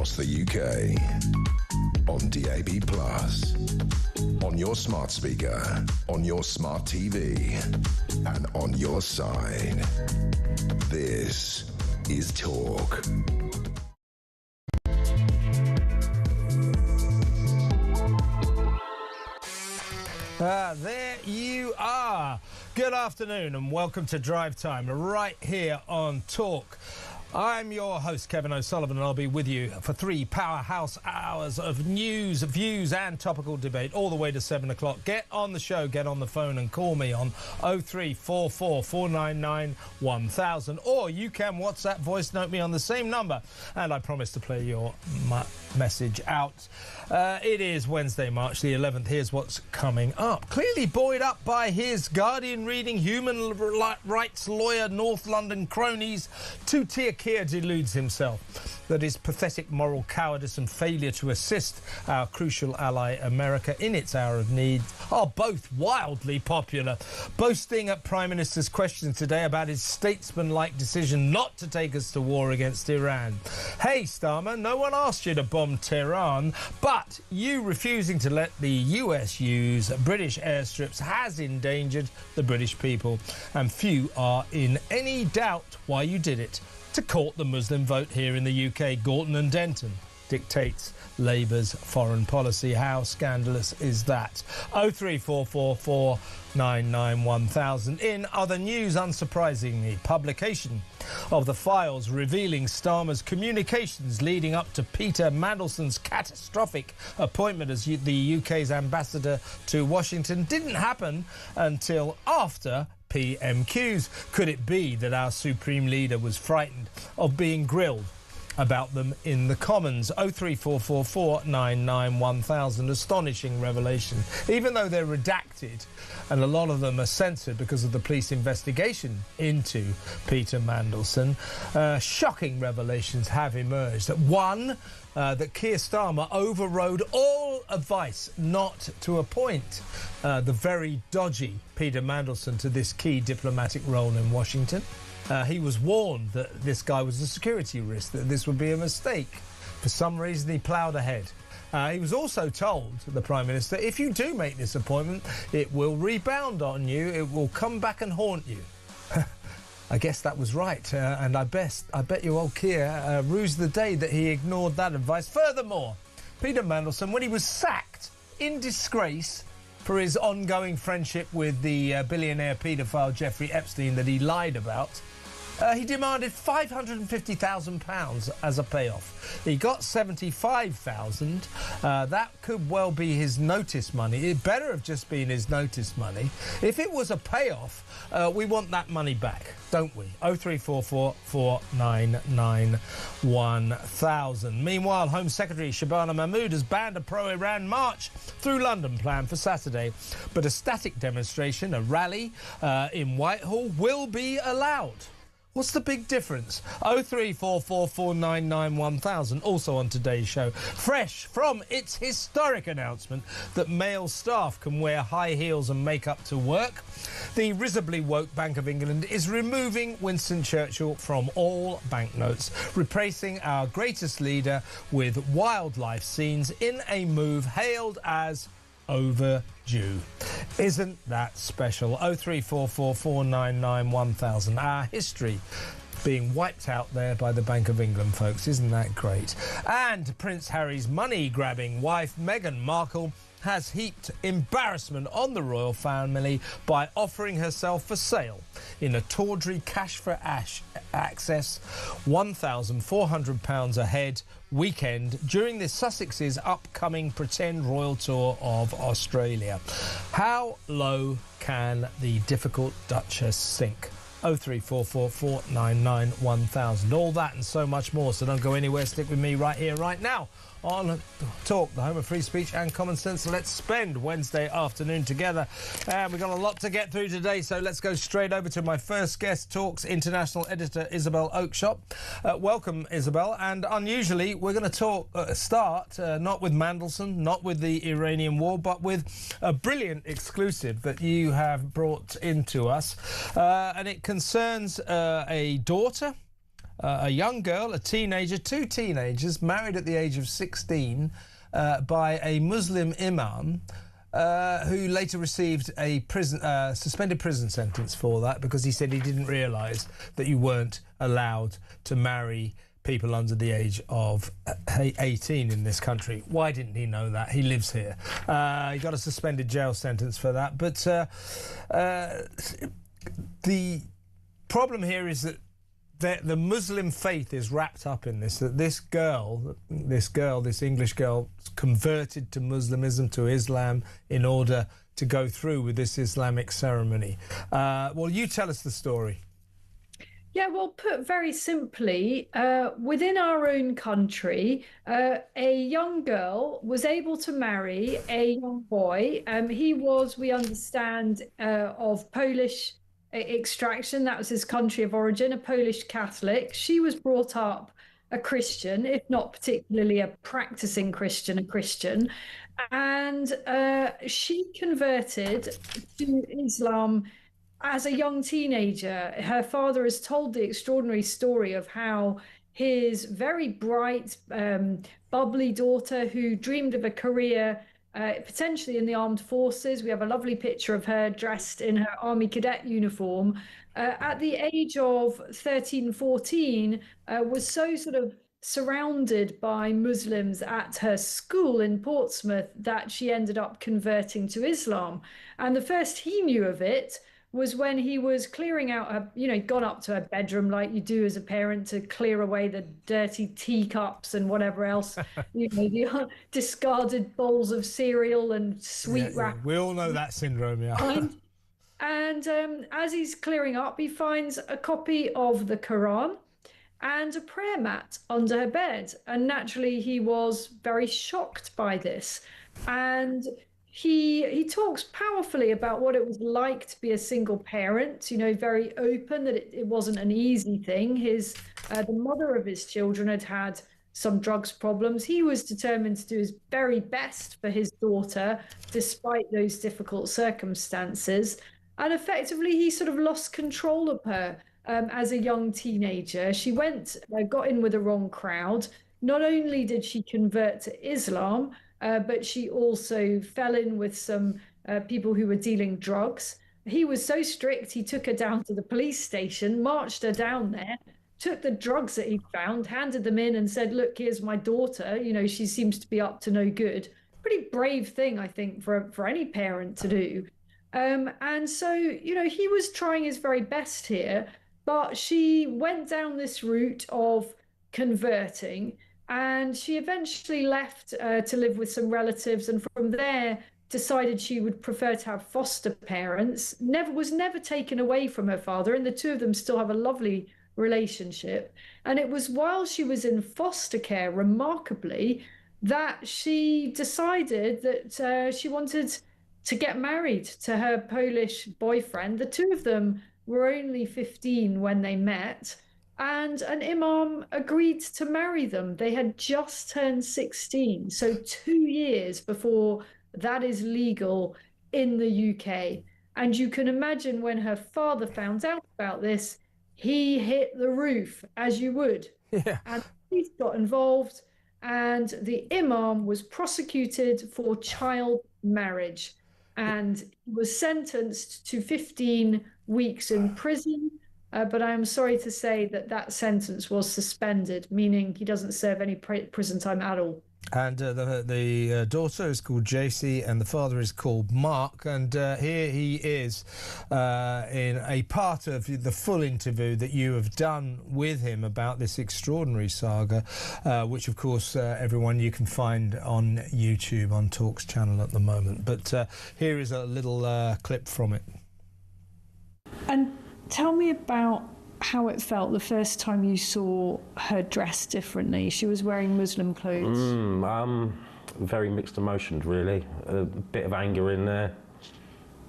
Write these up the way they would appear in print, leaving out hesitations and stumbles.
across the UK. On DAB+, on your smart speaker, on your smart TV, and on your side. This is Talk. There you are. Good afternoon and welcome to Drive Time right here on Talk. I'm your host, Kevin O'Sullivan, and I'll be with you for 3 powerhouse hours of news, views and topical debate all the way to 7 o'clock. Get on the show, get on the phone and call me on 0344 499 1000, or you can WhatsApp voice note me on the same number and I promise to play your message out. It is Wednesday, March the 11th. Here's what's coming up. Clearly buoyed up by his Guardian reading, human rights lawyer, North London cronies, two-tier Keir deludes himself that his pathetic moral cowardice and failure to assist our crucial ally America in its hour of need are both wildly popular. Boasting at Prime Minister's questions today about his statesman-like decision not to take us to war against Iran. Hey, Starmer, no one asked you to bomb Tehran, but you refusing to let the US use British airstrips has endangered the British people, and few are in any doubt why you did it. To court the Muslim vote here in the UK, Gorton and Denton dictates Labour's foreign policy. How scandalous is that? 0344 499 1000. In other news, unsurprisingly, publication of the files revealing Starmer's communications leading up to Peter Mandelson's catastrophic appointment as the UK's ambassador to Washington didn't happen until after PMQs. Could it be that our Supreme Leader was frightened of being grilled about them in the Commons? 0344 499 1000. Astonishing revelation. Even though they're redacted and a lot of them are censored because of the police investigation into Peter Mandelson, shocking revelations have emerged. One, that Keir Starmer overrode all advice not to appoint the very dodgy Peter Mandelson to this key diplomatic role in Washington. He was warned that this guy was a security risk, that this would be a mistake. For some reason, he ploughed ahead. He was also told, the Prime Minister, if you do make this appointment, it will rebound on you, it will come back and haunt you. I guess that was right, and I bet you old Keir rused the day that he ignored that advice. Furthermore, Peter Mandelson, when he was sacked in disgrace for his ongoing friendship with the billionaire paedophile Jeffrey Epstein that he lied about, he demanded £550,000 as a payoff. He got $75,000. That could well be his notice money. It better have just been his notice money. If it was a payoff, we want that money back, don't we? 0344 499 1000. Meanwhile, Home Secretary Shabana Mahmood has banned a pro-Iran march through London planned for Saturday. But a static demonstration, a rally in Whitehall, will be allowed. What's the big difference? 0344 499 1000. Also on today's show, fresh from its historic announcement that male staff can wear high heels and makeup to work, the risibly woke Bank of England is removing Winston Churchill from all banknotes, replacing our greatest leader with wildlife scenes in a move hailed as overdue. Isn't that special? 0344 499 1000. Our history being wiped out there by the Bank of England, folks. Isn't that great? And Prince Harry's money-grabbing wife, Meghan Markle, has heaped embarrassment on the royal family by offering herself for sale in a tawdry cash for access £1,400 a head weekend during the Sussex's upcoming pretend royal tour of Australia. How low can the difficult Duchess sink? 0344 499 1000. All that and so much more, so don't go anywhere. Stick with me right here, right now on Talk, the home of free speech and common sense. Let's spend Wednesday afternoon together. And we've got a lot to get through today, so let's go straight over to my first guest, Talk's international editor, Isabel Oakeshott. Welcome, Isabel. And unusually, we're going to start not with Mandelson, not with the Iranian war, but with a brilliant exclusive that you have brought into us. And it concerns a daughter a young girl, a teenager, two teenagers, married at the age of 16 by a Muslim imam, who later received a suspended prison sentence for that, because he said he didn't realise that you weren't allowed to marry people under the age of 18 in this country. Why didn't he know that? He lives here. He got a suspended jail sentence for that. But the problem here is that the Muslim faith is wrapped up in this, that this English girl converted to Muslimism, to Islam, in order to go through with this Islamic ceremony. Well, you tell us the story. Yeah, well, put very simply, within our own country, a young girl was able to marry a young boy. He was, we understand, of Polish extraction. That was his country of origin, a Polish Catholic. She was brought up a Christian, if not particularly a practicing Christian, a Christian. And she converted to Islam as a young teenager. Her father has told the extraordinary story of how his very bright, bubbly daughter, who dreamed of a career potentially in the armed forces — we have a lovely picture of her dressed in her army cadet uniform — at the age of 13, 14, was so sort of surrounded by Muslims at her school in Portsmouth that she ended up converting to Islam. And the first he knew of it was when he was clearing out her, gone up to her bedroom like you do as a parent to clear away the dirty teacups and whatever else, the discarded bowls of cereal and sweet wrap. We all know that syndrome, yeah. And as he's clearing up, he finds a copy of the Quran and a prayer mat under her bed. And naturally, he was very shocked by this. And he talks powerfully about what it was like to be a single parent, very open, that it wasn't an easy thing. The mother of his children had some drugs problems. He was determined to do his very best for his daughter, despite those difficult circumstances. And effectively, he sort of lost control of her as a young teenager. She got in with the wrong crowd. Not only did she convert to Islam, but she also fell in with some people who were dealing drugs. He was so strict, he took her down to the police station, marched her down there, took the drugs that he'd found, handed them in and said, "Look, here's my daughter. She seems to be up to no good." Pretty brave thing, I think, for any parent to do. And so, he was trying his very best here, but she went down this route of converting. And she eventually left to live with some relatives, and from there decided she would prefer to have foster parents. Was never taken away from her father, and the two of them still have a lovely relationship. And it was while she was in foster care, remarkably, that she decided that she wanted to get married to her Polish boyfriend. The two of them were only 15 when they met, and an imam agreed to marry them. They had just turned 16, so 2 years before that is legal in the UK. And you can imagine when her father found out about this, he hit the roof, as you would. Yeah. And he got involved, and the imam was prosecuted for child marriage and was sentenced to 15 weeks in prison. But I am sorry to say that sentence was suspended, meaning he doesn't serve any prison time at all. And the daughter is called JC, and the father is called Mark. And here he is in a part of the full interview that you have done with him about this extraordinary saga, which, of course, everyone, you can find on YouTube, on Talk's channel at the moment. But here is a little clip from it. And tell me about how it felt the first time you saw her dressed differently. She was wearing Muslim clothes. Very mixed emotions, really. A bit of anger in there,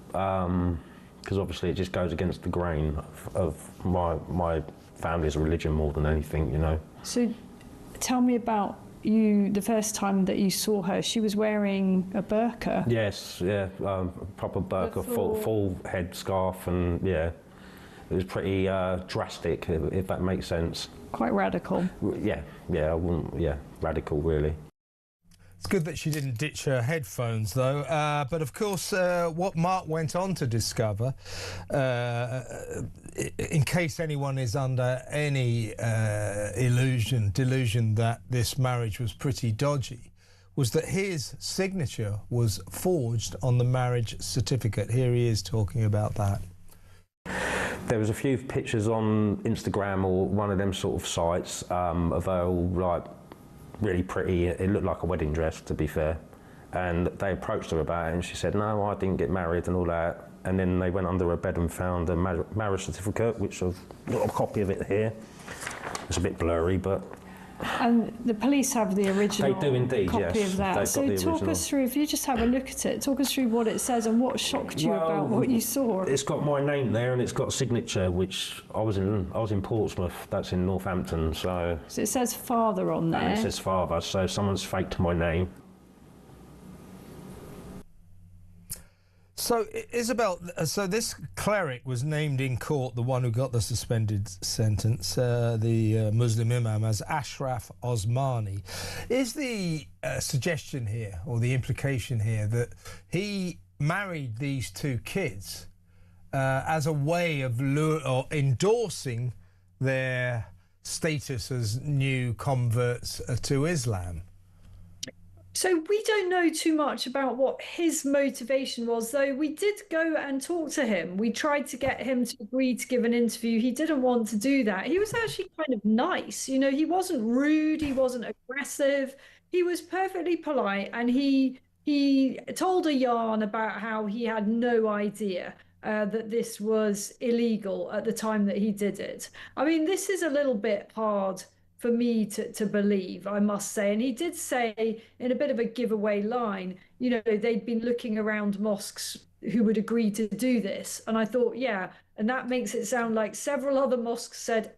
because obviously it just goes against the grain of my family's religion more than anything, So tell me about the first time that you saw her. She was wearing a burqa. Yes, yeah, proper burqa, full head scarf, and yeah. it was pretty drastic, if that makes sense. Quite radical. Yeah, I wouldn't. Yeah, radical, really. It's good that she didn't ditch her headphones, though. But of course, what Mark went on to discover, in case anyone is under any delusion that this marriage was pretty dodgy, was that his signature was forged on the marriage certificate. Here he is talking about that. There was a few pictures on Instagram or one of them sort of sites of her all like really pretty. It looked like a wedding dress, to be fair. And they approached her about it, and she said, "No, I didn't get married," and all that. And then they went under her bed and found a marriage certificate, which I've got a copy of it here. It's a bit blurry, but. And the police have the original They do indeed, copy yes. of that. They've So got the talk original. us through, if you just have a look at it, talk us through what it says and what shocked you about what you saw. It's got my name there, and it's got a signature, which I was in Portsmouth. That's in Northampton, so. So it says father on there. And it says father, so someone's faked my name. So, Isabel, so this cleric was named in court, the one who got the suspended sentence, the Muslim imam, as Ashraf Osmani. Is the suggestion here, or the implication here, that he married these two kids as a way of endorsing their status as new converts to Islam? So we don't know too much about what his motivation was, though we did go and talk to him. We tried to get him to agree to give an interview. He didn't want to do that. He was actually kind of nice. You know, he wasn't rude. He wasn't aggressive. He was perfectly polite, and he told a yarn about how he had no idea that this was illegal at the time that he did it. I mean, this is a little bit hard for me to believe, I must say. And he did say in a bit of a giveaway line, you know, they'd been looking around mosques who would agree to do this. And I thought, yeah, and that makes it sound like several other mosques said,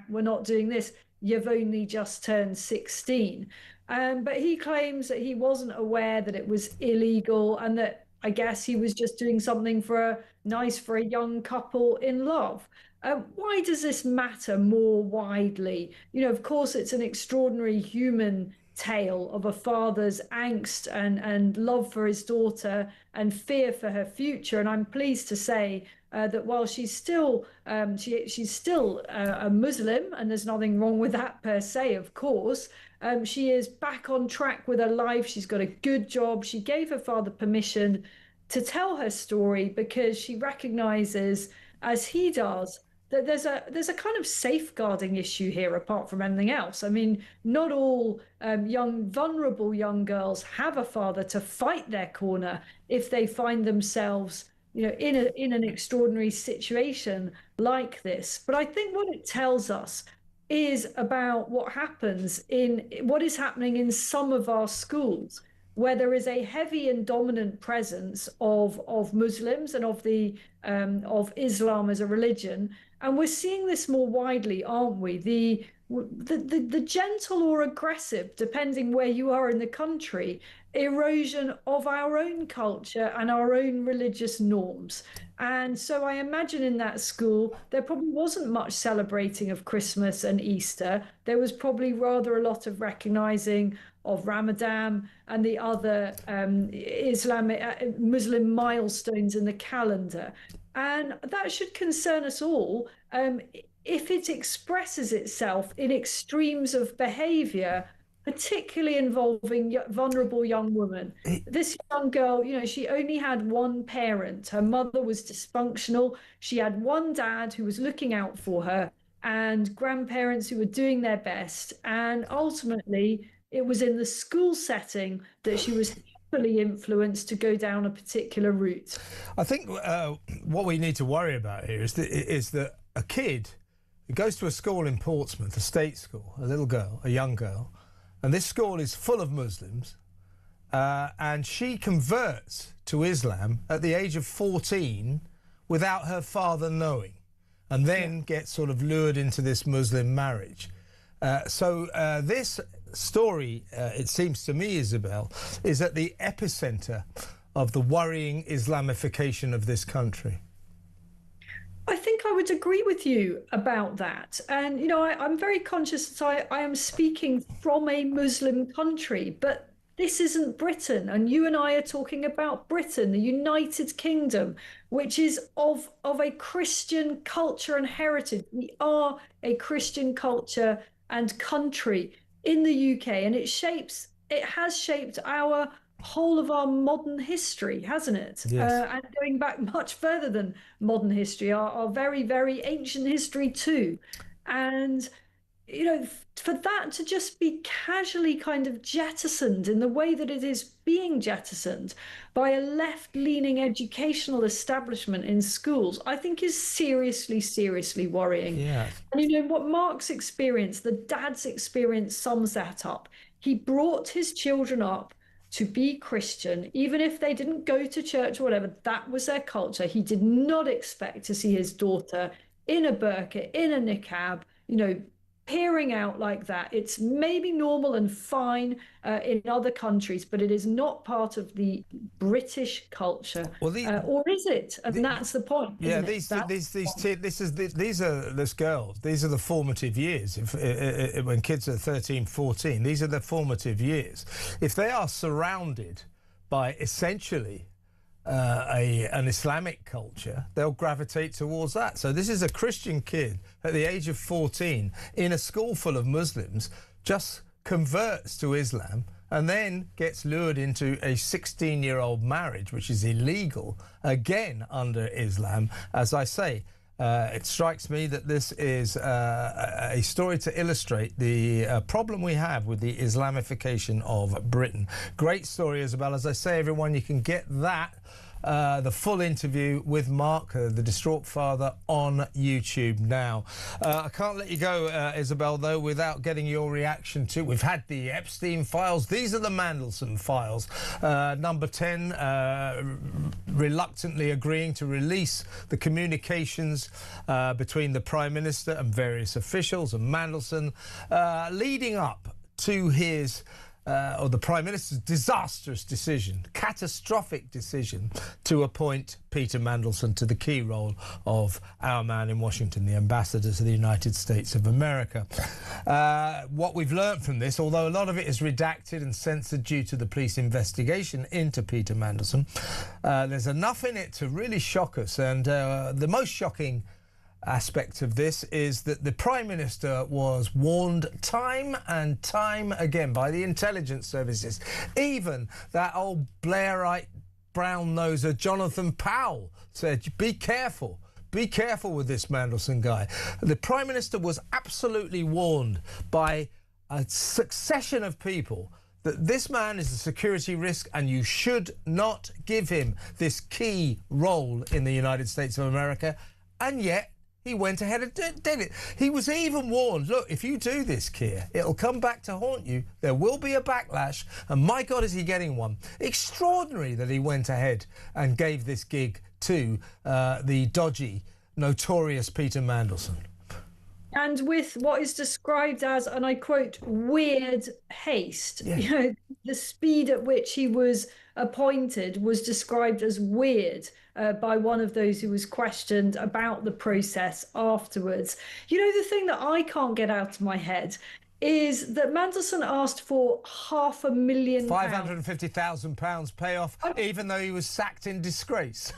we're not doing this. You've only just turned 16. But he claims that he wasn't aware that it was illegal, and that I guess he was just doing something for a young couple in love. Why does this matter more widely? You know, of course, it's an extraordinary human tale of a father's angst and love for his daughter and fear for her future. And I'm pleased to say that while she's still she's still a Muslim, and there's nothing wrong with that per se, of course, she is back on track with her life. She's got a good job. She gave her father permission to tell her story because she recognizes, as he does, that there's a kind of safeguarding issue here apart from anything else. I mean, not all vulnerable young girls have a father to fight their corner if they find themselves, you know, in an extraordinary situation like this. But I think what it tells us is about what is happening in some of our schools, where there is a heavy and dominant presence of Muslims and of Islam as a religion. And we're seeing this more widely, aren't we? The gentle or aggressive, depending where you are in the country, erosion of our own culture and our own religious norms. And so I imagine in that school, there probably wasn't much celebrating of Christmas and Easter. There was probably rather a lot of recognizing of Ramadan and the other Islamic Muslim milestones in the calendar. And that should concern us all if it expresses itself in extremes of behavior, particularly involving vulnerable young women. This young girl, you know, she only had one parent. Her mother was dysfunctional. She had one dad who was looking out for her and grandparents who were doing their best. And ultimately, it was in the school setting that she was heavily influenced to go down a particular route. I think what we need to worry about here is that a kid who goes to a school in Portsmouth, a state school, a little girl, a young girl, and this school is full of Muslims, and she converts to Islam at the age of 14 without her father knowing, and then gets sort of lured into this Muslim marriage. So this story, it seems to me, Isabel, is at the epicenter of the worrying Islamification of this country. I think I would agree with you about that. And, you know, I'm very conscious that I am speaking from a Muslim country, but this isn't Britain. And you and I are talking about Britain, the United Kingdom, which is of a Christian culture and heritage. We are a Christian culture and country in the UK, and it has shaped our whole of our modern history, hasn't it? Yes. And going back much further than modern history, our very, very ancient history too. And, you know, for that to just be casually kind of jettisoned in the way that it is being jettisoned by a left-leaning educational establishment in schools, I think is seriously, seriously worrying. Yeah. And, you know, what Mark's experience, the dad's experience, sums that up. He brought his children up to be Christian, even if they didn't go to church or whatever. That was their culture. He did not expect to see his daughter in a burqa, in a niqab, you know, peering out like that. It's maybe normal and fine in other countries, but it is not part of the British culture. Well, or is it? And that's the point. Yeah, these are the girls. These are the formative years. When kids are 13, 14, these are the formative years. If they are surrounded by essentially an Islamic culture, they'll gravitate towards that. So this is a Christian kid at the age of 14 in a school full of Muslims, just converts to Islam and then gets lured into a 16-year-old marriage, which is illegal, again under Islam. As I say, it strikes me that this is a story to illustrate the problem we have with the Islamification of Britain. Great story, Isabel. As I say, everyone, you can get that, the full interview with Mark, the distraught father, on YouTube now. I can't let you go, Isabel, though, without getting your reaction to... We've had the Epstein files. These are the Mandelson files. Number 10, reluctantly agreeing to release the communications between the Prime Minister and various officials and Mandelson, leading up to his... or the Prime Minister's disastrous decision, catastrophic decision, to appoint Peter Mandelson to the key role of our man in Washington, the ambassador to the United States of America. What we've learnt from this, although a lot of it is redacted and censored due to the police investigation into Peter Mandelson, there's enough in it to really shock us. And the most shocking aspect of this is that the Prime Minister was warned time and time again by the intelligence services. Even that old Blairite brown-noser Jonathan Powell said, be careful with this Mandelson guy. The Prime Minister was absolutely warned by a succession of people that this man is a security risk and you should not give him this key role in the United States of America, and yet he went ahead and did it. He was even warned, look, if you do this, Keir, it'll come back to haunt you. There will be a backlash. And my God, is he getting one. Extraordinary that he went ahead and gave this gig to the dodgy, notorious Peter Mandelson. And with what is described as, and I quote, weird haste. Yeah. You know, the speed at which he was appointed was described as weird by one of those who was questioned about the process afterwards. You know, the thing that I can't get out of my head is that Mandelson asked for £500,000. £550,000 payoff, even though he was sacked in disgrace.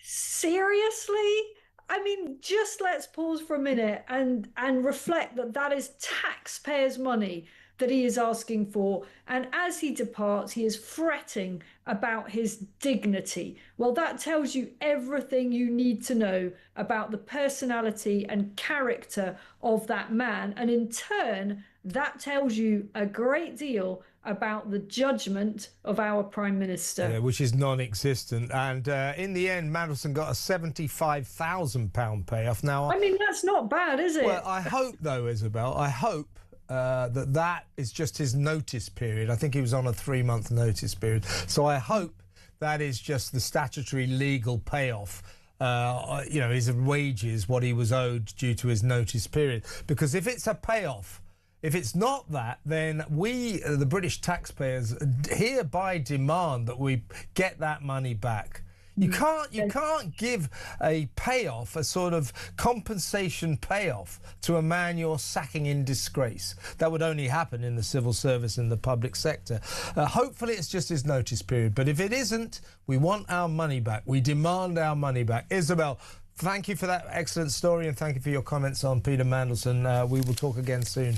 Seriously? I mean, just let's pause for a minute and reflect that that is taxpayers' money that he is asking for. And as he departs, he is fretting about his dignity. Well, that tells you everything you need to know about the personality and character of that man. And in turn, that tells you a great deal about the judgment of our Prime Minister. Yeah, which is non-existent. And in the end, Mandelson got a £75,000 payoff. Now, I mean, that's not bad, is it? Well, I hope, though, Isabel, I hope that is just his notice period. I think he was on a 3-month notice period. So I hope that is just the statutory legal payoff. You know, his wages, what he was owed due to his notice period. Because if it's a payoff, if it's not that, then we, the British taxpayers, hereby demand that we get that money back. You can't give a payoff, a sort of compensation payoff to a man you're sacking in disgrace. That would only happen in the civil service and the public sector. Hopefully it's just his notice period, but if it isn't, we want our money back. We demand our money back. Isabel, thank you for that excellent story, and thank you for your comments on Peter Mandelson. We will talk again soon.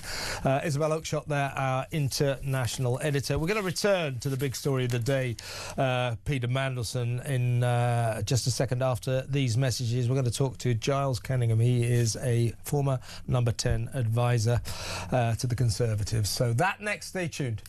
Isabel Oakeshott there, our international editor. We're going to return to the big story of the day, Peter Mandelson, in just a second after these messages. We're going to talk to Giles Kenningham. He is a former number 10 advisor to the Conservatives. So that next, stay tuned.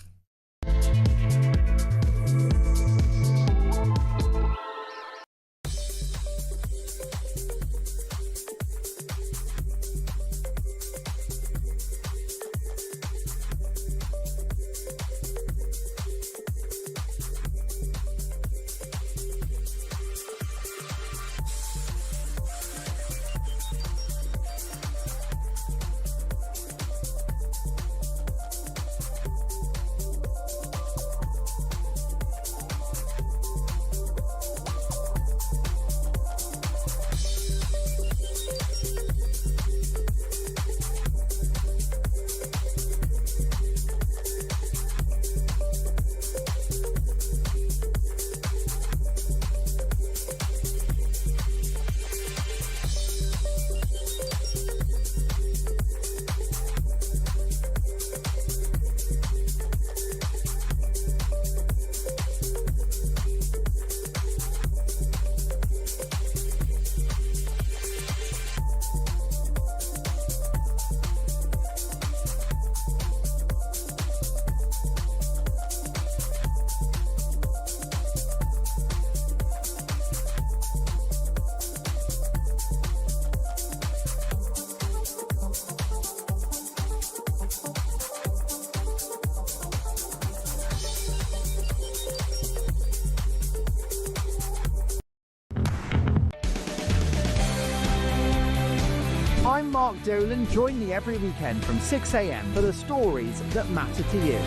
I'm Mark Dolan. Join me every weekend from 6 a.m. for the stories that matter to you.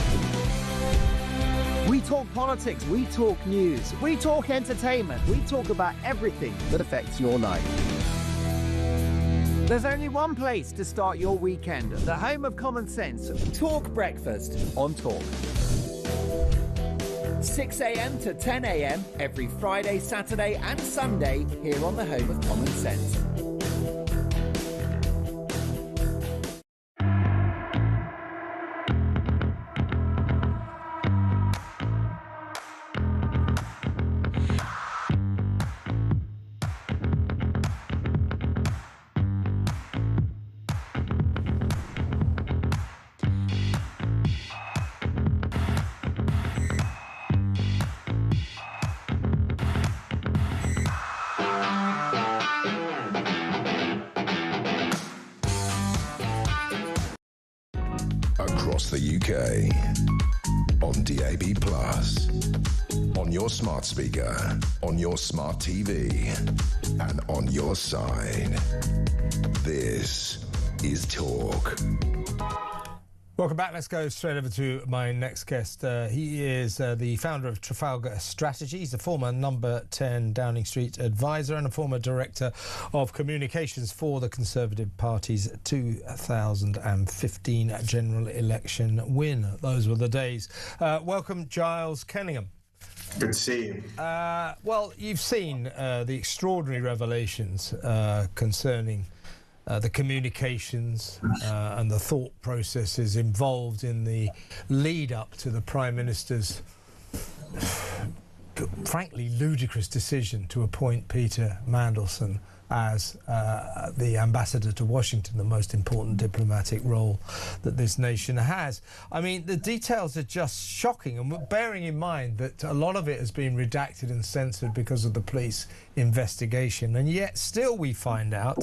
We talk politics, we talk news, we talk entertainment, we talk about everything that affects your life. There's only one place to start your weekend, the home of common sense. Talk Breakfast on Talk. 6 a.m. to 10 a.m. every Friday, Saturday and Sunday here on the home of common sense. Across the UK, on DAB+, on your smart speaker, on your smart TV, and on your side. This is Talk. Welcome back. Let's go straight over to my next guest. He is the founder of Trafalgar Strategy. He's a former number 10 Downing Street advisor and a former director of communications for the Conservative Party's 2015 general election win. Those were the days. Welcome, Giles Kenningham. Good to see you. Well, you've seen the extraordinary revelations concerning the communications and the thought processes involved in the lead up to the Prime Minister's frankly ludicrous decision to appoint Peter Mandelson as the ambassador to Washington, the most important diplomatic role that this nation has. I mean, the details are just shocking, and bearing in mind that a lot of it has been redacted and censored because of the police investigation, and yet still we find out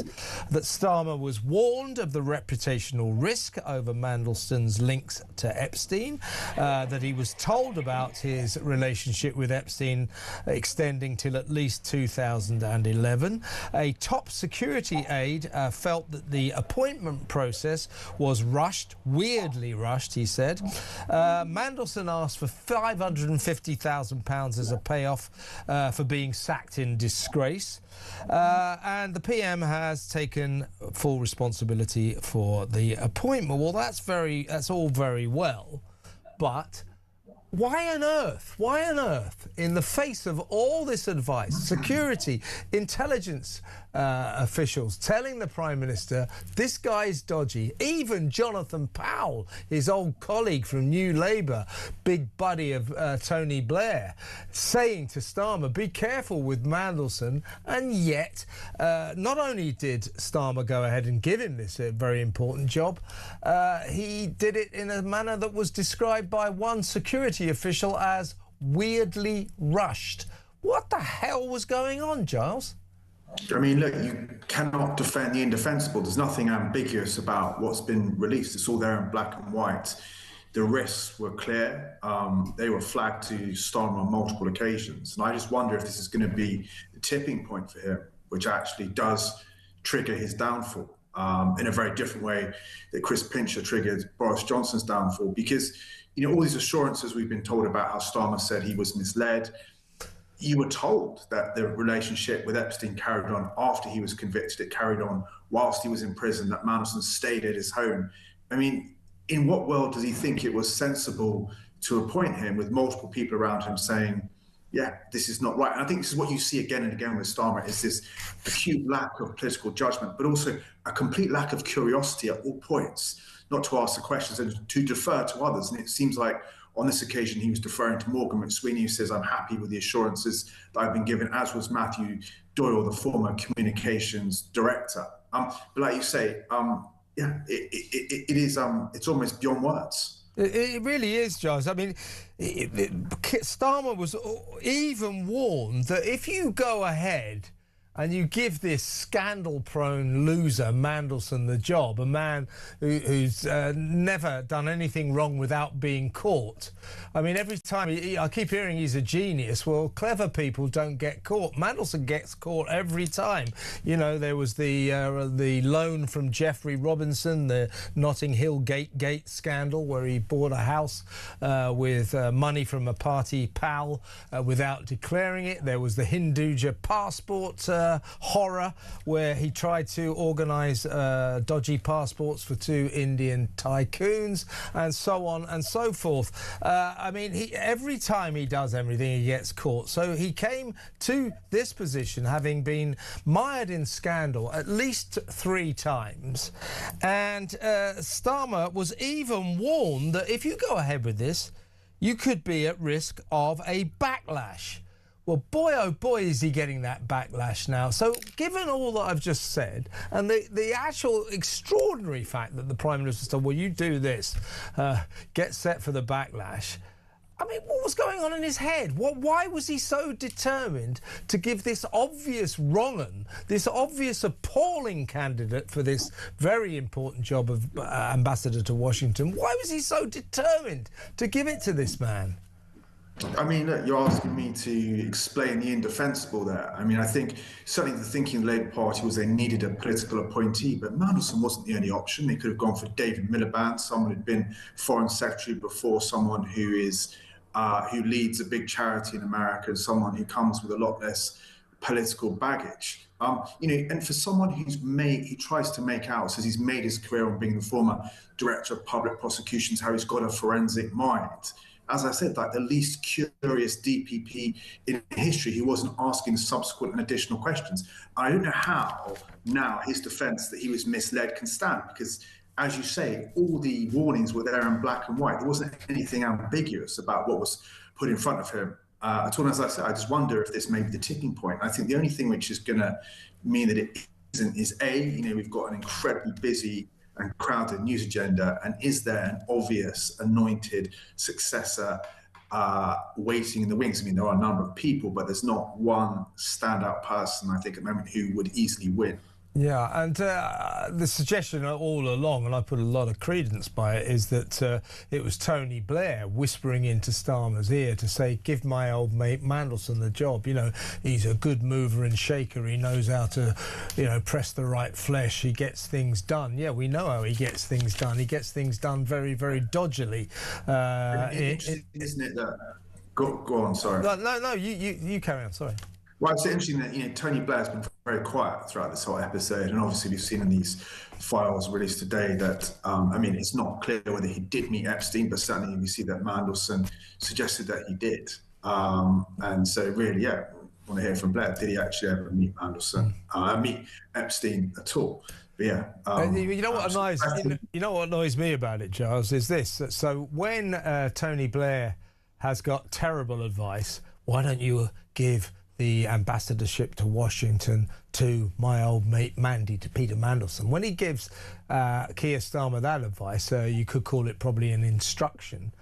that Starmer was warned of the reputational risk over Mandelson's links to Epstein, that he was told about his relationship with Epstein extending till at least 2011. A top security aide felt that the appointment process was rushed, weirdly rushed, he said. Mandelson asked for £550,000 as a payoff for being sacked in disgrace. And the PM has taken full responsibility for the appointment. Well, that's all very well, but why on earth, in the face of all this advice, security, intelligence officials telling the Prime Minister this guy's dodgy, even Jonathan Powell, his old colleague from New Labour, big buddy of Tony Blair, saying to Starmer, be careful with Mandelson, and yet not only did Starmer go ahead and give him this very important job, he did it in a manner that was described by one security official as weirdly rushed. What the hell was going on, Giles? I mean, look, you cannot defend the indefensible. There's nothing ambiguous about what's been released. It's all there in black and white. The risks were clear. They were flagged to Starmer on multiple occasions. And I just wonder if this is going to be the tipping point for him, which actually does trigger his downfall in a very different way that Chris Pincher triggered Boris Johnson's downfall. Because, you know, all these assurances we've been told about how Starmer said he was misled. You were told that the relationship with Epstein carried on after he was convicted. It carried on whilst he was in prison, that Mandelson stayed at his home. I mean, in what world does he think it was sensible to appoint him with multiple people around him saying, yeah, this is not right? And I think this is what you see again and again with Starmer, is this acute lack of political judgment, but also a complete lack of curiosity at all points, not to ask the questions and to defer to others. And it seems like on this occasion, he was deferring to Morgan McSweeney, who says, I'm happy with the assurances that I've been given, as was Matthew Doyle, the former communications director. But like you say, it is, it's almost beyond words. It really is, Giles. I mean, Starmer was even warned that if you go ahead and you give this scandal-prone loser, Mandelson, the job, a man who's never done anything wrong without being caught. I mean, every time I keep hearing he's a genius. Well, clever people don't get caught. Mandelson gets caught every time. You know, there was the loan from Jeffrey Robinson, the Notting Hill Gate scandal, where he bought a house with money from a party pal without declaring it. There was the Hinduja passport horror, where he tried to organise dodgy passports for two Indian tycoons, and so on and so forth. I mean, every time he does everything, he gets caught. So he came to this position having been mired in scandal at least 3 times. And Starmer was even warned that if you go ahead with this, you could be at risk of a backlash. Well, boy, oh boy, is he getting that backlash now. So given all that I've just said, and the actual extraordinary fact that the Prime Minister said, well, you do this, get set for the backlash. I mean, what was going on in his head? Why was he so determined to give this obvious wrong-un, this obvious appalling candidate for this very important job of ambassador to Washington? Why was he so determined to give it to this man? I mean, look, you're asking me to explain the indefensible there. I mean, I think certainly the thinking of the Labour Party was they needed a political appointee, but Mandelson wasn't the only option. They could have gone for David Miliband, someone who'd been Foreign Secretary before, someone who is who leads a big charity in America, someone who comes with a lot less political baggage. You know, and for someone he tries to make out, says he's made his career on being the former Director of Public Prosecutions, how he's got a forensic mind. As I said, like the least curious DPP in history, he wasn't asking subsequent and additional questions. I don't know how now his defence that he was misled can stand, because, as you say, all the warnings were there in black and white. There wasn't anything ambiguous about what was put in front of him at all. As I said, I just wonder if this may be the tipping point. I think the only thing which is going to mean that it isn't is you know, we've got an incredibly busy and crowded news agenda, and is there an obvious anointed successor waiting in the wings? I mean, there are a number of people, but there's not one standout person, I think, at the moment who would easily win. Yeah, and the suggestion all along, and I put a lot of credence by it, is that it was Tony Blair whispering into Starmer's ear to say, give my old mate Mandelson the job. You know, he's a good mover and shaker. He knows how to, you know, press the right flesh. He gets things done. Yeah, we know how he gets things done. He gets things done very, very dodgily. Isn't it that... Go on, sorry. No, you carry on, sorry. Well, it's interesting that, you know, Tony Blair's been very quiet throughout this whole episode, and obviously we've seen in these files released today that, I mean, it's not clear whether he did meet Epstein, but certainly we see that Mandelson suggested that he did. And so really, yeah, I want to hear from Blair. Did he actually ever meet Mandelson, meet Epstein at all? But yeah. You know what annoys me about it, Giles, is this. So when Tony Blair has got terrible advice, why don't you give the ambassadorship to Washington to my old mate Mandy, to Peter Mandelson? When he gives Keir Starmer that advice, you could call it probably an instruction,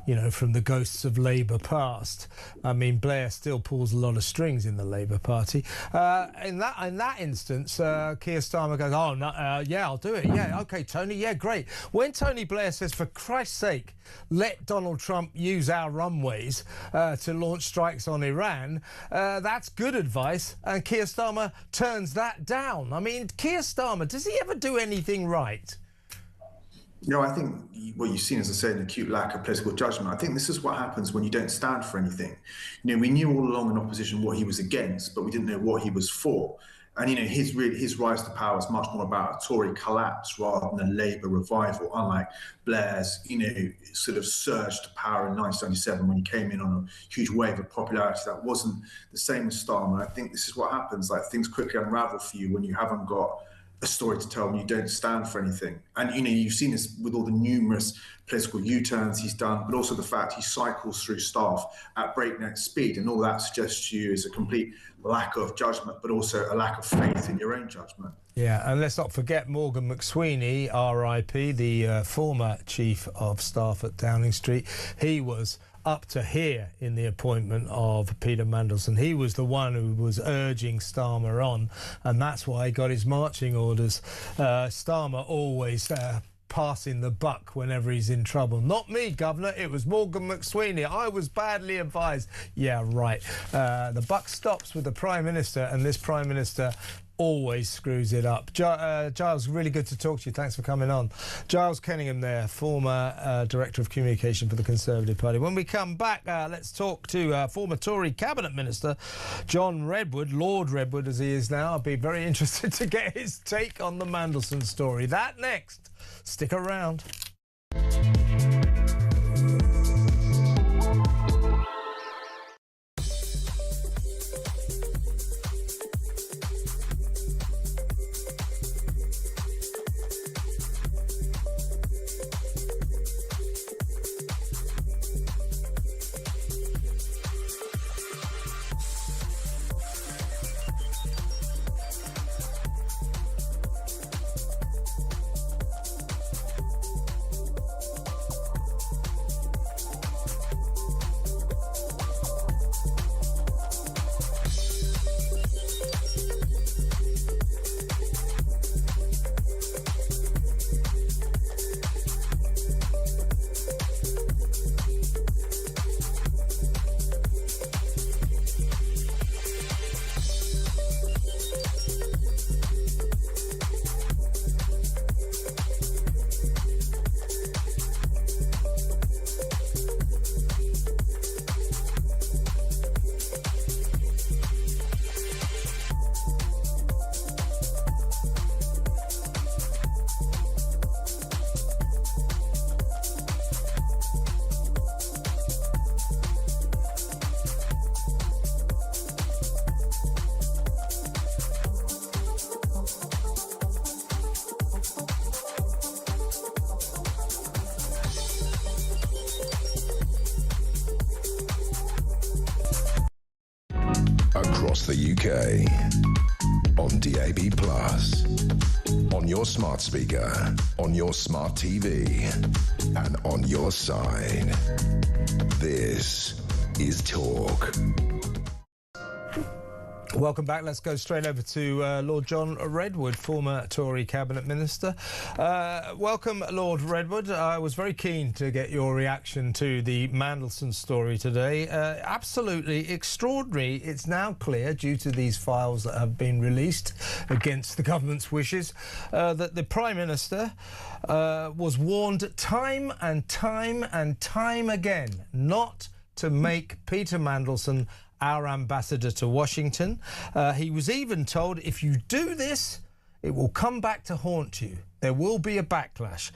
you know, from the ghosts of Labour past. I mean, Blair still pulls a lot of strings in the Labour Party. In that instance, Keir Starmer goes, oh, no, yeah, I'll do it. Yeah, OK, Tony, yeah, great. When Tony Blair says, for Christ's sake, let Donald Trump use our runways to launch strikes on Iran, that's good advice, and Keir Starmer turns that down. I mean, Keir Starmer, does he ever do anything right? No, I think what you've seen, as I said, an acute lack of political judgment. I think this is what happens when you don't stand for anything. You know, we knew all along in opposition what he was against, but we didn't know what he was for. And, you know, his rise to power is much more about a Tory collapse rather than a Labour revival, unlike Blair's, you know, sort of surge to power in 1977 when he came in on a huge wave of popularity. That wasn't the same as Starmer. I think this is what happens. Like, things quickly unravel for you when you haven't got a story to tell, when you don't stand for anything. And, you know, you've seen this with all the numerous political U-turns he's done, but also the fact he cycles through staff at breakneck speed, and all that suggests to you is a complete lack of judgment, but also a lack of faith in your own judgment. Yeah, and let's not forget Morgan McSweeney, RIP, the former chief of staff at Downing Street. He was up to here in the appointment of Peter Mandelson. He was the one who was urging Starmer on, and that's why he got his marching orders. Starmer always passing the buck whenever he's in trouble. Not me, Governor, it was Morgan McSweeney. I was badly advised. Yeah, right. The buck stops with the Prime Minister, and this Prime Minister always screws it up. Giles, really good to talk to you. Thanks for coming on. Giles Kenningham there, former Director of Communication for the Conservative Party. When we come back, let's talk to former Tory Cabinet Minister John Redwood, Lord Redwood as he is now. I'll be very interested to get his take on the Mandelson story. That next. Stick around. Across the UK, on DAB+, on your smart speaker, on your smart TV, and on your side. This is Talk. Welcome back. Let's go straight over to Lord John Redwood, former Tory Cabinet Minister. Welcome, Lord Redwood. I was very keen to get your reaction to the Mandelson story today. Absolutely extraordinary. It's now clear, due to these files that have been released against the government's wishes, that the Prime Minister was warned time and time and time again not to make Peter Mandelson our ambassador to Washington. He was even told, if you do this, it will come back to haunt you. There will be a backlash.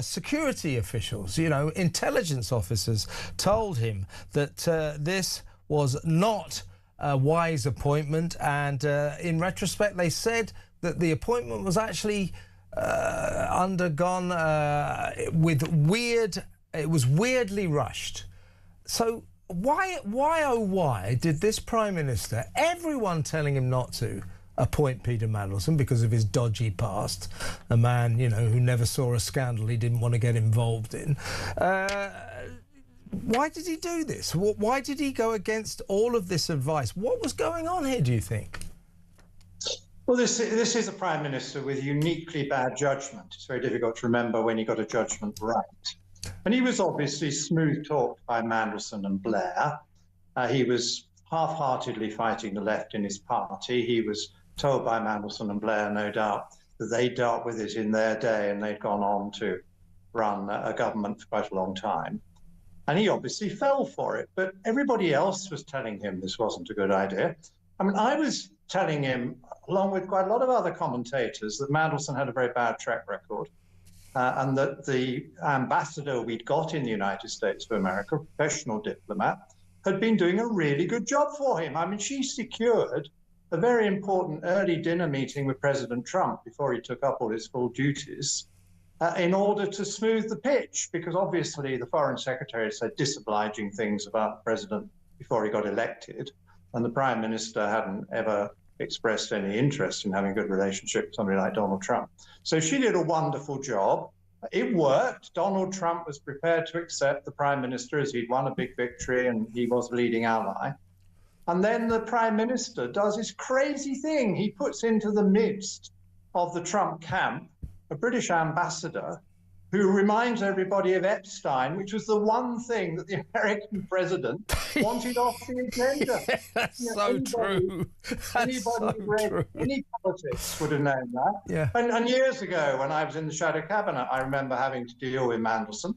Security officials, intelligence officers told him that this was not a wise appointment, and in retrospect they said that the appointment was actually undergone it was weirdly rushed. So why did this Prime Minister, everyone telling him not to, appoint Peter Mandelson because of his dodgy past, a man, who never saw a scandal he didn't want to get involved in? Why did he do this? Why did he go against all of this advice? What was going on here, do you think? Well, this is a Prime Minister with uniquely bad judgment. It's very difficult to remember when he got a judgment right. And he was obviously smooth-talked by Mandelson and Blair. He was half-heartedly fighting the left in his party. He was told by Mandelson and Blair, no doubt, that they dealt with it in their day and they'd gone on to run a government for quite a long time. And he obviously fell for it. But everybody else was telling him this wasn't a good idea. I mean, I was telling him, along with quite a lot of other commentators, that Mandelson had a very bad track record. And that the ambassador we'd got in the United States of America, a professional diplomat, had been doing a really good job for him. I mean, she secured a very important early dinner meeting with President Trump before he took up all his full duties in order to smooth the pitch, because obviously the Foreign Secretary said disobliging things about the president before he got elected, and the Prime Minister hadn't ever expressed any interest in having a good relationship with somebody like Donald Trump. So she did a wonderful job. It worked. Donald Trump was prepared to accept the Prime Minister as he'd won a big victory and he was a leading ally. And then the Prime Minister does this crazy thing. He puts into the midst of the Trump camp a British ambassador who reminds everybody of Epstein, which was the one thing that the American president wanted off the agenda. Yeah, that's so true. That's so true. Any politics would have known that. Yeah. And years ago, when I was in the shadow cabinet, I remember having to deal with Mandelson.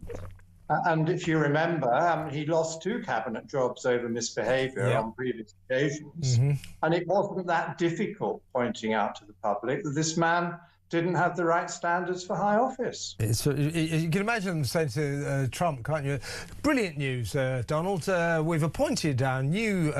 And if you remember, he lost 2 cabinet jobs over misbehaviour on previous occasions. Mm-hmm. And it wasn't that difficult pointing out to the public that this man didn't have the right standards for high office. You can imagine them saying to Trump, can't you? Brilliant news, Donald. We've appointed our new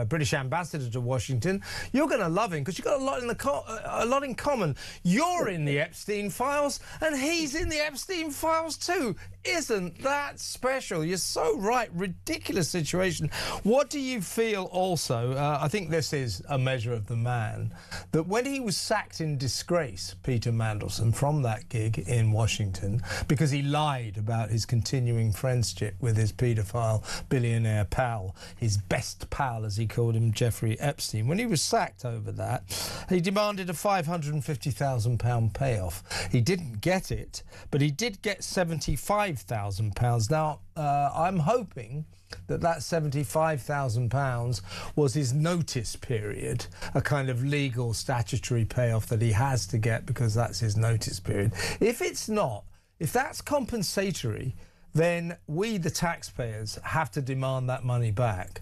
British ambassador to Washington. You're going to love him because you've got a lot in common. You're in the Epstein files and he's in the Epstein files too. Isn't that special? You're so right. Ridiculous situation. What do you feel also? I think this is a measure of the man, that when he was sacked in disgrace, Peter Mandelson, from that gig in Washington, because he lied about his continuing friendship with his paedophile billionaire pal, his best pal, as he called him, Jeffrey Epstein. When he was sacked over that, he demanded a £550,000 payoff. He didn't get it, but he did get £75,000. Now, I'm hoping that £75,000 was his notice period, a kind of legal statutory payoff that he has to get because that's his notice period. If it's not, if that's compensatory, then we, the taxpayers, have to demand that money back.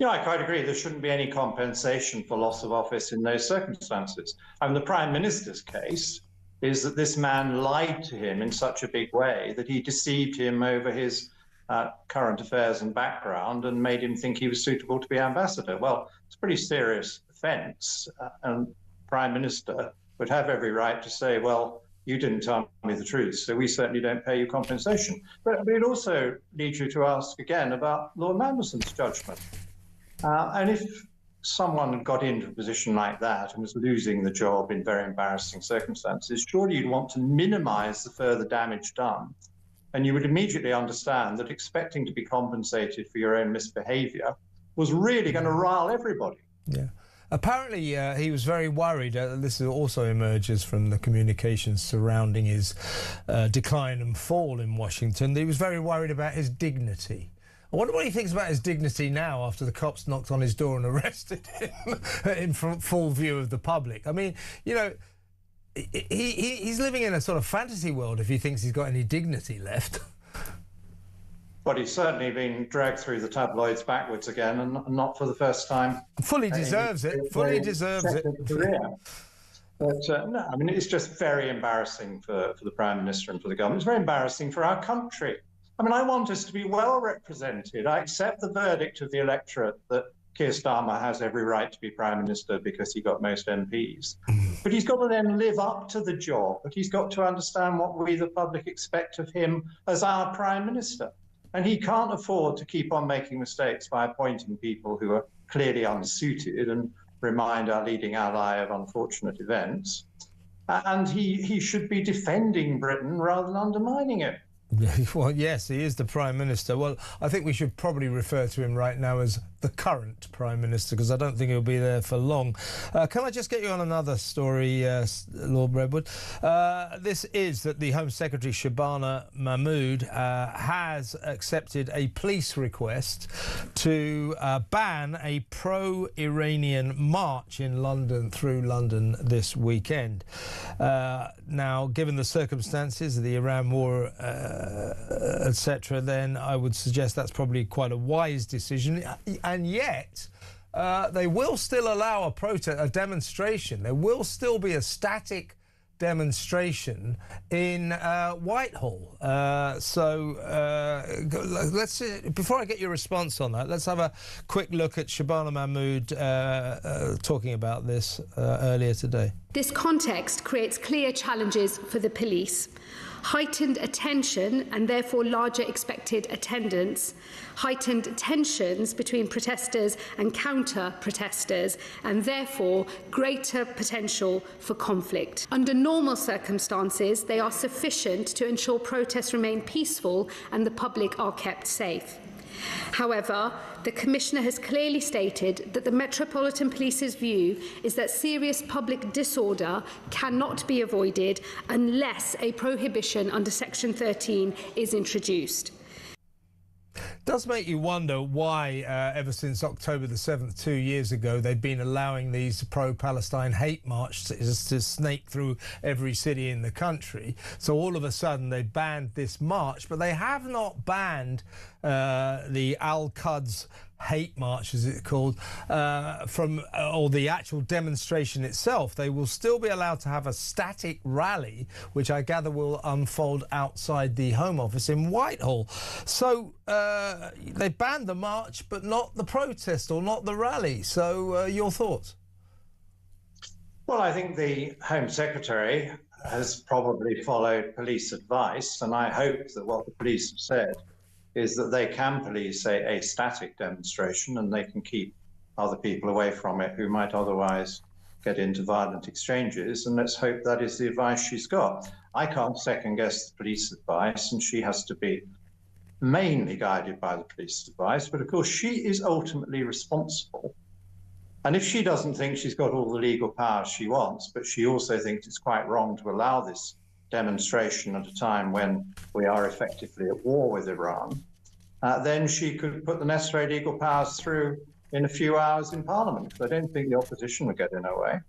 Yeah, I quite agree. There shouldn't be any compensation for loss of office in those circumstances. And the Prime Minister's case is that this man lied to him in such a big way that he deceived him over his current affairs and background and made him think he was suitable to be ambassador. Well, it's a pretty serious offence, and the Prime Minister would have every right to say, well, you didn't tell me the truth, so we certainly don't pay you compensation. But it also leads you to ask again about Lord Mandelson's judgment. And if someone got into a position like that and was losing the job in very embarrassing circumstances, surely you'd want to minimise the further damage done. And you would immediately understand that expecting to be compensated for your own misbehaviour was really going to rile everybody. Yeah. Apparently, he was very worried. This also emerges from the communications surrounding his decline and fall in Washington. He was very worried about his dignity. I wonder what he thinks about his dignity now after the cops knocked on his door and arrested him in full view of the public. I mean, you know, he's living in a sort of fantasy world if he thinks he's got any dignity left. But he's certainly been dragged through the tabloids backwards again, and not for the first time. Fully deserves it. Fully deserves it. But no, I mean, it's just very embarrassing for the Prime Minister and for the government. It's very embarrassing for our country. I mean, I want us to be well represented. I accept the verdict of the electorate that Keir Starmer has every right to be Prime Minister because he got most MPs. But he's got to then live up to the job. But he's got to understand what we, the public, expect of him as our Prime Minister. And he can't afford to keep on making mistakes by appointing people who are clearly unsuited and remind our leading ally of unfortunate events. And he should be defending Britain rather than undermining it. Well, yes, he is the Prime Minister. Well, I think we should probably refer to him right now as the current Prime Minister, because I don't think he'll be there for long. Can I just get you on another story, Lord Redwood? This is that the Home Secretary, Shabana Mahmood, has accepted a police request to ban a pro-Iranian march in London, through London this weekend. Now, given the circumstances, the Iran war, etc., then I would suggest that's probably quite a wise decision. And yet, they will still allow a protest, a demonstration. There will still be a static demonstration in Whitehall. Let's see, before I get your response on that, let's have a quick look at Shabana Mahmood talking about this earlier today. This context creates clear challenges for the police. Heightened attention and therefore larger expected attendance, heightened tensions between protesters and counter-protesters, and therefore greater potential for conflict. Under normal circumstances, they are sufficient to ensure protests remain peaceful and the public are kept safe. However, the Commissioner has clearly stated that the Metropolitan Police's view is that serious public disorder cannot be avoided unless a prohibition under Section 13 is introduced. It does make you wonder why, ever since October the 7th, 2 years ago, they've been allowing these pro-Palestine hate marches to snake through every city in the country. So all of a sudden they banned this march, but they have not banned the Al-Quds hate march, as it's called, or the actual demonstration itself. They will still be allowed to have a static rally, which I gather will unfold outside the Home Office in Whitehall. So they banned the march, but not the protest or not the rally. So your thoughts? Well, I think the Home Secretary has probably followed police advice, and I hope that what the police have said is that they can police a static demonstration and they can keep other people away from it who might otherwise get into violent exchanges. And let's hope that is the advice she's got. I can't second guess the police advice, and she has to be mainly guided by the police advice. But of course, she is ultimately responsible. And if she doesn't think she's got all the legal powers she wants, but she also thinks it's quite wrong to allow this demonstration at a time when we are effectively at war with Iran, then she could put the necessary legal powers through in a few hours in Parliament. I don't think the opposition would get in her way.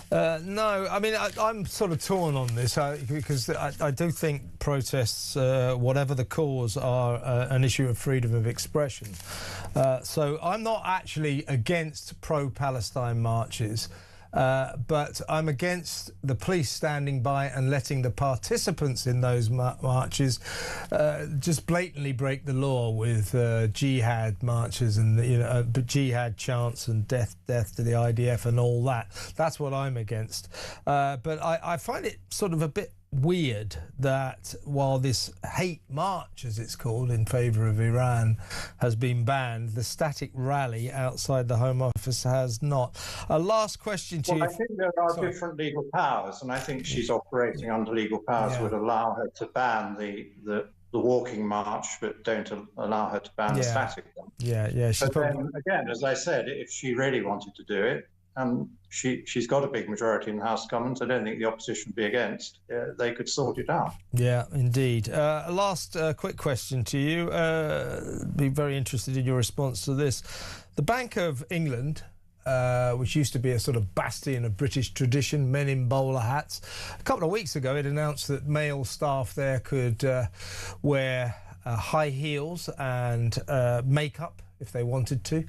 No, I mean, I'm sort of torn on this because I do think protests, whatever the cause, are an issue of freedom of expression. So I'm not actually against pro-Palestine marches. But I'm against the police standing by and letting the participants in those marches just blatantly break the law with jihad marches and jihad chants and death to the IDF and all that. That's what I'm against. But I find it sort of a bit weird that while this hate march, as it's called, in favour of Iran has been banned, the static rally outside the Home Office has not. A last question to you. I think there are different legal powers, and I think she's operating under legal powers would allow her to ban the the walking march, but don't allow her to ban the static one. Yeah. But then again, as I said, if she really wanted to do it, she's got a big majority in the House of Commons. I don't think the opposition would be against. They could sort it out. Yeah, indeed. Last quick question to you. Be very interested in your response to this. The Bank of England, which used to be a sort of bastion of British tradition, men in bowler hats. A couple of weeks ago, it announced that male staff there could wear high heels and makeup if they wanted to.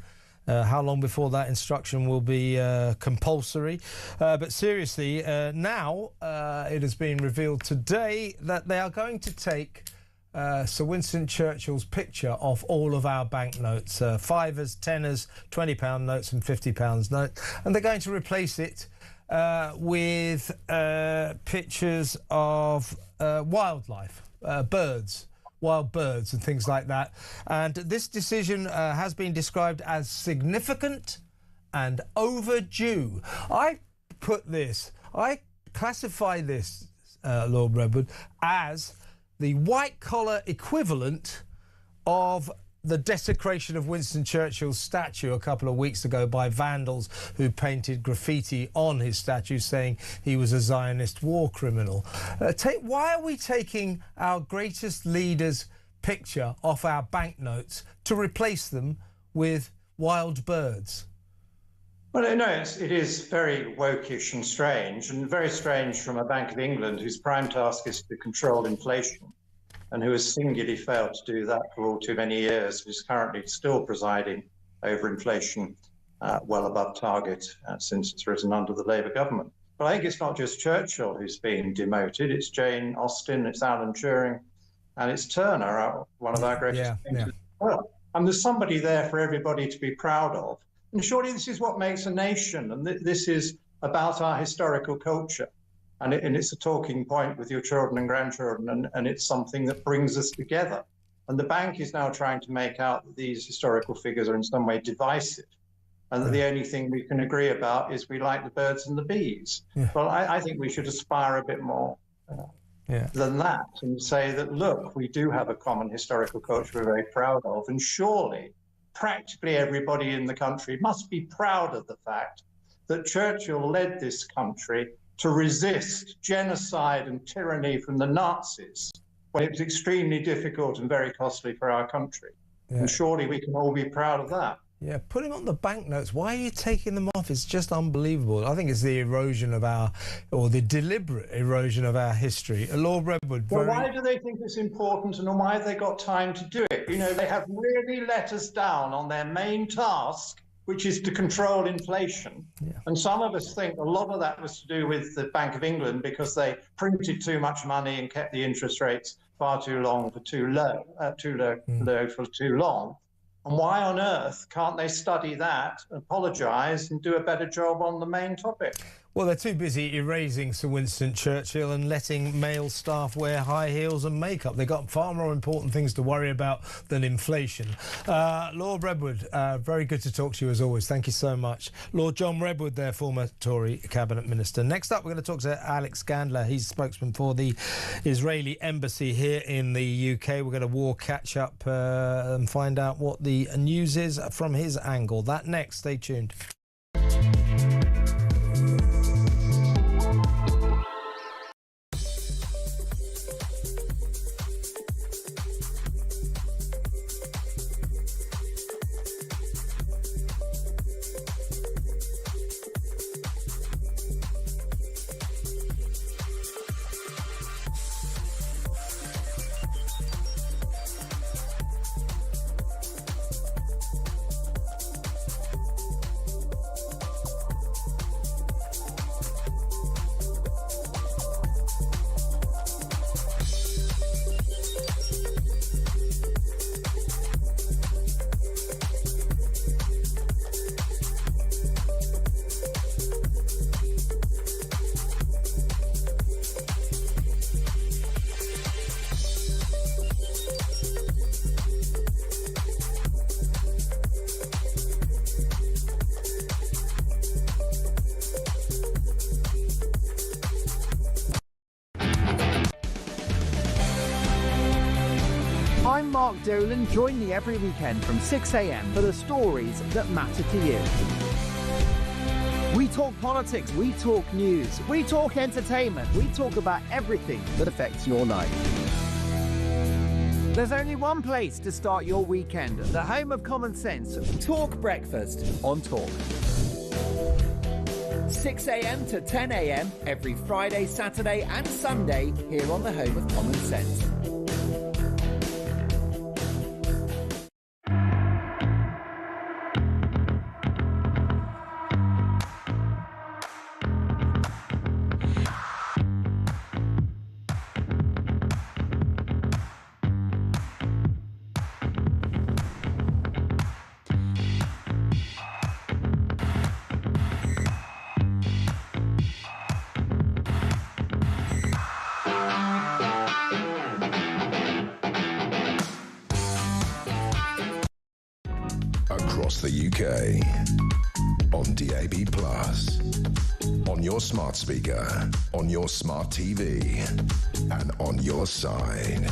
How long before that instruction will be compulsory? But seriously, now it has been revealed today that they are going to take Sir Winston Churchill's picture off all of our banknotes, fivers, tenors, £20 notes and £50 notes, and they're going to replace it with pictures of wildlife, wild birds and things like that. And this decision has been described as significant and overdue. I classify this, Lord Redwood, as the white-collar equivalent of the desecration of Winston Churchill's statue a couple of weeks ago by vandals who painted graffiti on his statue saying he was a Zionist war criminal. Why are we taking our greatest leader's picture off our banknotes to replace them with wild birds? Well, no, it is very wokish and very strange from a Bank of England whose prime task is to control inflation and who has singularly failed to do that for all too many years, who's currently still presiding over inflation well above target since it's risen under the Labour government. But I think it's not just Churchill who's been demoted, it's Jane Austen, it's Alan Turing, and it's Turner, one of our greatest painters as well. And there's somebody there for everybody to be proud of. And surely this is what makes a nation, and this is about our historical culture. And it's a talking point with your children and grandchildren, and it's something that brings us together. And the bank is now trying to make out that these historical figures are in some way divisive, and that the only thing we can agree about is we like the birds and the bees. Yeah. Well, I think we should aspire a bit more than that and say that, look, we do have a common historical culture we're very proud of, and surely practically everybody in the country must be proud of the fact that Churchill led this country to resist genocide and tyranny from the Nazis when it was extremely difficult and very costly for our country. Yeah. And surely we can all be proud of that. Yeah, put him on the banknotes. Why are you taking them off? It's just unbelievable. I think it's the erosion of the deliberate erosion of our history. Lord Redwood. Well, why do they think it's important, and why have they got time to do it? You know, they have really let us down on their main task, which is to control inflation. Yeah. And some of us think a lot of that was to do with the Bank of England because they printed too much money and kept the interest rates far too low for too long. And why on earth can't they study that, apologise and do a better job on the main topic? Well, they're too busy erasing Sir Winston Churchill and letting male staff wear high heels and makeup. They've got far more important things to worry about than inflation. Lord Redwood, very good to talk to you as always. Thank you so much. Lord John Redwood there, former Tory Cabinet Minister. Next up, we're going to talk to Alex Gandler. He's spokesman for the Israeli embassy here in the UK. We're going to war catch up and find out what the news is from his angle. That next. Stay tuned. Mark Dolan. Join me every weekend from 6 a.m. for the stories that matter to you. We talk politics, we talk news, we talk entertainment, we talk about everything that affects your life. There's only one place to start your weekend, the home of common sense. Talk Breakfast on Talk. 6 a.m. to 10 a.m. every Friday, Saturday and Sunday here on the home of common sense. Across the UK, on DAB+, on your smart speaker, on your smart TV, and on your side.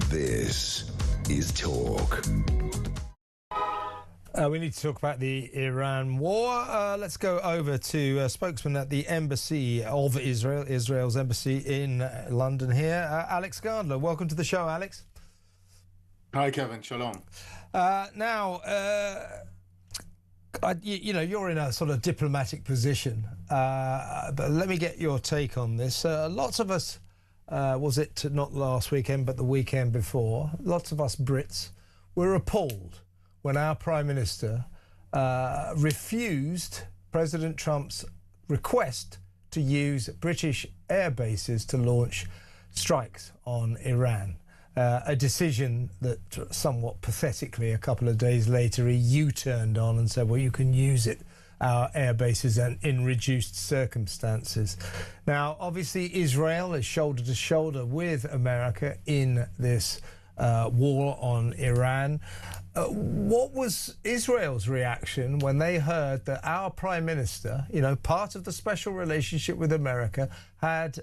This is Talk. We need to talk about the Iran war. Let's go over to a spokesman at the embassy of Israel, Israel's embassy in London here, Alex Gardler. Welcome to the show, Alex. Hi, Kevin. Shalom. You're in a sort of diplomatic position, but let me get your take on this. Lots of us, was it not last weekend, but the weekend before, lots of us Brits were appalled when our Prime Minister refused President Trump's request to use British air bases to launch strikes on Iran. A decision that somewhat pathetically a couple of days later he U-turned on and said, well, you can use it, our air bases, and in reduced circumstances. Now, obviously, Israel is shoulder to shoulder with America in this war on Iran. What was Israel's reaction when they heard that our Prime Minister, part of the special relationship with America, had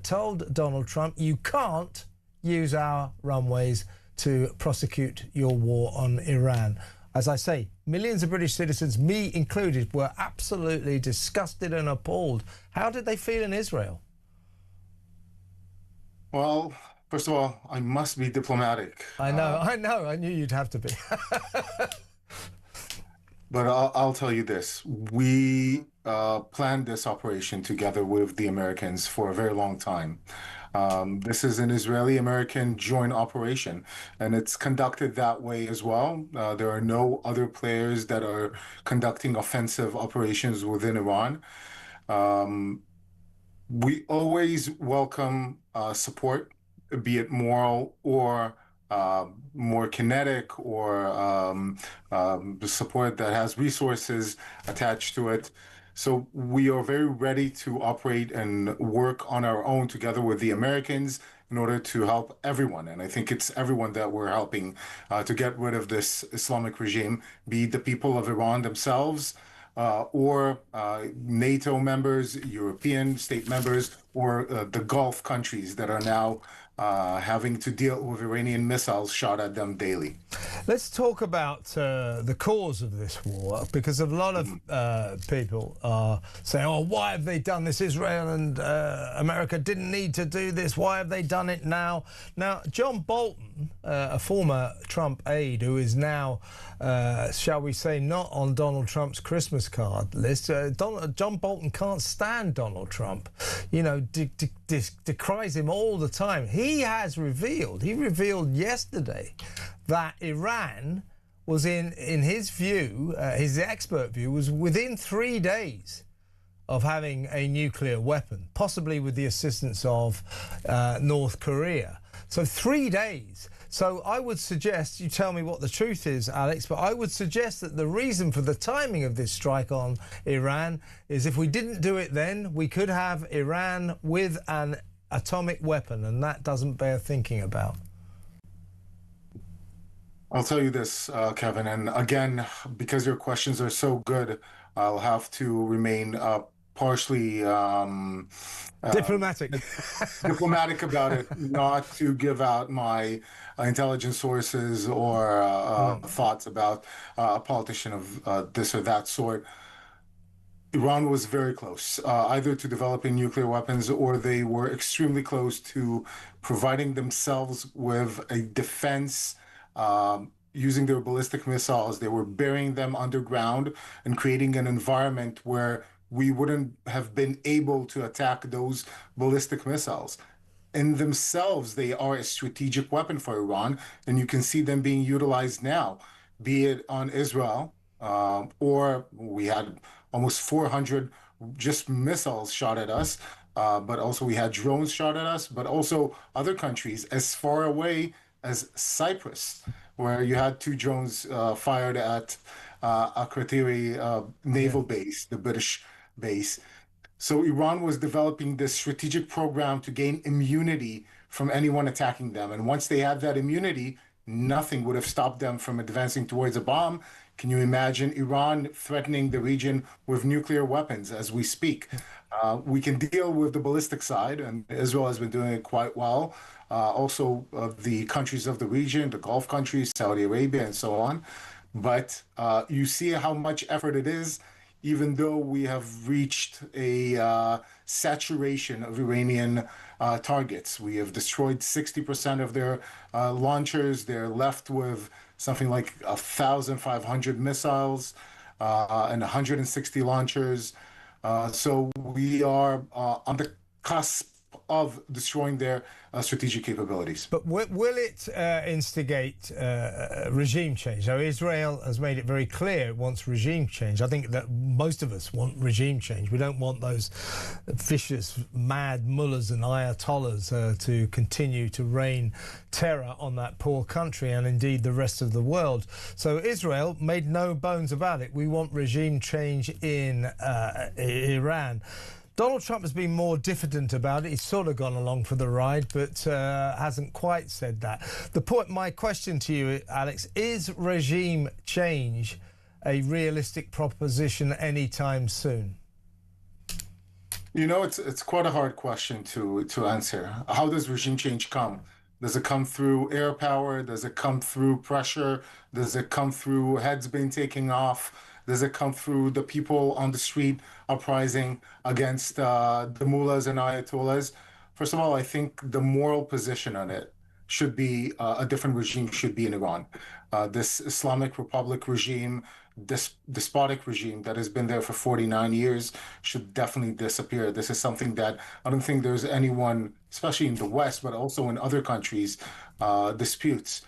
told Donald Trump, you can't use our runways to prosecute your war on Iran? As I say, millions of British citizens, me included, were absolutely disgusted and appalled. How did they feel in Israel? Well, first of all, I must be diplomatic. I know. I knew you'd have to be. But I'll tell you this. We planned this operation together with the Americans for a very long time. This is an Israeli-American joint operation, and it's conducted that way as well. There are no other players that are conducting offensive operations within Iran. We always welcome support, be it moral or more kinetic, or the support that has resources attached to it. So we are very ready to operate and work on our own together with the Americans in order to help everyone. And I think it's everyone that we're helping to get rid of this Islamic regime, be it the people of Iran themselves, or NATO members, European state members, or the Gulf countries that are now having to deal with Iranian missiles shot at them daily. Let's talk about the cause of this war, because a lot of people are saying, oh, why have they done this? Israel and America didn't need to do this. Why have they done it now? Now, John Bolton, a former Trump aide who is now, shall we say, not on Donald Trump's Christmas card list. John Bolton can't stand Donald Trump, decries him all the time. He revealed yesterday that Iran was in his view, his expert view, was within 3 days of having a nuclear weapon, possibly with the assistance of North Korea. So 3 days. So I would suggest, you tell me what the truth is, Alex, but I would suggest that the reason for the timing of this strike on Iran is if we didn't do it then, we could have Iran with an atomic weapon, and that doesn't bear thinking about. I'll tell you this, Kevin, and again, because your questions are so good, I'll have to remain partially diplomatic about it, not to give out my intelligence sources or thoughts about a politician of this or that sort. Iran was very close, either to developing nuclear weapons, or they were extremely close to providing themselves with a defense using their ballistic missiles. They were burying them underground and creating an environment where we wouldn't have been able to attack those ballistic missiles. In themselves, they are a strategic weapon for Iran, and you can see them being utilized now, be it on Israel, or we had almost 400 just missiles shot at us, but also we had drones shot at us, but also other countries as far away as Cyprus, where you had 2 drones fired at Akrotiri naval base, the British base. So Iran was developing this strategic program to gain immunity from anyone attacking them. And once they had that immunity, nothing would have stopped them from advancing towards a bomb. Can you imagine Iran threatening the region with nuclear weapons as we speak? We can deal with the ballistic side, and Israel has been doing it quite well. Also, the countries of the region, the Gulf countries, Saudi Arabia, and so on. But you see how much effort it is, even though we have reached a saturation of Iranian targets. We have destroyed 60% of their launchers. They're left with something like 1,500 missiles and 160 launchers. So we are on the cusp of destroying their strategic capabilities. But will it instigate regime change? So Israel has made it very clear it wants regime change. I think that most of us want regime change. We don't want those vicious, mad mullahs and ayatollahs to continue to rain terror on that poor country and indeed the rest of the world. So Israel made no bones about it. We want regime change in Iran. Donald Trump has been more diffident about it. He's sort of gone along for the ride, but hasn't quite said that. My question to you, Alex, is regime change a realistic proposition anytime soon? You know, it's quite a hard question to answer. How does regime change come? Does it come through air power? Does it come through pressure? Does it come through heads being taken off? Does it come through the people on the street uprising against the mullahs and ayatollahs? First of all, I think the moral position on it should be a different regime should be in Iran. This Islamic Republic regime, this despotic regime that has been there for 49 years should definitely disappear. This is something that I don't think there's anyone, especially in the West, but also in other countries, disputes.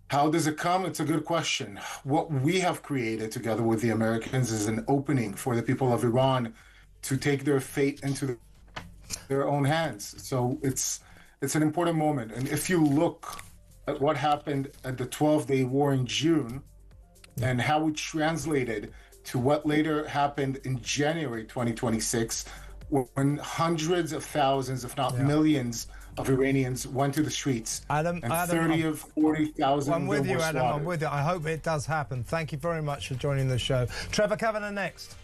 How does it come? It's a good question. What we have created together with the Americans is an opening for the people of Iran to take their fate into their own hands. So it's an important moment. And if you look at what happened at the 12-day war in June and how it translated to what later happened in January 2026, when hundreds of thousands, if not millions, of Iranians went to the streets, Adam, 30 of 40,000. I'm with you, Adam. I'm with you. I hope it does happen. Thank you very much for joining the show. Trevor Kavanagh next.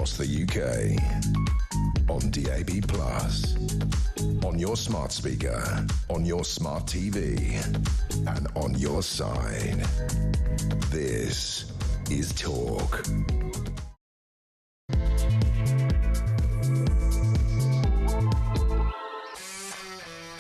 across the UK. On DAB+, on your smart speaker, on your smart TV, and on your side. This is Talk.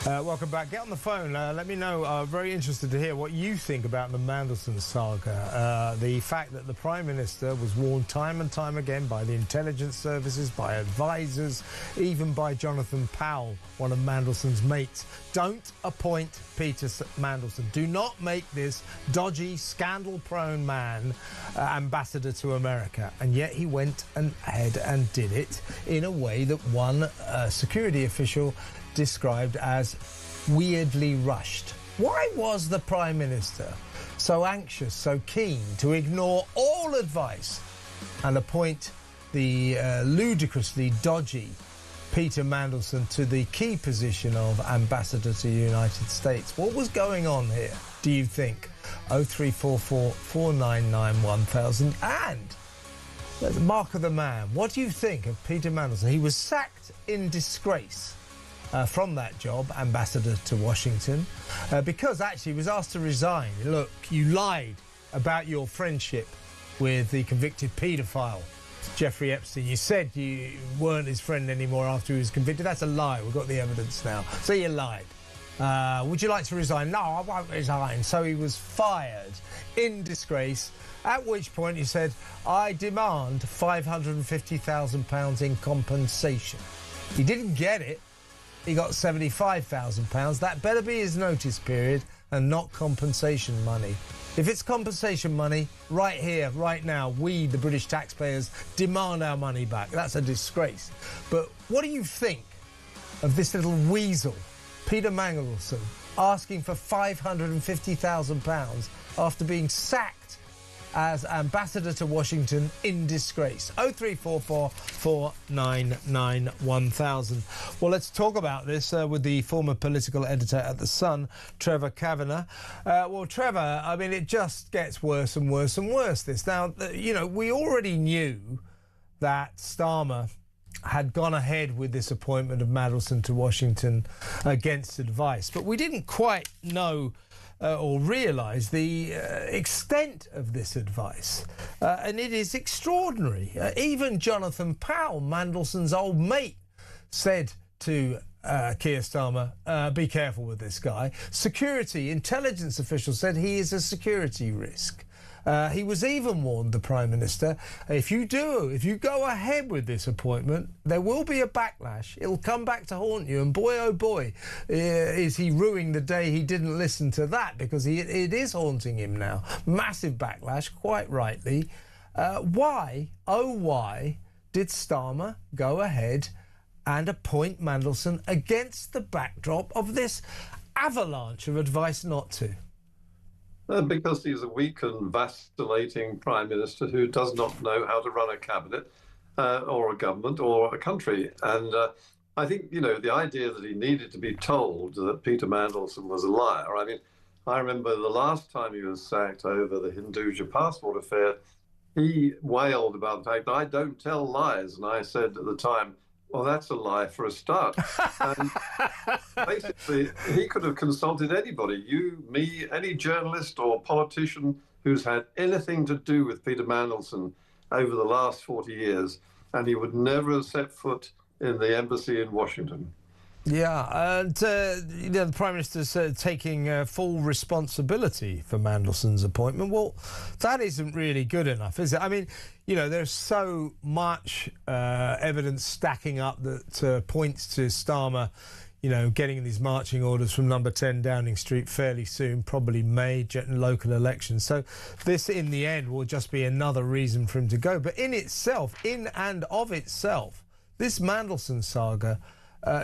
Welcome back. Get on the phone. Let me know. Very interested to hear what you think about the Mandelson saga. The fact that the Prime Minister was warned time and time again by the intelligence services, by advisors, even by Jonathan Powell, one of Mandelson's mates. Don't appoint Peter Mandelson. Do not make this dodgy, scandal-prone man ambassador to America. And yet he went ahead and did it in a way that one security official described as weirdly rushed. Why was the Prime Minister so anxious, so keen to ignore all advice and appoint the ludicrously dodgy Peter Mandelson to the key position of ambassador to the United States? What was going on here, do you think? 0344 499 1000. And Mark of the Man, what do you think of Peter Mandelson? He was sacked in disgrace from that job, ambassador to Washington, because actually he was asked to resign. Look, you lied about your friendship with the convicted paedophile Jeffrey Epstein. You said you weren't his friend anymore after he was convicted. That's a lie. We've got the evidence now. So you lied. Would you like to resign? No, I won't resign. So he was fired in disgrace, at which point he said, I demand £550,000 in compensation. He didn't get it. He got £75,000. That better be his notice period and not compensation money. If it's compensation money, right here, right now, we, the British taxpayers, demand our money back. That's a disgrace. But what do you think of this little weasel, Peter Mandelson, asking for £550,000 after being sacked as ambassador to Washington in disgrace? 0344 499 1000. Well, let's talk about this with the former political editor at The Sun, Trevor Kavanagh. Well, Trevor, I mean, it just gets worse and worse and worse, this. Now, you know, we already knew that Starmer had gone ahead with this appointment of Mandelson to Washington against advice, but we didn't quite know or realise the extent of this advice. And it is extraordinary. Even Jonathan Powell, Mandelson's old mate, said to Keir Starmer, be careful with this guy. Security intelligence officials said he is a security risk. He was even warned, the Prime Minister, if you go ahead with this appointment, there will be a backlash. It'll come back to haunt you. And boy, oh boy, is he ruining the day he didn't listen to that, because it is haunting him now. Massive backlash, quite rightly. Why did Starmer go ahead and appoint Mandelson against the backdrop of this avalanche of advice not to? Because he's a weak and vacillating Prime Minister who does not know how to run a cabinet or a government or a country. And I think, you know, the idea that he needed to be told that Peter Mandelson was a liar. I mean, I remember the last time he was sacked over the Hinduja passport affair, he wailed about the fact that I don't tell lies. And I said at the time, well, that's a lie for a start. And basically, he could have consulted anybody, you, me, any journalist or politician who's had anything to do with Peter Mandelson over the last 40 years, and he would never have set foot in the embassy in Washington. Yeah, and you know, the Prime Minister's taking full responsibility for Mandelson's appointment. Well, that isn't really good enough, is it? I mean, you know, there's so much evidence stacking up that points to Starmer, you know, getting these marching orders from number 10 Downing Street fairly soon, probably May, local elections. So this, in the end, will just be another reason for him to go. But in itself, in and of itself, this Mandelson saga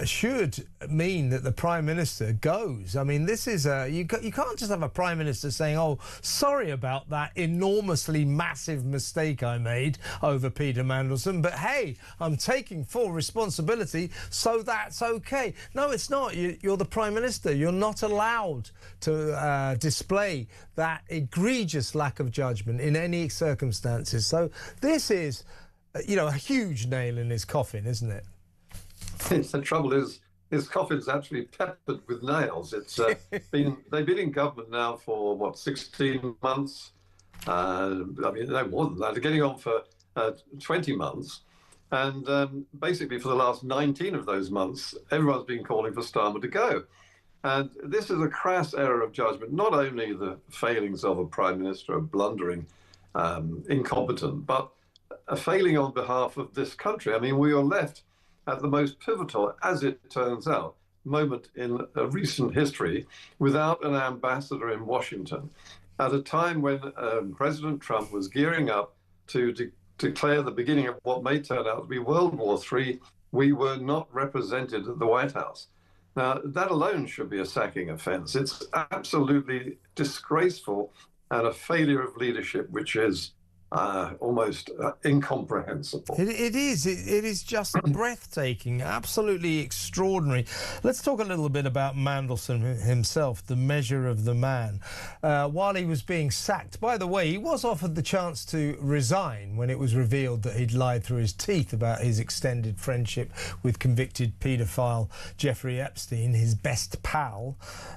should mean that the Prime Minister goes. I mean, this is you can't just have a Prime Minister saying, oh, sorry about that enormously massive mistake I made over Peter Mandelson, but hey, I'm taking full responsibility, so that's okay. No, it's not. You're the Prime Minister. You're not allowed to display that egregious lack of judgment in any circumstances. So this is a huge nail in his coffin, isn't it? The trouble is, his coffin's actually peppered with nails. It's they've been in government now for, what, 16 months? I mean, no more than that. They're getting on for 20 months. And basically for the last 19 of those months, everyone's been calling for Starmer to go. And this is a crass error of judgment. Not only the failings of a prime minister, a blundering, incompetent, but a failing on behalf of this country. I mean, we are left at the most pivotal, as it turns out, moment in a recent history without an ambassador in Washington, at a time when President Trump was gearing up to declare the beginning of what may turn out to be World War III. We were not represented at the White House. Now, that alone should be a sacking offense. It's absolutely disgraceful and a failure of leadership, which is almost incomprehensible. It is just breathtaking, absolutely extraordinary. Let's talk a little bit about Mandelson himself, the measure of the man. While he was being sacked, by the way, he was offered the chance to resign when it was revealed that he'd lied through his teeth about his extended friendship with convicted paedophile Jeffrey Epstein, his best pal,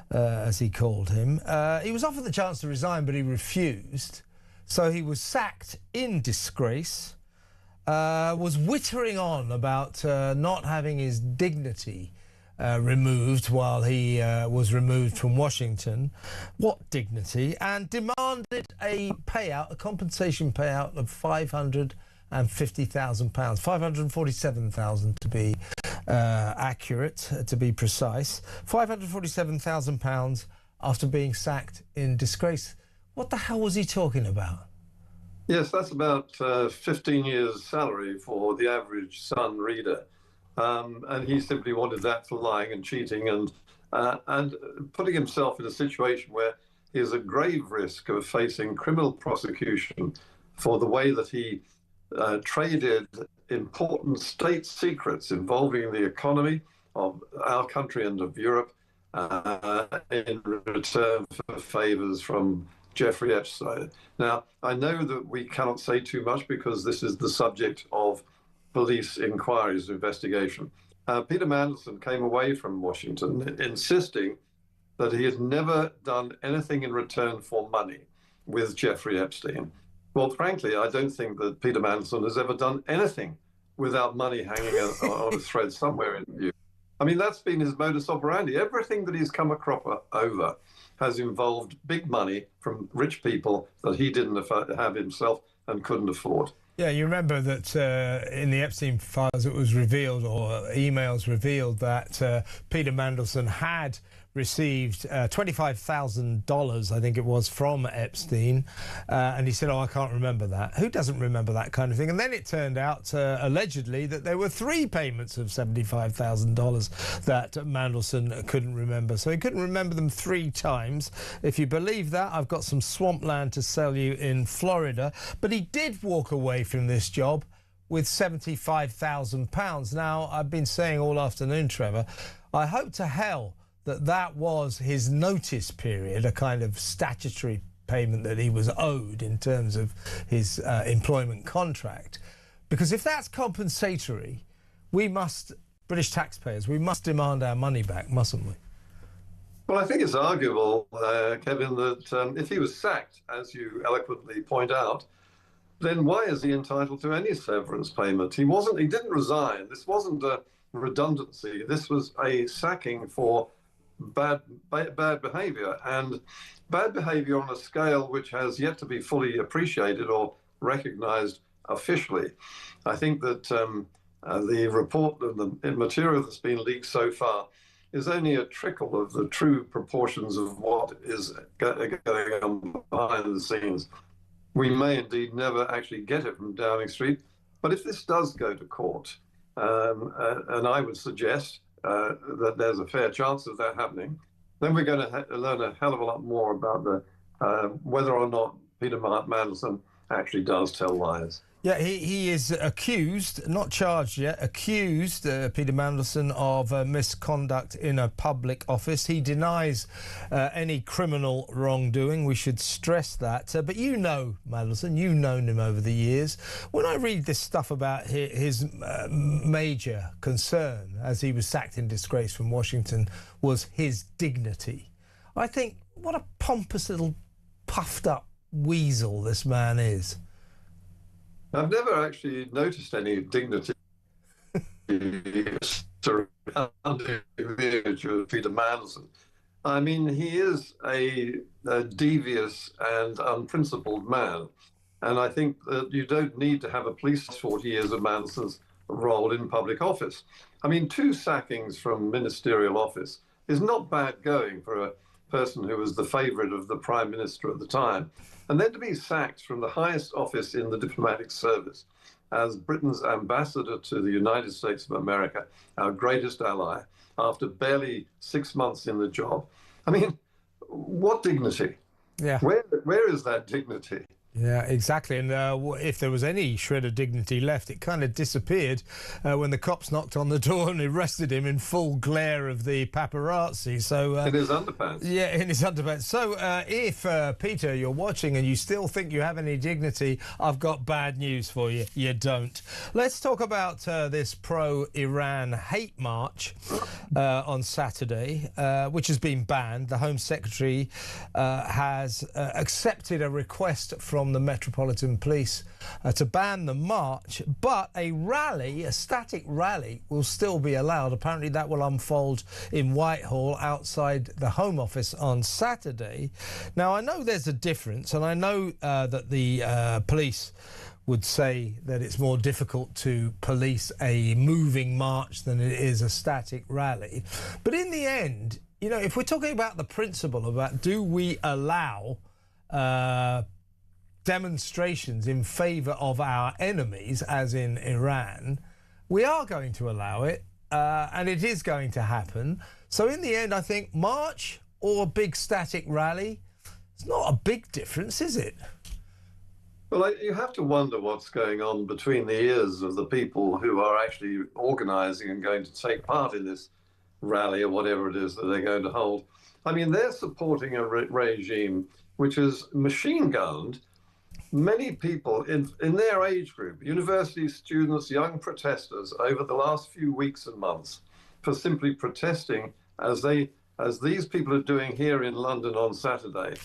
as he called him. He was offered the chance to resign, but he refused. So he was sacked in disgrace, was whittering on about not having his dignity removed while he was removed from Washington. What dignity? And demanded a payout, a compensation payout of £550,000, £547,000 to be accurate, to be precise. £547,000 after being sacked in disgrace. What the hell was he talking about? Yes, that's about 15 years' salary for the average Sun reader. And he simply wanted that for lying and cheating and putting himself in a situation where he is at grave risk of facing criminal prosecution for the way that he traded important state secrets involving the economy of our country and of Europe in return for favors from Jeffrey Epstein. Now, I know that we cannot say too much because this is the subject of police inquiries, investigation. Peter Mandelson came away from Washington insisting that he had never done anything in return for money with Jeffrey Epstein. Well, frankly, I don't think that Peter Mandelson has ever done anything without money hanging on a thread somewhere in view. I mean, that's been his modus operandi. Everything that he's come over has involved big money from rich people that he didn't have himself and couldn't afford. Yeah, you remember that in the Epstein files it was revealed, or emails revealed, that Peter Mandelson had received $25,000, I think it was, from Epstein. And he said, I can't remember that. Who doesn't remember that kind of thing? And then it turned out, allegedly, that there were 3 payments of $75,000 that Mandelson couldn't remember. So he couldn't remember them 3 times. If you believe that, I've got some swampland to sell you in Florida. But he did walk away from this job with £75,000. Now, I've been saying all afternoon, Trevor, I hope to hell that was his notice period, a kind of statutory payment that he was owed in terms of his employment contract. Because if that's compensatory, we must, British taxpayers, we must demand our money back, mustn't we? Well, I think it's arguable, Kevin, that if he was sacked, as you eloquently point out, then why is he entitled to any severance payment? He didn't resign. This wasn't a redundancy. This was a sacking for bad behavior, and bad behavior on a scale which has yet to be fully appreciated or recognized officially. I think that the report and the material that's been leaked so far is only a trickle of the true proportions of what is going on behind the scenes. We may indeed never actually get it from Downing Street, but if this does go to court, and I would suggest that there's a fair chance of that happening, then we're going to learn a hell of a lot more about whether or not Peter Mandelson actually does tell lies. Yeah, he is accused, not charged yet, accused, Peter Mandelson, of misconduct in a public office. He denies any criminal wrongdoing. We should stress that. But you know Mandelson, you've known him over the years. When I read this stuff about his major concern as he was sacked in disgrace from Washington was his dignity, I think, what a pompous little puffed up weasel this man is. I've never actually noticed any dignity under the image of Peter Mandelson. I mean, he is a devious and unprincipled man. And I think that you don't need to have a police 40 years of Mandelson's role in public office. I mean, 2 sackings from ministerial office is not bad going for a person who was the favourite of the Prime Minister at the time. And then to be sacked from the highest office in the diplomatic service as Britain's ambassador to the United States of America, our greatest ally, after barely 6 months in the job. I mean, what dignity? Yeah. Where is that dignity? Yeah, exactly. And if there was any shred of dignity left, it kind of disappeared when the cops knocked on the door and arrested him in full glare of the paparazzi. So in his underpants. Yeah, in his underpants. So if, Peter, you're watching and you still think you have any dignity, I've got bad news for you. You don't. Let's talk about this pro-Iran hate march on Saturday, which has been banned. The Home Secretary has accepted a request from the Metropolitan Police to ban the march, but a rally, a static rally, will still be allowed. Apparently that will unfold in Whitehall outside the Home Office on Saturday. Now, I know there's a difference, and I know that the police would say that it's more difficult to police a moving march than it is a static rally. But in the end, you know, if we're talking about the principle about do we allow demonstrations in favour of our enemies, as in Iran, we are going to allow it, and it is going to happen. So in the end, I think march or big static rally, it's not a big difference, is it? Well, you have to wonder what's going on between the ears of the people who are actually organising and going to take part in this rally or whatever it is that they're going to hold. I mean, they're supporting a regime which has machine-gunned many people in their age group, university students, young protesters, over the last few weeks and months for simply protesting as these people are doing here in London on Saturday,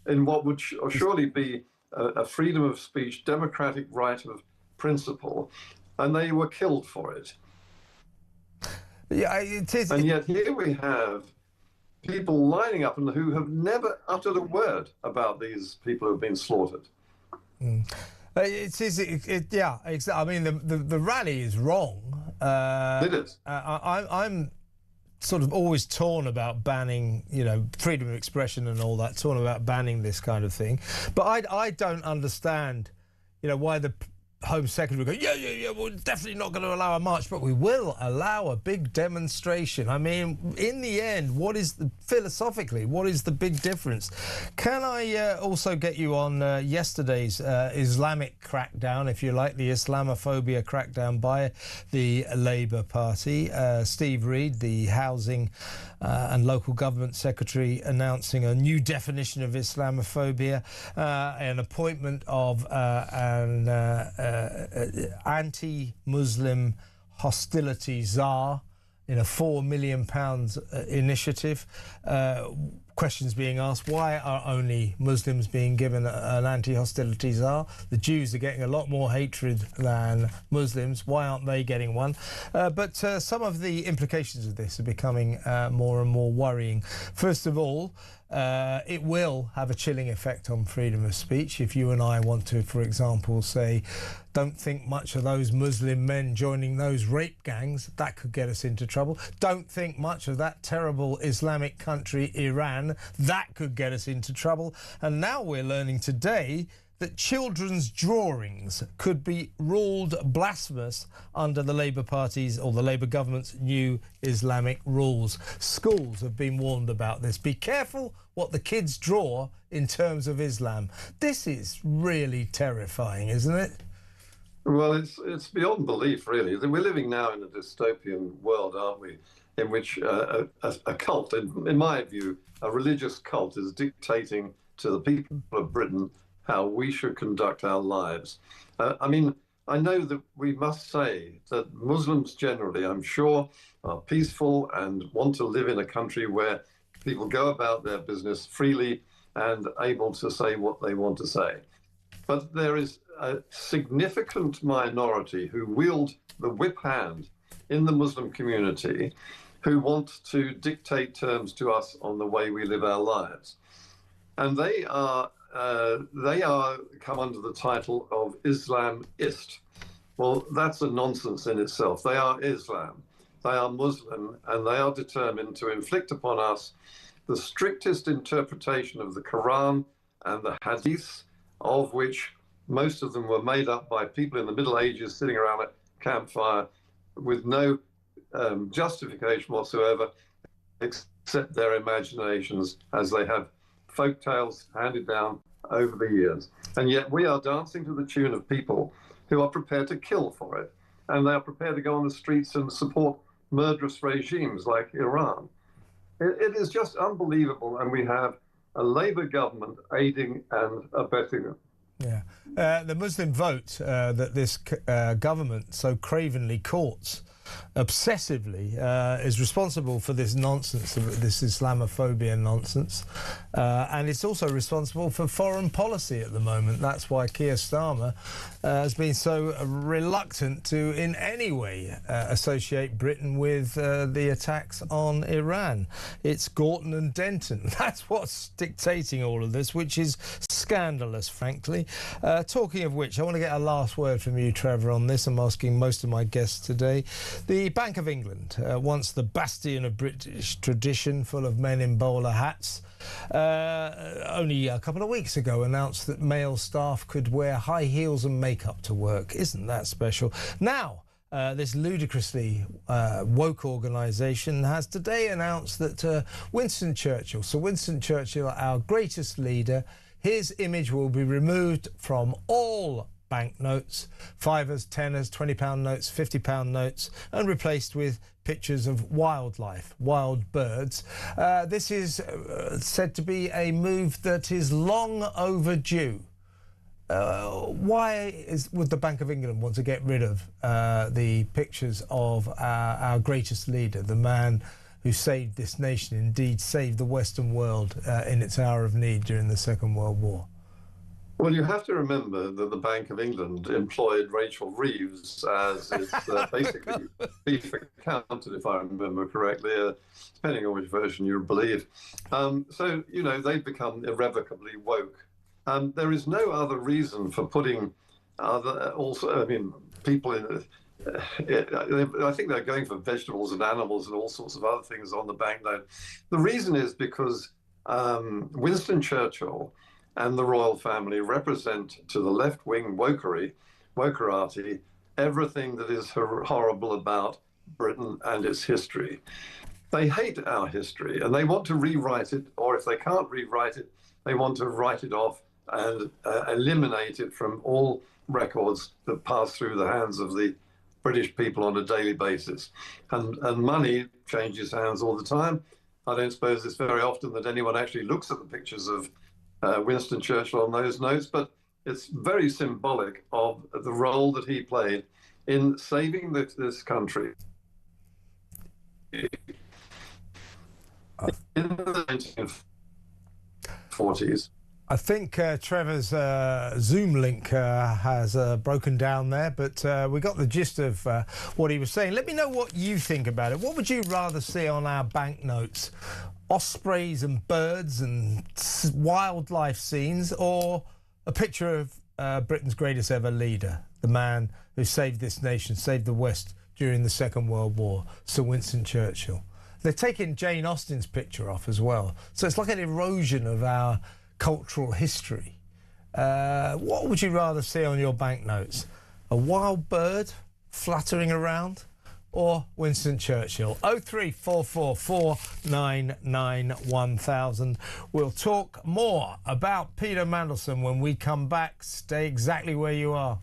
in what would surely be a freedom of speech, democratic right of principle, and they were killed for it. Yeah, it is. And yet here we have people lining up and who have never uttered a word about these people who have been slaughtered. Yeah, exactly. I mean, the rally is wrong. It is. I'm sort of always torn about banning, you know, freedom of expression and all that, torn about banning this kind of thing. But I don't understand, you know, why the Home Secretary would go, yeah, we're definitely not going to allow a march, but we will allow a big demonstration. I mean, in the end, philosophically, what is the big difference? Can I also get you on yesterday's Islamic crackdown, if you like, the Islamophobia crackdown by the Labour Party? Steve Reed, the Housing and Local Government Secretary, announcing a new definition of Islamophobia, an appointment of an anti-Muslim hostility czar in a £4 million initiative. Questions being asked, why are only Muslims being given an anti-hostility czar? The Jews are getting a lot more hatred than Muslims. Why aren't they getting one? But some of the implications of this are becoming more and more worrying. First of all, it will have a chilling effect on freedom of speech. If you and I want to, for example, say, don't think much of those Muslim men joining those rape gangs, that could get us into trouble. Don't think much of that terrible Islamic country, Iran, that could get us into trouble. And now we're learning today that children's drawings could be ruled blasphemous under the Labour Party's or the Labour government's new Islamic rules. Schools have been warned about this. Be careful what the kids draw in terms of Islam. This is really terrifying, isn't it? Well, it's beyond belief, really. We're living now in a dystopian world, aren't we? In which a cult, in my view, a religious cult is dictating to the people of Britain how we should conduct our lives. I mean, I know that we must say that Muslims generally, I'm sure, are peaceful and want to live in a country where people go about their business freely and able to say what they want to say. But there is a significant minority who wield the whip hand in the Muslim community who want to dictate terms to us on the way we live our lives. And they are come under the title of Islamist. Well, that's a nonsense in itself. They are Islam, they are Muslim, and they are determined to inflict upon us the strictest interpretation of the Quran and the Hadith, of which most of them were made up by people in the Middle Ages sitting around a campfire with no justification whatsoever, except their imaginations, as they have folk tales handed down over the years. And yet we are dancing to the tune of people who are prepared to kill for it. And they are prepared to go on the streets and support murderous regimes like Iran. It is just unbelievable. And we have a Labour government aiding and abetting it. Yeah. The Muslim vote that this government so cravenly courts obsessively is responsible for this nonsense, this Islamophobia nonsense, and it's also responsible for foreign policy at the moment. That's why Keir Starmer has been so reluctant to in any way associate Britain with the attacks on Iran. It's Gorton and Denton. That's what's dictating all of this, which is scandalous, frankly. Talking of which, I want to get a last word from you, Trevor, on this. I'm asking most of my guests today. The Bank of England, once the bastion of British tradition, full of men in bowler hats, only a couple of weeks ago announced that male staff could wear high heels and makeup to work. Isn't that special? Now, this ludicrously woke organisation has today announced that Winston Churchill, Sir Winston Churchill, our greatest leader, his image will be removed from all banknotes, fivers, tenors, £20 notes, £50 notes, and replaced with pictures of wildlife, wild birds. This is said to be a move that is long overdue. Why would the Bank of England want to get rid of the pictures of our greatest leader, the man who saved this nation, indeed saved the Western world in its hour of need during the Second World War? Well, you have to remember that the Bank of England employed Rachel Reeves as its basically chief accountant, if I remember correctly, depending on which version you believe. So, you know, they've become irrevocably woke. There is no other reason for putting people in... I think they're going for vegetables and animals and all sorts of other things on the banknote. The reason is because Winston Churchill and the royal family represent to the left-wing wokerati everything that is horrible about Britain and its history. They hate our history and they want to rewrite it, or if they can't rewrite it, they want to write it off and eliminate it from all records that pass through the hands of the British people on a daily basis. And money changes hands all the time. I don't suppose it's very often that anyone actually looks at the pictures of Winston Churchill on those notes, but it's very symbolic of the role that he played in saving this country in the 1940s. I think Trevor's Zoom link has broken down there, but we got the gist of what he was saying. Let me know what you think about it. What would you rather see on our banknotes? Ospreys and birds and wildlife scenes, or a picture of Britain's greatest ever leader, the man who saved this nation, saved the West during the Second World War, Sir Winston Churchill? They're taking Jane Austen's picture off as well. So it's like an erosion of our cultural history. What would you rather see on your banknotes? A wild bird fluttering around, or Winston Churchill? 0344 499 1000. We'll talk more about Peter Mandelson when we come back. Stay exactly where you are.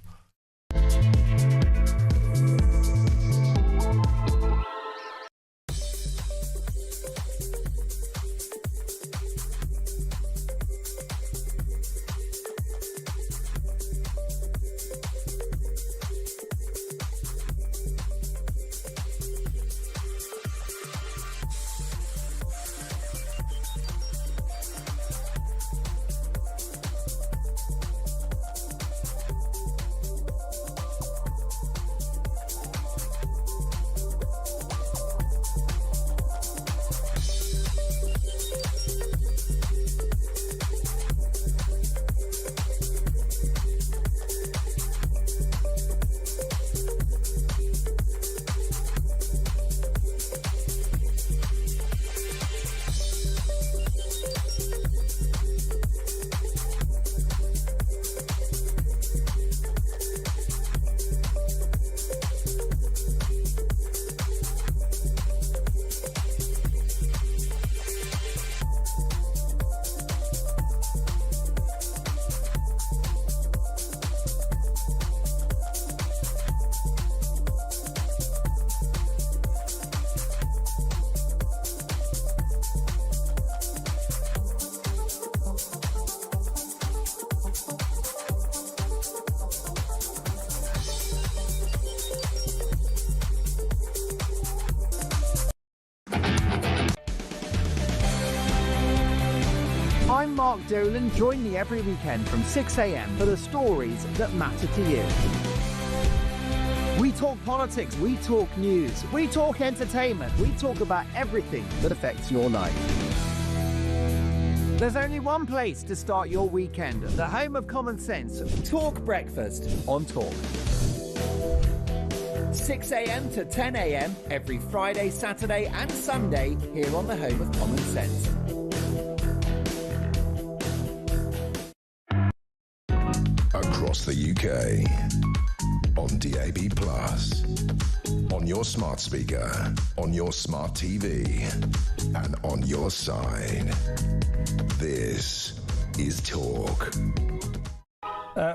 Mark Dolan. Join me every weekend from 6 a.m. for the stories that matter to you. We talk politics, we talk news, we talk entertainment, we talk about everything that affects your life. There's only one place to start your weekend, the home of common sense. Talk Breakfast on Talk. 6 a.m. to 10 a.m. every Friday, Saturday and Sunday here on the home of common sense. Across the UK, on DAB+, on your smart speaker, on your smart TV, and on your side. This is Talk.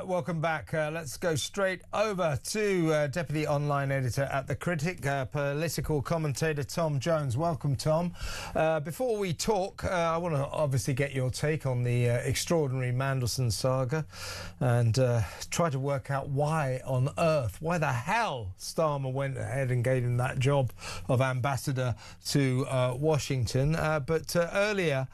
Welcome back. Let's go straight over to Deputy Online Editor at The Critic, political commentator Tom Jones. Welcome, Tom. Before we talk, I want to obviously get your take on the extraordinary Mandelson saga and try to work out why the hell Starmer went ahead and gave him that job of ambassador to Washington. But earlier,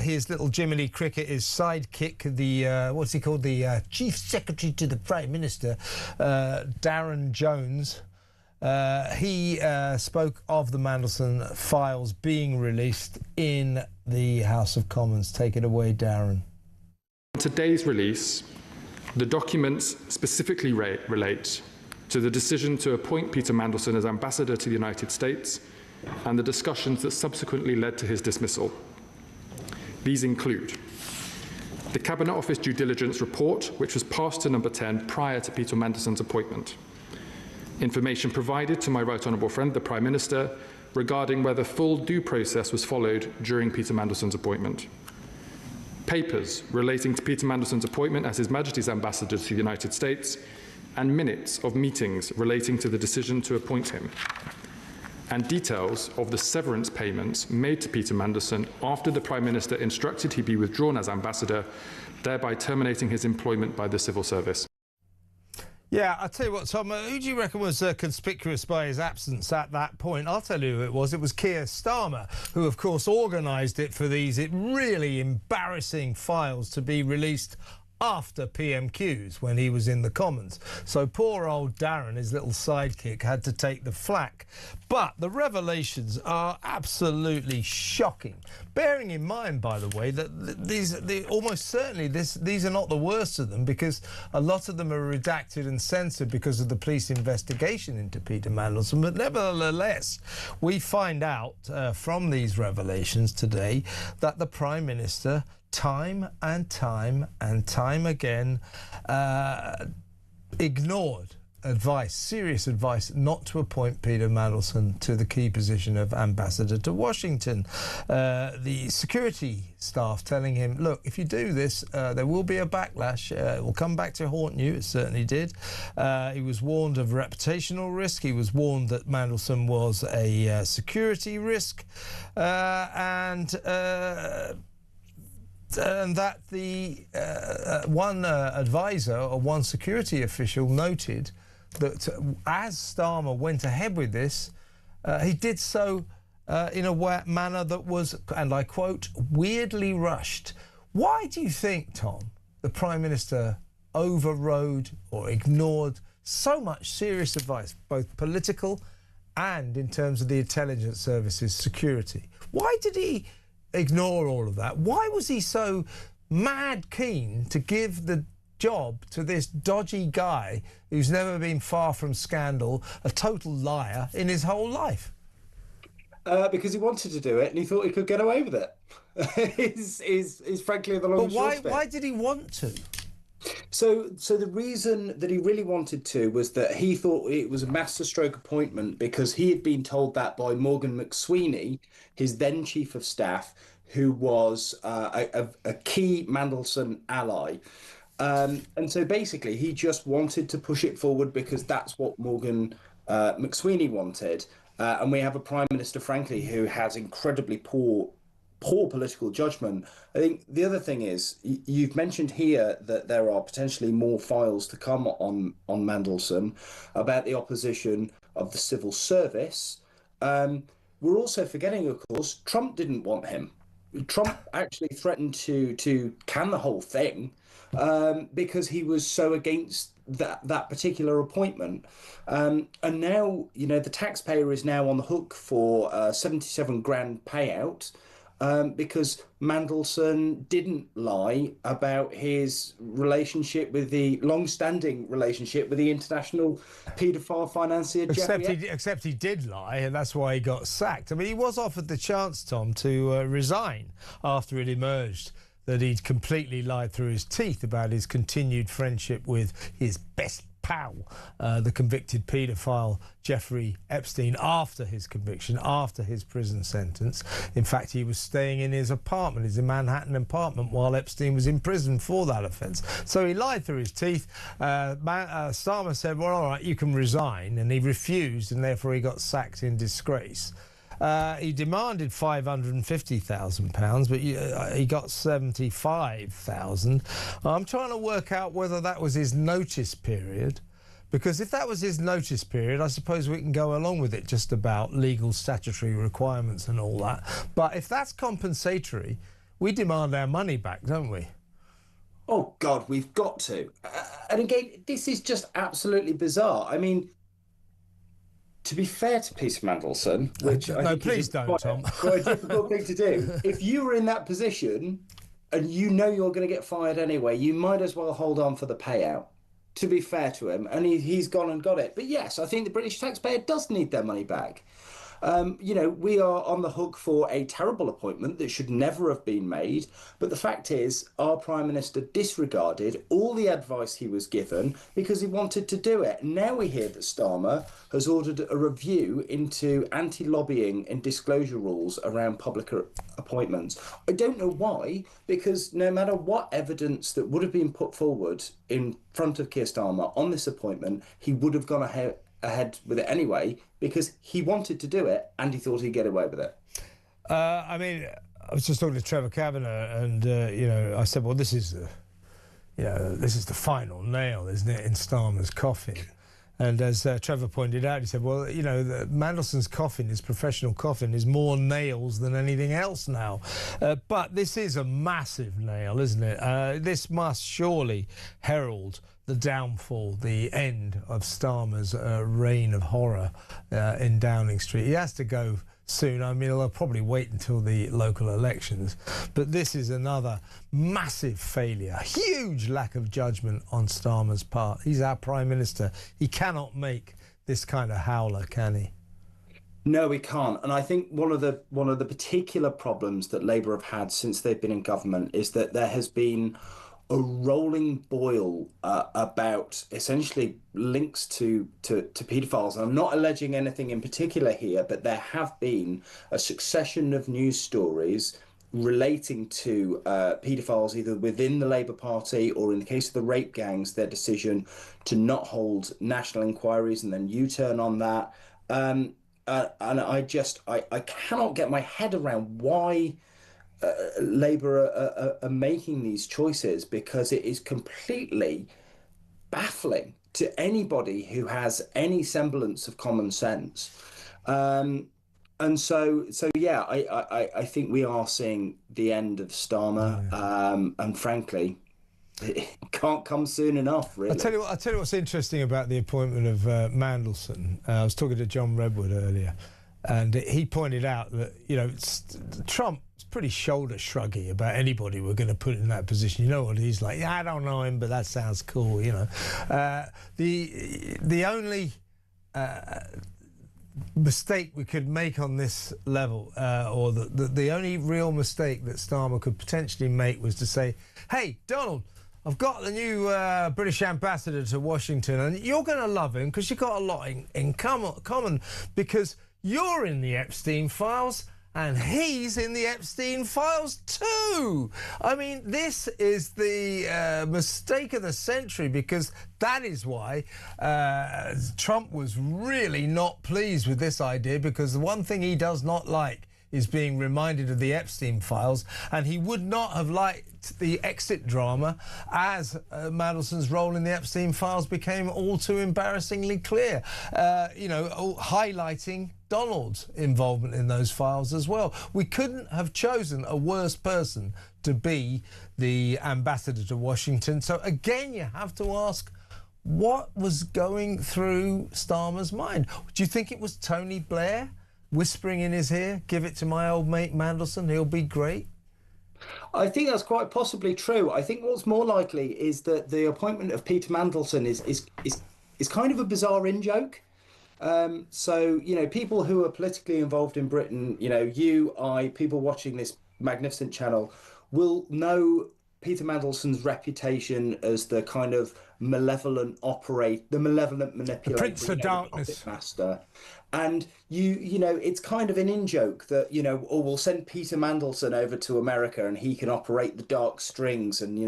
his little Jiminy Cricket, his sidekick, the, what's he called, the Chief Secretary to the Prime Minister, Darren Jones, he spoke of the Mandelson files being released in the House of Commons. Take it away, Darren. Today's release, the documents specifically relate to the decision to appoint Peter Mandelson as ambassador to the United States and the discussions that subsequently led to his dismissal. These include the Cabinet Office due diligence report, which was passed to number 10 prior to Peter Mandelson's appointment. Information provided to my right honourable friend, the Prime Minister, regarding whether full due process was followed during Peter Mandelson's appointment. Papers relating to Peter Mandelson's appointment as His Majesty's ambassador to the United States, and minutes of meetings relating to the decision to appoint him. And details of the severance payments made to Peter Mandelson after the Prime Minister instructed he be withdrawn as ambassador, thereby terminating his employment by the civil service. Yeah, I'll tell you what, Tom, who do you reckon was conspicuous by his absence at that point? I'll tell you who it was. It was Keir Starmer, who, of course, organised it for these really embarrassing files to be released after PMQs when he was in the Commons. So poor old Darren, his little sidekick, had to take the flak. But the revelations are absolutely shocking. Bearing in mind, by the way, that almost certainly these are not the worst of them, because a lot of them are redacted and censored because of the police investigation into Peter Mandelson. But nevertheless, we find out from these revelations today that the Prime Minister time and time again ignored advice, serious advice, not to appoint Peter Mandelson to the key position of ambassador to Washington. The security staff telling him, look, if you do this, there will be a backlash. It will come back to haunt you. It certainly did. He was warned of reputational risk. He was warned that Mandelson was a security risk, and that the one advisor or one security official noted that as Starmer went ahead with this, he did so in a manner that was, and I quote, weirdly rushed. Why do you think, Tom, the Prime Minister overrode or ignored so much serious advice, both political and in terms of the intelligence services security? Why did he ignore all of that? Why was he so mad keen to give the job to this dodgy guy who's never been far from scandal, a total liar in his whole life? Because he wanted to do it and he thought he could get away with it. is frankly the long and short of it. Why did he want to? So the reason that he really wanted to was that he thought it was a masterstroke appointment because he had been told that by Morgan McSweeney, his then chief of staff, who was a key Mandelson ally. And so basically he just wanted to push it forward because that's what Morgan McSweeney wanted. And we have a Prime Minister, frankly, who has incredibly poor political judgment. I think the other thing is, you've mentioned here that there are potentially more files to come on Mandelson about the opposition of the civil service. We're also forgetting, of course, Trump didn't want him. Trump actually threatened to can the whole thing because he was so against that particular appointment. And now, the taxpayer is now on the hook for a 77 grand payout because Mandelson didn't lie about his relationship with the long-standing relationship with the international paedophile financier Jeffrey. Except he did lie, and that's why he got sacked. I mean, he was offered the chance, Tom, to resign after it emerged that he'd completely lied through his teeth about his continued friendship with his best pal, the convicted paedophile Jeffrey Epstein, after his conviction, after his prison sentence. In fact, he was staying in his apartment, his Manhattan apartment, while Epstein was in prison for that offence. So he lied through his teeth. Starmer said, well, all right, you can resign, and he refused, and therefore he got sacked in disgrace. He demanded £550,000, but he got £75,000. I'm trying to work out whether that was his notice period, because if that was his notice period, I suppose we can go along with it, just about legal statutory requirements and all that. But if that's compensatory, we demand our money back, don't we? Oh, God, we've got to. And again, this is just absolutely bizarre. I mean, to be fair to Peter Mandelson, which I think please don't, Tom. Quite a difficult thing to do. If you were in that position and you know you're going to get fired anyway, you might as well hold on for the payout, to be fair to him. And he's gone and got it. But yes, I think the British taxpayer does need their money back. We are on the hook for a terrible appointment that should never have been made. But the fact is, our Prime Minister disregarded all the advice he was given because he wanted to do it. Now we hear that Starmer has ordered a review into anti-lobbying and disclosure rules around public appointments. I don't know why, because no matter what evidence that would have been put forward in front of Keir Starmer on this appointment, he would have gone ahead with it anyway, because he wanted to do it and he thought he'd get away with it. I was just talking to Trevor Kavanagh, and I said, well, this is the final nail, isn't it, in Starmer's coffin? And as Trevor pointed out, he said, well, Mandelson's coffin, his professional coffin, is more nails than anything else now. But this is a massive nail, isn't it? This must surely herald the downfall, the end of Starmer's reign of horror in Downing Street. He has to go soon. I mean, they'll probably wait until the local elections. But this is another massive failure, huge lack of judgment on Starmer's part. He's our Prime Minister. He cannot make this kind of howler, can he? No, we can't. And I think one of the particular problems that Labour have had since they've been in government is that there has been a rolling boil about essentially links to paedophiles. And I'm not alleging anything in particular here, but there have been a succession of news stories relating to paedophiles either within the Labour Party or, in the case of the rape gangs, their decision to not hold national inquiries and then U-turn on that. And I cannot get my head around why Labour are making these choices, because it is completely baffling to anybody who has any semblance of common sense. And so yeah, I think we are seeing the end of Starmer, and frankly, it can't come soon enough, really. I'll tell you what's interesting about the appointment of Mandelson. I was talking to John Redwood earlier, and he pointed out that Trump pretty shoulder shruggy about anybody we're going to put in that position. You know what he's like? Yeah, I don't know him, but that sounds cool. The only mistake we could make on this level, or the only real mistake that Starmer could potentially make, was to say, "Hey, Donald, I've got the new British ambassador to Washington, and you're going to love him because you've got a lot in common, because you're in the Epstein files and he's in the Epstein files too." I mean, this is the mistake of the century, because that is why Trump was really not pleased with this idea, because the one thing he does not like is being reminded of the Epstein files, and he would not have liked the exit drama as Mandelson's role in the Epstein files became all too embarrassingly clear, highlighting Donald's involvement in those files as well. We couldn't have chosen a worse person to be the ambassador to Washington. So again, you have to ask, what was going through Starmer's mind? Do you think it was Tony Blair whispering in his ear, give it to my old mate Mandelson, he'll be great? I think that's quite possibly true. I think what's more likely is that the appointment of Peter Mandelson is kind of a bizarre in-joke. So, people who are politically involved in Britain, people watching this magnificent channel will know Peter Mandelson's reputation as the kind of malevolent manipulator, Prince of Darkness, puppet master. And it's kind of an in-joke that, we'll send Peter Mandelson over to America and he can operate the dark strings and,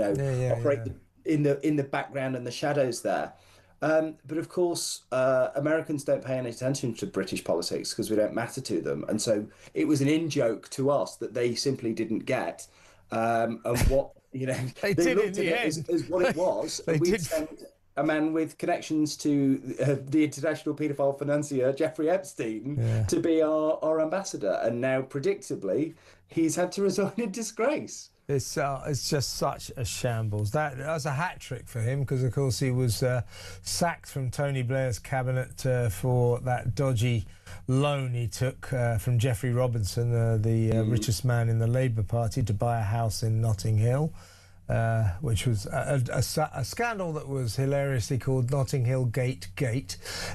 operate in the background and the shadows there. But of course, Americans don't pay any attention to British politics because we don't matter to them. And so it was an in-joke to us that they simply didn't get. And what, they did looked at it as what it was. And we sent a man with connections to the international paedophile financier, Jeffrey Epstein, to be our ambassador. And now, predictably, he's had to resign in disgrace. It's just such a shambles. That's a hat trick for him because, of course, he was sacked from Tony Blair's cabinet for that dodgy loan he took from Geoffrey Robinson, the richest man in the Labour Party, to buy a house in Notting Hill, which was a scandal that was hilariously called Notting Hill Gate.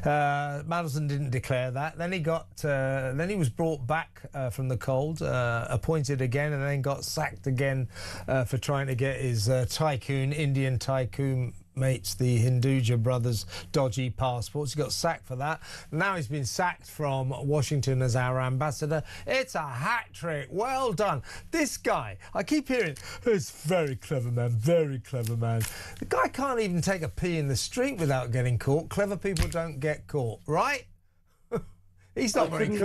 Mandelson didn't declare that. Then he was brought back from the cold, appointed again, and then got sacked again for trying to get his Indian tycoon mates, the Hinduja brothers, dodgy passports. He got sacked for that. Now he's been sacked from Washington as our ambassador. It's a hat trick. Well done. This guy, I keep hearing, he's very clever man, very clever man. The guy can't even take a pee in the street without getting caught. Clever people don't get caught, right? He's not very clever.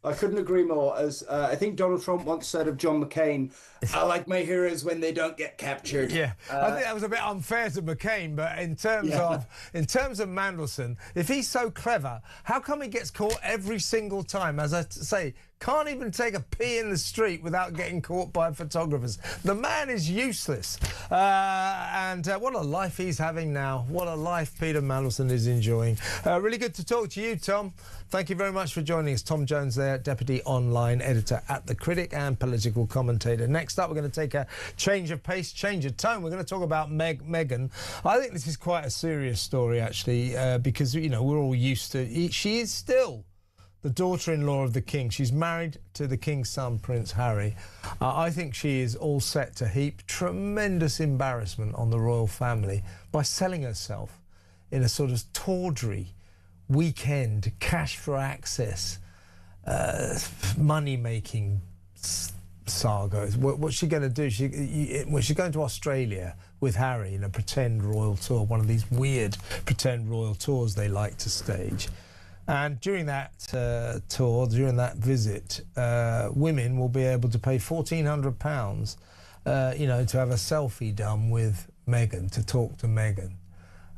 I couldn't agree more. As I think Donald Trump once said of John McCain, I like my heroes when they don't get captured. Yeah, I think that was a bit unfair to McCain, but in terms of Mandelson, if he's so clever, how come he gets caught every single time? As I say, can't even take a pee in the street without getting caught by photographers. The man is useless. And what a life he's having now. What a life Peter Mandelson is enjoying. Really good to talk to you, Tom. Thank you very much for joining us. Tom Jones there, Deputy Online Editor at The Critic and political commentator. Next up, we're going to take a change of pace, change of tone. We're going to talk about Meghan. I think this is quite a serious story, actually, because, we're all used to... She is still the daughter-in-law of the king. She's married to the king's son, Prince Harry. I think she is all set to heap tremendous embarrassment on the royal family by selling herself in a sort of tawdry weekend, cash for access, money-making saga. What's she going to do? She's going to Australia with Harry in a pretend royal tour, one of these weird pretend royal tours they like to stage. And during that tour, during that visit, women will be able to pay £1,400, to have a selfie done with Meghan, to talk to Meghan.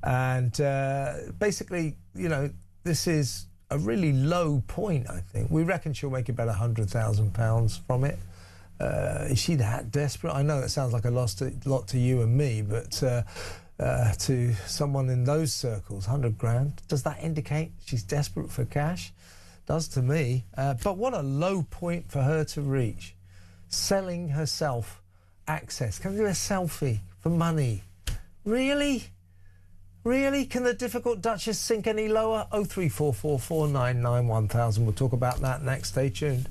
And basically, this is a really low point, I think. We reckon she'll make about £100,000 from it. Is she that desperate? I know that sounds like a lot to you and me, but to someone in those circles, 100 grand, does that indicate she's desperate for cash? Does to me. But what a low point for her to reach. Selling herself access. Can I do a selfie for money? Really? Really? Can the difficult Duchess sink any lower? 03444991000. We'll talk about that next. Stay tuned.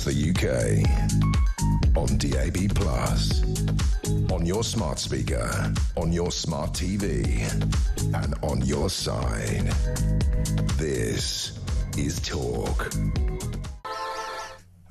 the UK. On DAB+, on your smart speaker, on your smart TV, and on your side. This is Talk.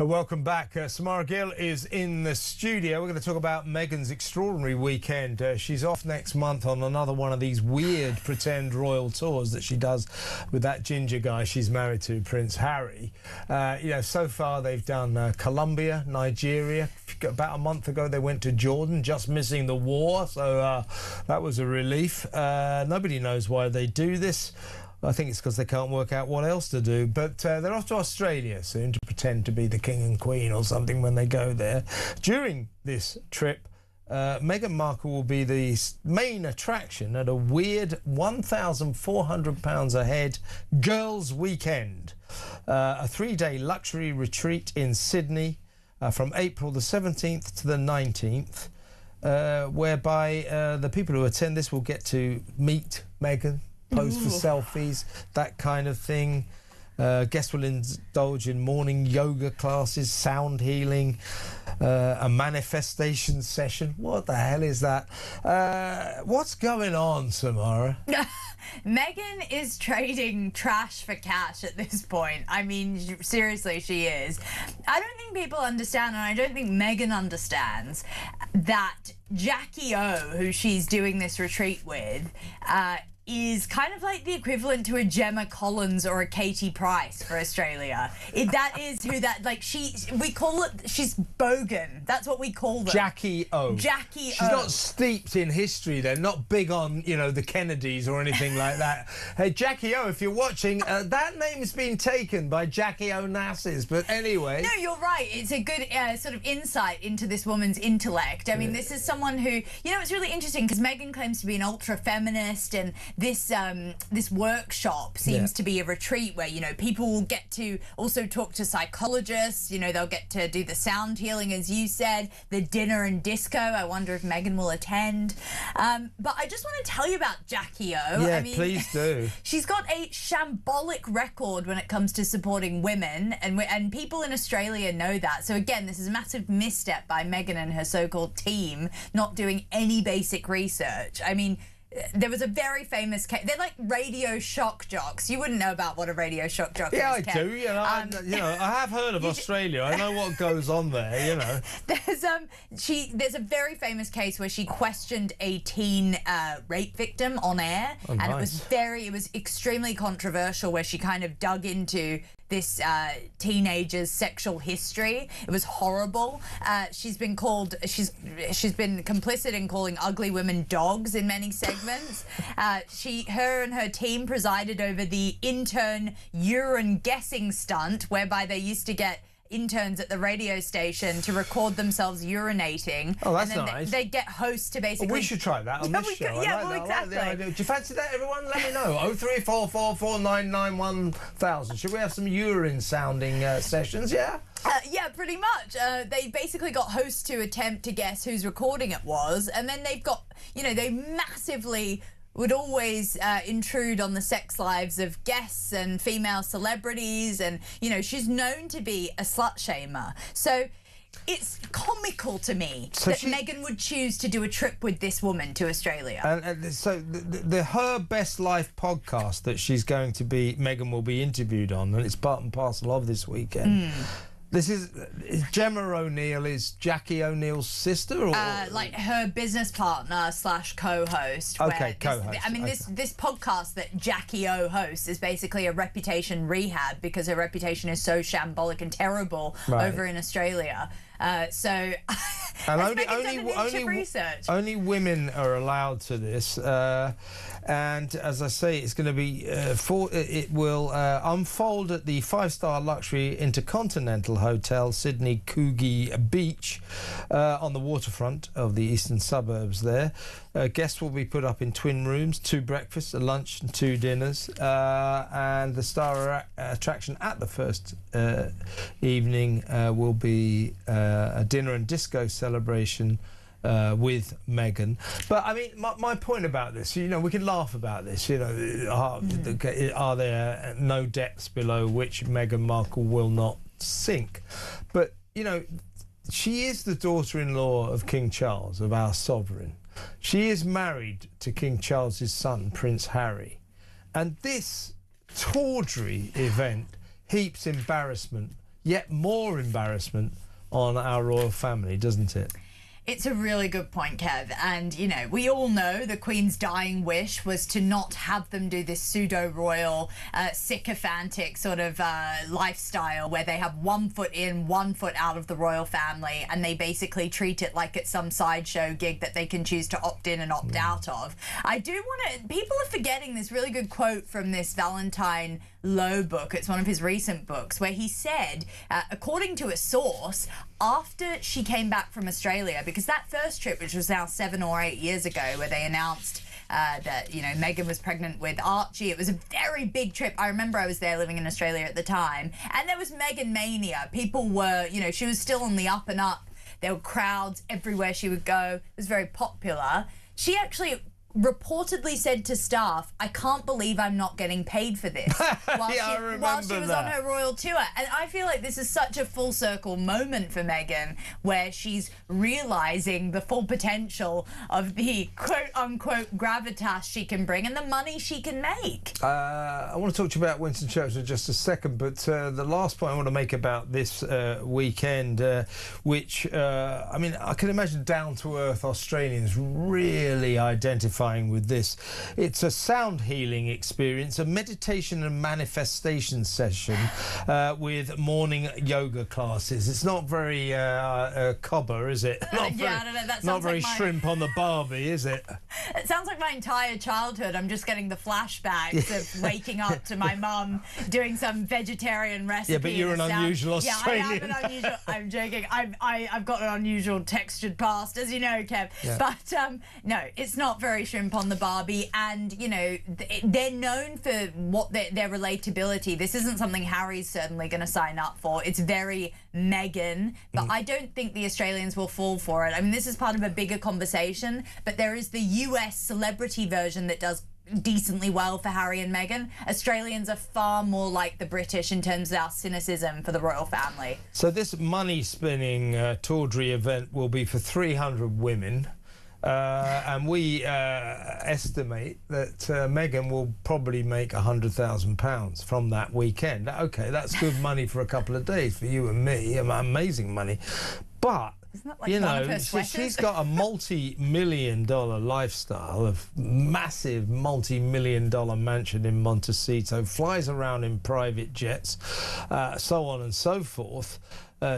Welcome back. Samara Gill is in the studio. We're going to talk about Meghan's extraordinary weekend. She's off next month on another one of these weird pretend royal tours that she does with that ginger guy she's married to, Prince Harry. So far they've done Colombia, Nigeria. About a month ago they went to Jordan, just missing the war, so that was a relief. Nobody knows why they do this. I think it's because they can't work out what else to do. But they're off to Australia soon to pretend to be the King and Queen or something when they go there. During this trip, Meghan Markle will be the main attraction at a weird £1,400 a head girls' weekend. A 3-day luxury retreat in Sydney from April the 17th to the 19th, whereby the people who attend this will get to meet Meghan, pose for selfies, that kind of thing. Guests will indulge in morning yoga classes, sound healing, a manifestation session. What the hell is that? What's going on, Samara? Meghan is trading trash for cash at this point. I mean, seriously, she is. I don't think people understand, and I don't think Meghan understands, that Jackie O, who she's doing this retreat with, is kind of like the equivalent to a Gemma Collins or a Katie Price for Australia. That is who that, like, we call it, she's bogan. That's what we call them. Jackie O. Jackie O. She's not steeped in history then, not big on, the Kennedys or anything like that. Hey, Jackie O, if you're watching, that name's been taken by Jackie Onassis, but anyway. No, you're right. It's a good sort of insight into this woman's intellect. I mean, this is someone who, it's really interesting because Meghan claims to be an ultra-feminist, and this workshop seems to be a retreat where, people will get to also talk to psychologists, they'll get to do the sound healing, as you said, the dinner and disco. I wonder if Meghan will attend. But I just want to tell you about Jackie O. Yeah, I mean, please do. She's got a shambolic record when it comes to supporting women, and people in Australia know that. So again, this is a massive misstep by Meghan and her so-called team, not doing any basic research. I mean, there was a very famous case. They're like radio shock jocks. You wouldn't know about what a radio shock jock is. Yeah, I do. I have heard of Australia. I know what goes on there. There's a very famous case where she questioned a teen rape victim on air, and nice. It was extremely controversial, where she kind of dug into this teenager's sexual history. It was horrible. She's been complicit in calling ugly women dogs in many segments. Her and her team presided over the intern urine guessing stunt, whereby they used to get interns at the radio station to record themselves urinating. Oh, that's and then nice. They get hosts to basically... Well, we should try that on this show. Exactly. Do you fancy that, everyone? Let me know. 03444991000. Should we have some urine sounding sessions, yeah? Yeah, pretty much. They basically got hosts to attempt to guess whose recording it was, and then they've got, they massively would always intrude on the sex lives of guests and female celebrities, and she's known to be a slut shamer. So it's comical to me that Meghan would choose to do a trip with this woman to Australia. And so the Her Best Life podcast that Meghan will be interviewed on, and it's part and parcel of this weekend. This is Gemma O'Neill is Jackie O'Neill's sister, or like her business partner / co-host. Okay, co-host. This podcast that Jackie O hosts is basically a reputation rehab, because her reputation is so shambolic and terrible over in Australia. And only women are allowed to this, and as I say, it's going to be it will unfold at the 5-star luxury Intercontinental Hotel, Sydney Coogee Beach, on the waterfront of the eastern suburbs there. Guests will be put up in twin rooms, 2 breakfasts, a lunch and 2 dinners, and the star attraction at the first evening will be a dinner and disco celebration with Meghan. But I mean, my point about this, we can laugh about this, are there no depths below which Meghan Markle will not sink. But, you know, she is the daughter-in-law of King Charles, of our sovereign. She is married to King Charles's son, Prince Harry. And this tawdry event heaps embarrassment, yet more embarrassment, on our royal family, doesn't it? It's a really good point, Kev. And, you know, we all know the Queen's dying wish was to not have them do this pseudo-royal, sycophantic sort of lifestyle where they have 1 foot in, 1 foot out of the royal family, and they basically treat it like it's some sideshow gig that they can choose to opt in and opt out of. I do want to... People are forgetting this really good quote from this Valentine Lowe book. It's one of his recent books where he said, according to a source, after she came back from Australia, because that first trip, which was now 7 or 8 years ago, where they announced that, you know, Meghan was pregnant with Archie. It was a very big trip. I remember I was there living in Australia at the time, and there was Meghan mania. People were, you know, she was still on the up and up. There were crowds everywhere she would go. It was very popular. She actually reportedly said to staff, "I can't believe I'm not getting paid for this," while she was on her royal tour. And I feel like this is such a full circle moment for Meghan, where she's realising the full potential of the quote-unquote gravitas she can bring and the money she can make. I want to talk to you about Winston Churchill in just a second, but the last point I want to make about this weekend, which, I mean, I can imagine down-to-earth Australians really identifying with this. It's a sound healing experience, a meditation and manifestation session with morning yoga classes. It's not very cobber, is it? Not very, I don't know. That not very like shrimp on the barbie, is it? It sounds like my entire childhood. I'm just getting the flashbacks of waking up to my mum doing some vegetarian recipe. Yeah, but you're an unusual Australian. Yeah, I am an unusual. I'm joking. I've got an unusual textured past, as you know, Kev. Yeah. But no, it's not very shrimp on the barbie, and you know they're known for what their relatability. This isn't something Harry's certainly going to sign up for. It's very Meghan, but I don't think the Australians will fall for it. I mean, this is part of a bigger conversation, but there is the US celebrity version that does decently well for Harry and Meghan. Australians are far more like the British in terms of our cynicism for the royal family. So this money-spinning tawdry event will be for 300 women. And we estimate that Meghan will probably make £100,000 from that weekend. Okay, that's good money for a couple of days for you and me. Amazing money. But, like, you know, she's got a multi-million-dollar lifestyle, of massive multi-million-dollar mansion in Montecito, flies around in private jets, so on and so forth.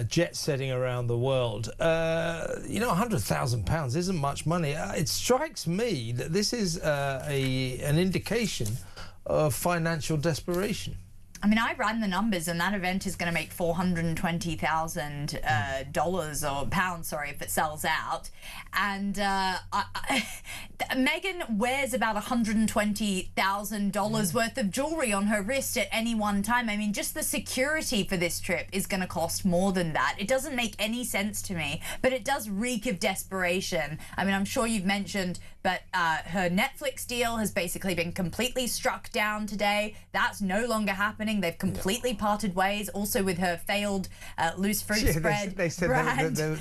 Jet setting around the world. You know, £100,000 isn't much money. It strikes me that this is an indication of financial desperation. I mean, I ran the numbers, and that event is going to make $420,000 or pounds, sorry, if it sells out. And Meghan wears about $120,000 worth of jewellery on her wrist at any one time. I mean, just the security for this trip is going to cost more than that. It doesn't make any sense to me, but it does reek of desperation. I mean, I'm sure you've mentioned, but her Netflix deal has basically been completely struck down today. That's no longer happening. They've completely parted ways. Also with her failed loose fruit spread. They said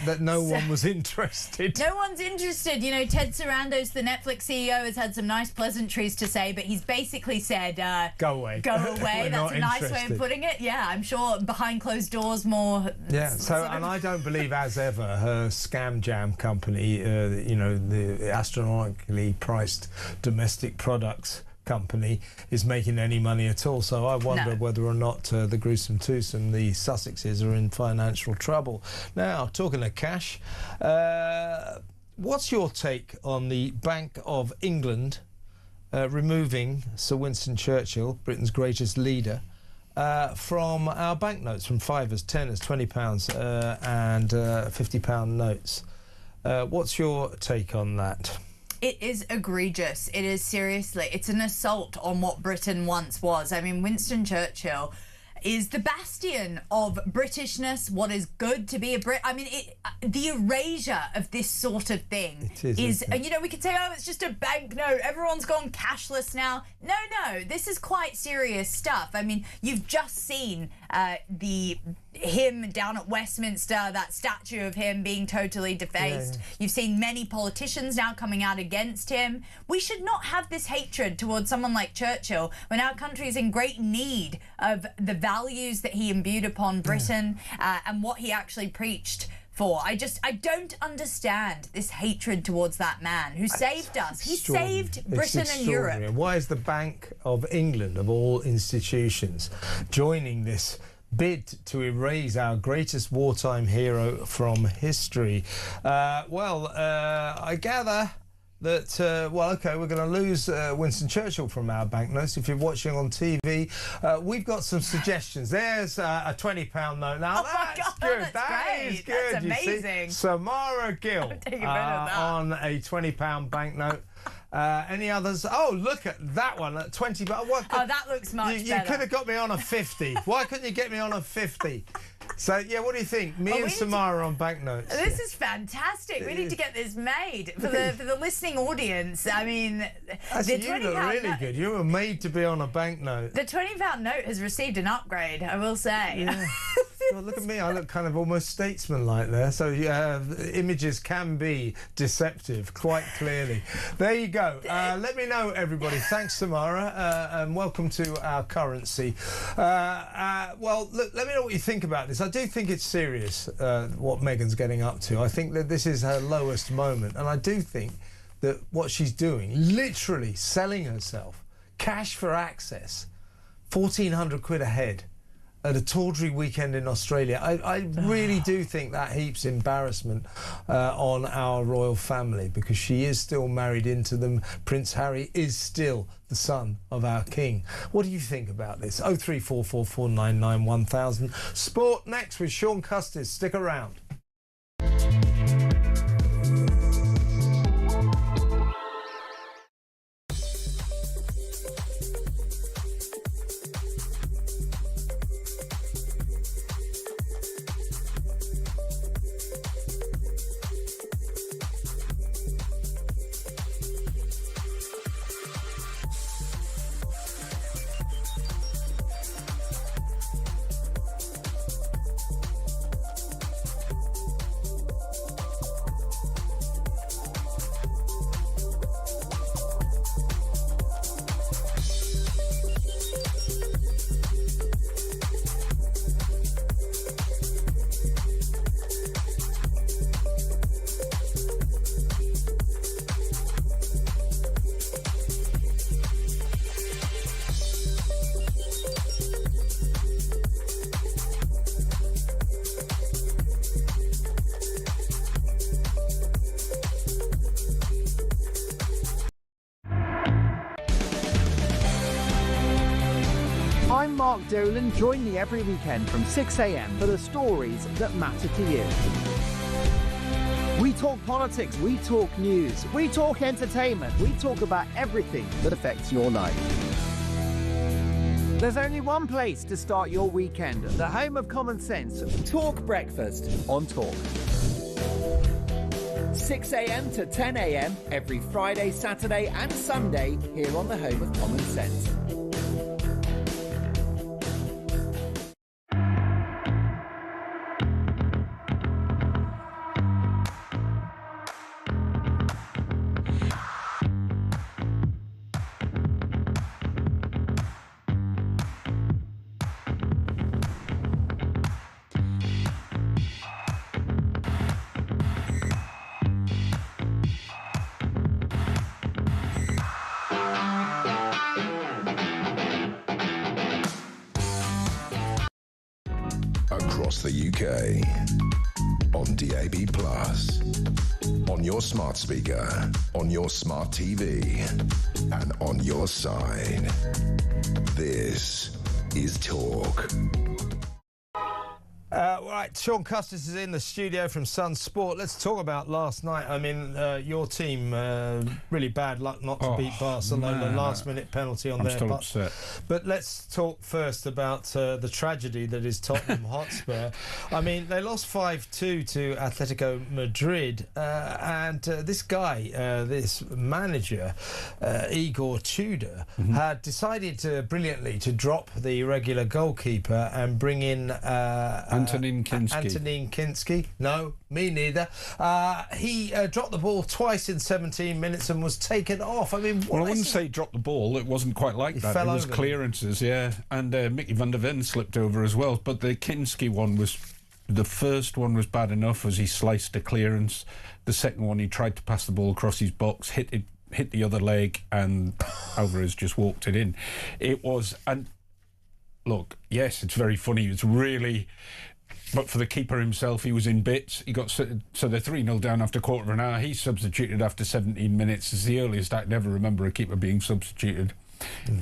that no one was interested. No one's interested. You know, Ted Sarandos, the Netflix CEO, has had some nice pleasantries to say, but he's basically said, go away. Go away. That's a nice way of putting it. Yeah, I'm sure behind closed doors more. Yeah, so, and I don't believe, as ever, her Scam Jam company, you know, the astronomically priced domestic products company, is making any money at all. So I wonder whether or not the gruesome twosome, the Sussexes, are in financial trouble. Now, talking of cash, what's your take on the Bank of England removing Sir Winston Churchill, Britain's greatest leader, from our banknotes, from fivers, tenors, £20 and £50 notes? What's your take on that? It is egregious. It is seriously. It's an assault on what Britain once was. I mean, Winston Churchill is the bastion of Britishness, what is good to be a Brit. I mean, the erasure of this sort of thing is you know, we could say, oh, it's just a banknote, everyone's gone cashless now. No, this is quite serious stuff. I mean, you've just seen the him down at Westminster, that statue of him being totally defaced. Yeah. You've seen many politicians now coming out against him. We should not have this hatred towards someone like Churchill when our country is in great need of the values that he imbued upon Britain and what he actually preached for. I don't understand this hatred towards that man who saved us. He saved Britain and Europe. Why is the Bank of England, of all institutions, joining this bid to erase our greatest wartime hero from history? I gather that, we're going to lose Winston Churchill from our banknotes. If you're watching on TV, we've got some suggestions. There's a £20 note. Now, that's good. That is good. That's amazing. Samara Gill on a £20 banknote. Any others? Oh, look at that one at 20. Oh, that looks much better. You could have got me on a 50. Why couldn't you get me on a 50? So, yeah, what do you think? Me and Samara on banknotes. This is fantastic. We need to get this made for the listening audience. I mean, you look really good. You were made to be on a banknote. The £20 note has received an upgrade, I will say. Yeah. Well, look at me. I look kind of almost statesman-like there. So images can be deceptive, quite clearly. There you go. Let me know, everybody. Thanks, Samara, and welcome to our currency. Well, look, let me know what you think about this. I do think it's serious, what Meghan's getting up to. I think that this is her lowest moment, and I do think that what she's doing, literally selling herself, cash for access, 1,400 quid a head, at a tawdry weekend in Australia. I really do think that heaps embarrassment on our royal family, because she is still married into them. Prince Harry is still the son of our king. What do you think about this? 03444991000. Sport next with Sean Custis. Stick around. I'm Mark Dolan. Join me every weekend from 6 a.m. for the stories that matter to you. We talk politics, we talk news, we talk entertainment, we talk about everything that affects your life. There's only one place to start your weekend, the home of common sense. Talk Breakfast on Talk. 6 a.m. to 10 a.m. every Friday, Saturday and Sunday here on the home of common sense. Across the UK, on DAB+, on your smart speaker, on your smart TV, and on your side. This is Talk. right, Sean Custis is in the studio from Sun Sport. Let's talk about last night. I mean, your team, really bad luck not to beat Barcelona. Last-minute penalty on their part. I'm still upset. But let's talk first about the tragedy that is Tottenham Hotspur. I mean, they lost 5-2 to Atletico Madrid, and this guy, this manager, Igor Tudor, had decided brilliantly to drop the regular goalkeeper and bring in Antonin Kinski. Antonin Kinski. No, me neither. He dropped the ball twice in 17 minutes and was taken off. I mean, well, I wouldn't say dropped the ball. It wasn't quite like that. It was clearances, yeah. And Mickey van der Ven slipped over as well. But the Kinski one was... The first one was bad enough as he sliced a clearance. The second one, he tried to pass the ball across his box, hit the other leg, and Alvarez just walked it in. It was... and look, yes, it's very funny. It's really... But for the keeper himself, he was in bits. He got... So they're 3-0 down after a quarter of an hour. He substituted after 17 minutes. It's the earliest I can ever remember a keeper being substituted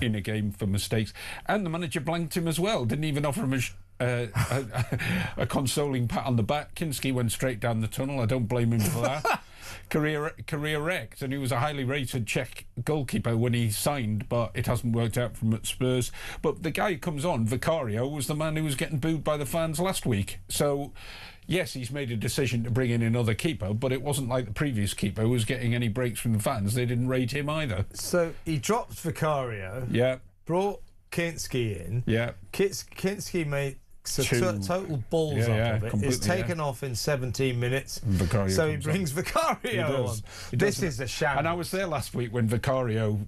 in a game for mistakes. And the manager blanked him as well. Didn't even offer him a consoling pat on the back. Kinski went straight down the tunnel. I don't blame him for that. Career wrecked, and he was a highly rated Czech goalkeeper when he signed, but it hasn't worked out for him at Spurs. But the guy who comes on, Vicario, was the man who was getting booed by the fans last week. So yes, he's made a decision to bring in another keeper, but it wasn't like the previous keeper who was getting any breaks from the fans. They didn't rate him either. So he dropped Vicario. Yeah. Brought Kinski in. Yeah. Kinski made total balls up of it. It's taken off in 17 minutes. Vicario so he brings Vicario on. This is a shambles. And I was there last week when Vicario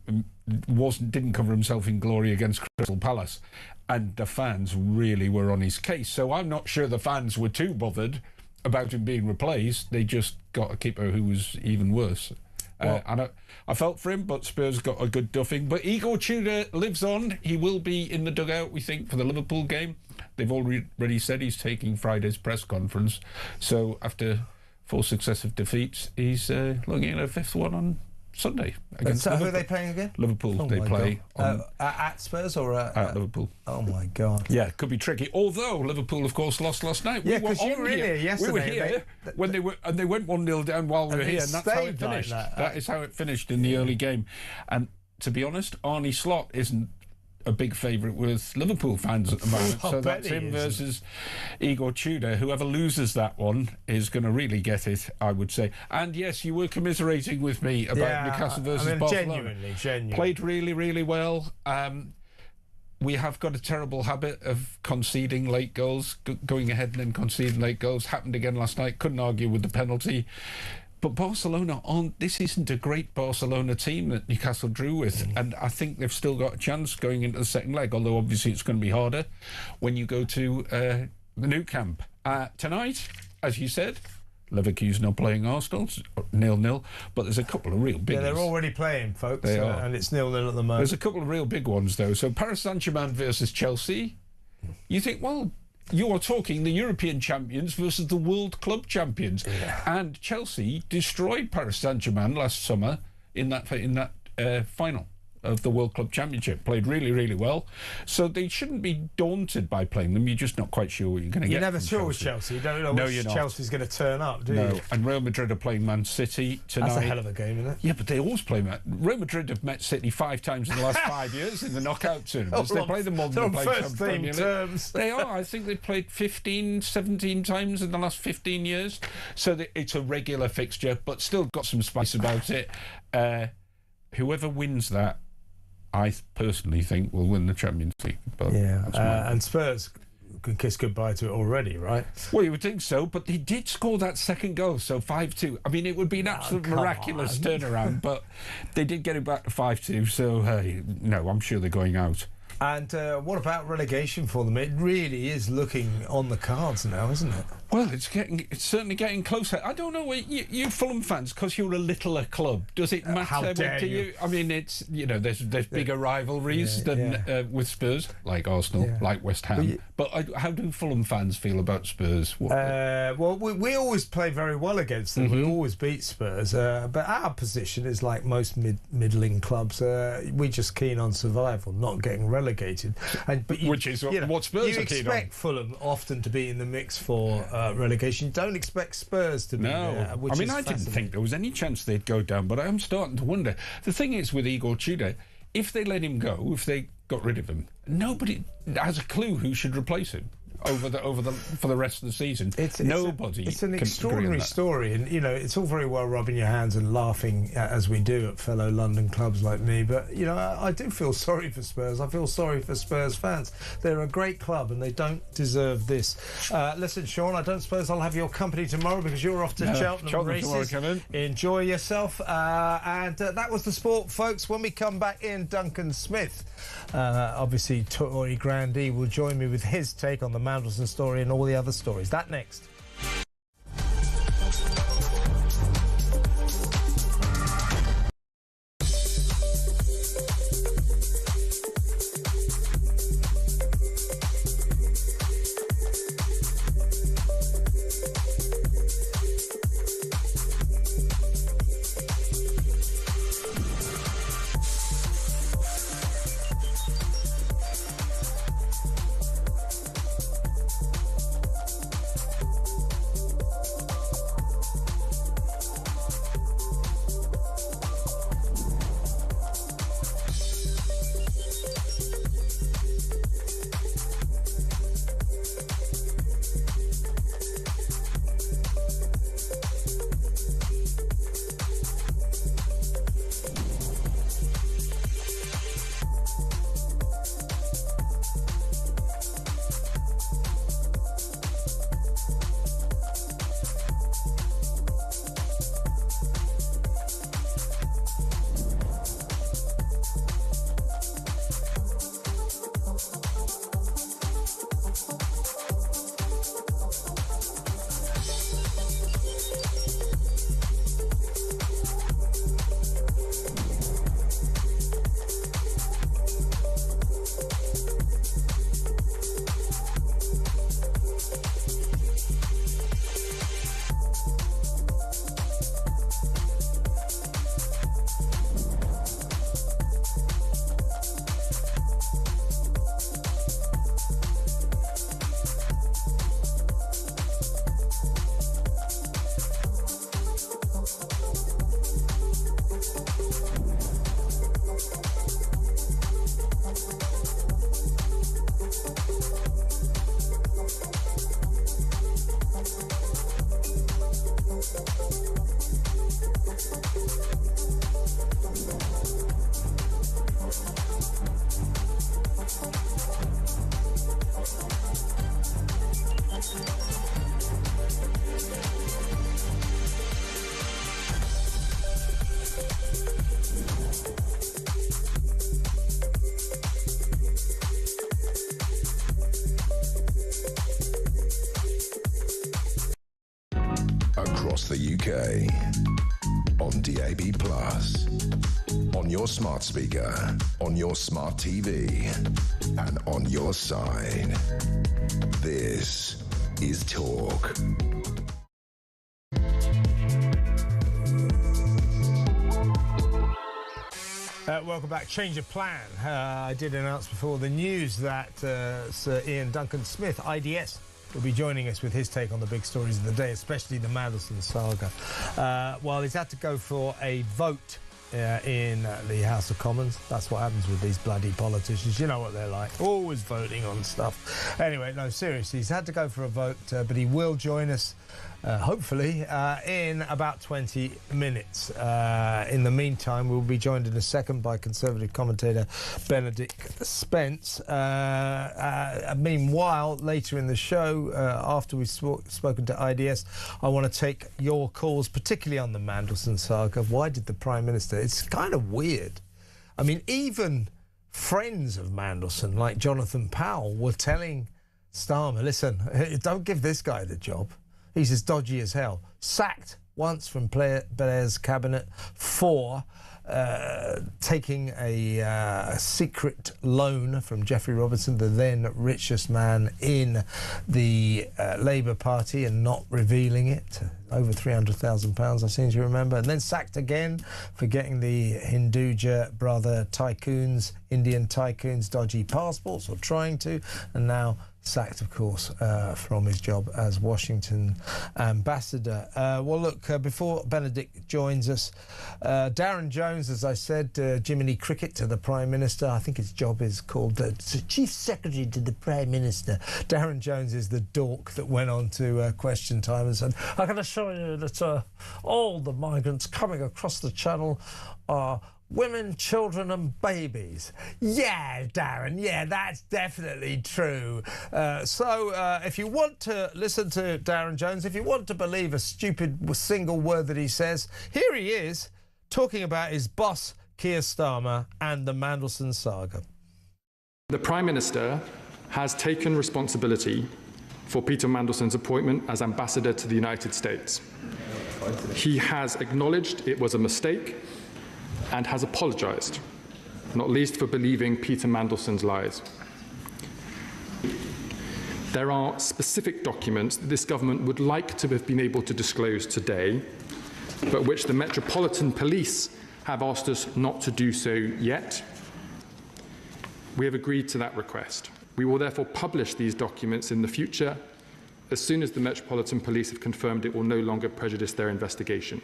didn't cover himself in glory against Crystal Palace, and the fans really were on his case. So I'm not sure the fans were too bothered about him being replaced. They just got a keeper who was even worse. And I felt for him, but Spurs got a good duffing. But Igor Tudor lives on. He will be in the dugout, we think, for the Liverpool game. They've already said he's taking Friday's press conference. So after 4 successive defeats, he's looking at a 5th one on Sunday. So who are they playing again? Liverpool. They play at Spurs or at Liverpool. Oh my God! Yeah, it could be tricky. Although Liverpool, of course, lost last night. Yeah, because you were in here yesterday. We were here when they went 1-0 down while we were here, and that's how it finished. That is how it finished in the early game. And to be honest, Arne Slot isn't a big favourite with Liverpool fans at the moment. So that's him versus Igor Tudor. Whoever loses that one is going to really get it, I would say. And yes, you were commiserating with me about Newcastle versus Barcelona. Genuinely. Played really, really well. We have got a terrible habit of conceding late goals, going ahead and then conceding late goals. Happened again last night. Couldn't argue with the penalty. But Barcelona, this isn't a great Barcelona team that Newcastle drew with, and I think they've still got a chance going into the second leg, although obviously it's going to be harder when you go to the Nou Camp. Tonight, as you said, Leverkusen are playing Arsenal, 0-0, but there's a couple of real big ones. Yeah, they're already playing, folks, they are. And it's 0-0 at the moment. There's a couple of real big ones, though. So Paris Saint-Germain versus Chelsea. You think, well, you are talking the European champions versus the world club champions. Yeah. And Chelsea destroyed Paris Saint-Germain last summer in that final of the World Club Championship. Played really, really well. So they shouldn't be daunted by playing them. You're just not quite sure what you're going to get. You're never sure with Chelsea. You don't know which Chelsea's going to turn up, do you? No. And Real Madrid are playing Man City tonight. That's a hell of a game, isn't it? Yeah, but they always play Real Madrid have met City 5 times in the last 5 years in the knockout tournaments. They play them more than they play first-team terms. They are. I think they've played 15, 17 times in the last 15 years. So it's a regular fixture, but still got some spice about it. Whoever wins that, I personally think will win the Champions League. But and Spurs can kiss goodbye to it already, right? Well, you would think so, but they did score that second goal, so 5-2. I mean, it would be an absolute miraculous turnaround, but they did get it back to 5-2, so, no, I'm sure they're going out. And what about relegation for them? It really is looking on the cards now, isn't it? Well, it's certainly getting closer. I don't know, you Fulham fans, because you're a littler club, does it matter? How dare you? I mean, it's, there's bigger rivalries than with Spurs, like Arsenal, like West Ham. But how do Fulham fans feel about Spurs? Well, we always play very well against them. We always beat Spurs. But our position is like most middling clubs. We're just keen on survival, not getting relegated. Which is what Spurs are keen on. You expect Fulham often to be in the mix for relegation. You don't expect Spurs to be there. I mean, I didn't think there was any chance they'd go down, but I'm starting to wonder. The thing is with Igor Tudor, if they let him go, if they got rid of him, nobody has a clue who should replace him for the rest of the season. It's an extraordinary story, and it's all very well rubbing your hands and laughing as we do at fellow London clubs like me, but I do feel sorry for Spurs. I feel sorry for Spurs fans. They're a great club and they don't deserve this. Listen, Sean, I don't suppose I'll have your company tomorrow because you're off to Cheltenham races. Tomorrow, enjoy yourself, and that was the sport, folks. When we come back, Ian Duncan Smith, obviously Tory grandee, will join me with his take on the Mandelson story and all the other stories. That next. Across the UK, on DAB+, on your smart speaker, on your smart TV, and on your side. This is Talk. Welcome back. Change of plan. I did announce before the news that Sir Ian Duncan Smith, IDS, will be joining us with his take on the big stories of the day, especially the Mandelson saga. Well, he's had to go for a vote in the House of Commons. That's what happens with these bloody politicians. You know what they're like. Always voting on stuff. Anyway, no, seriously, he's had to go for a vote, but he will join us, hopefully, in about 20 minutes. In the meantime, we'll be joined in a second by Conservative commentator Benedict Spence. Meanwhile, later in the show, after we've spoken to IDS, I want to take your calls, particularly on the Mandelson saga. Why did the Prime Minister... It's kind of weird. I mean, even friends of Mandelson, like Jonathan Powell, were telling Starmer, listen, don't give this guy the job. He's as dodgy as hell. Sacked once from Blair's cabinet for taking a secret loan from Geoffrey Robertson, the then richest man in the Labour Party, and not revealing it. Over £300,000, I seem to remember. And then sacked again for getting the Hinduja brother tycoons, Indian tycoons, dodgy passports, or trying to. And now sacked, of course, from his job as Washington ambassador. Well, look, before Benedict joins us, Darren Jones, as I said, Jiminy Cricket to the Prime Minister. I think his job is called Chief Secretary to the Prime Minister. Darren Jones is the dork that went on to Question Time and said, I can assure you that all the migrants coming across the channel are women, children and babies. Yeah, Darren, yeah, that's definitely true. So if you want to listen to Darren Jones, if you want to believe a stupid single word that he says, here he is talking about his boss, Keir Starmer, and the Mandelson saga. The Prime Minister has taken responsibility for Peter Mandelson's appointment as ambassador to the United States. He has acknowledged it was a mistake and has apologised, not least for believing Peter Mandelson's lies. There are specific documents that this government would like to have been able to disclose today, but which the Metropolitan Police have asked us not to do so yet. We have agreed to that request. We will therefore publish these documents in the future as soon as the Metropolitan Police have confirmed it will no longer prejudice their investigation.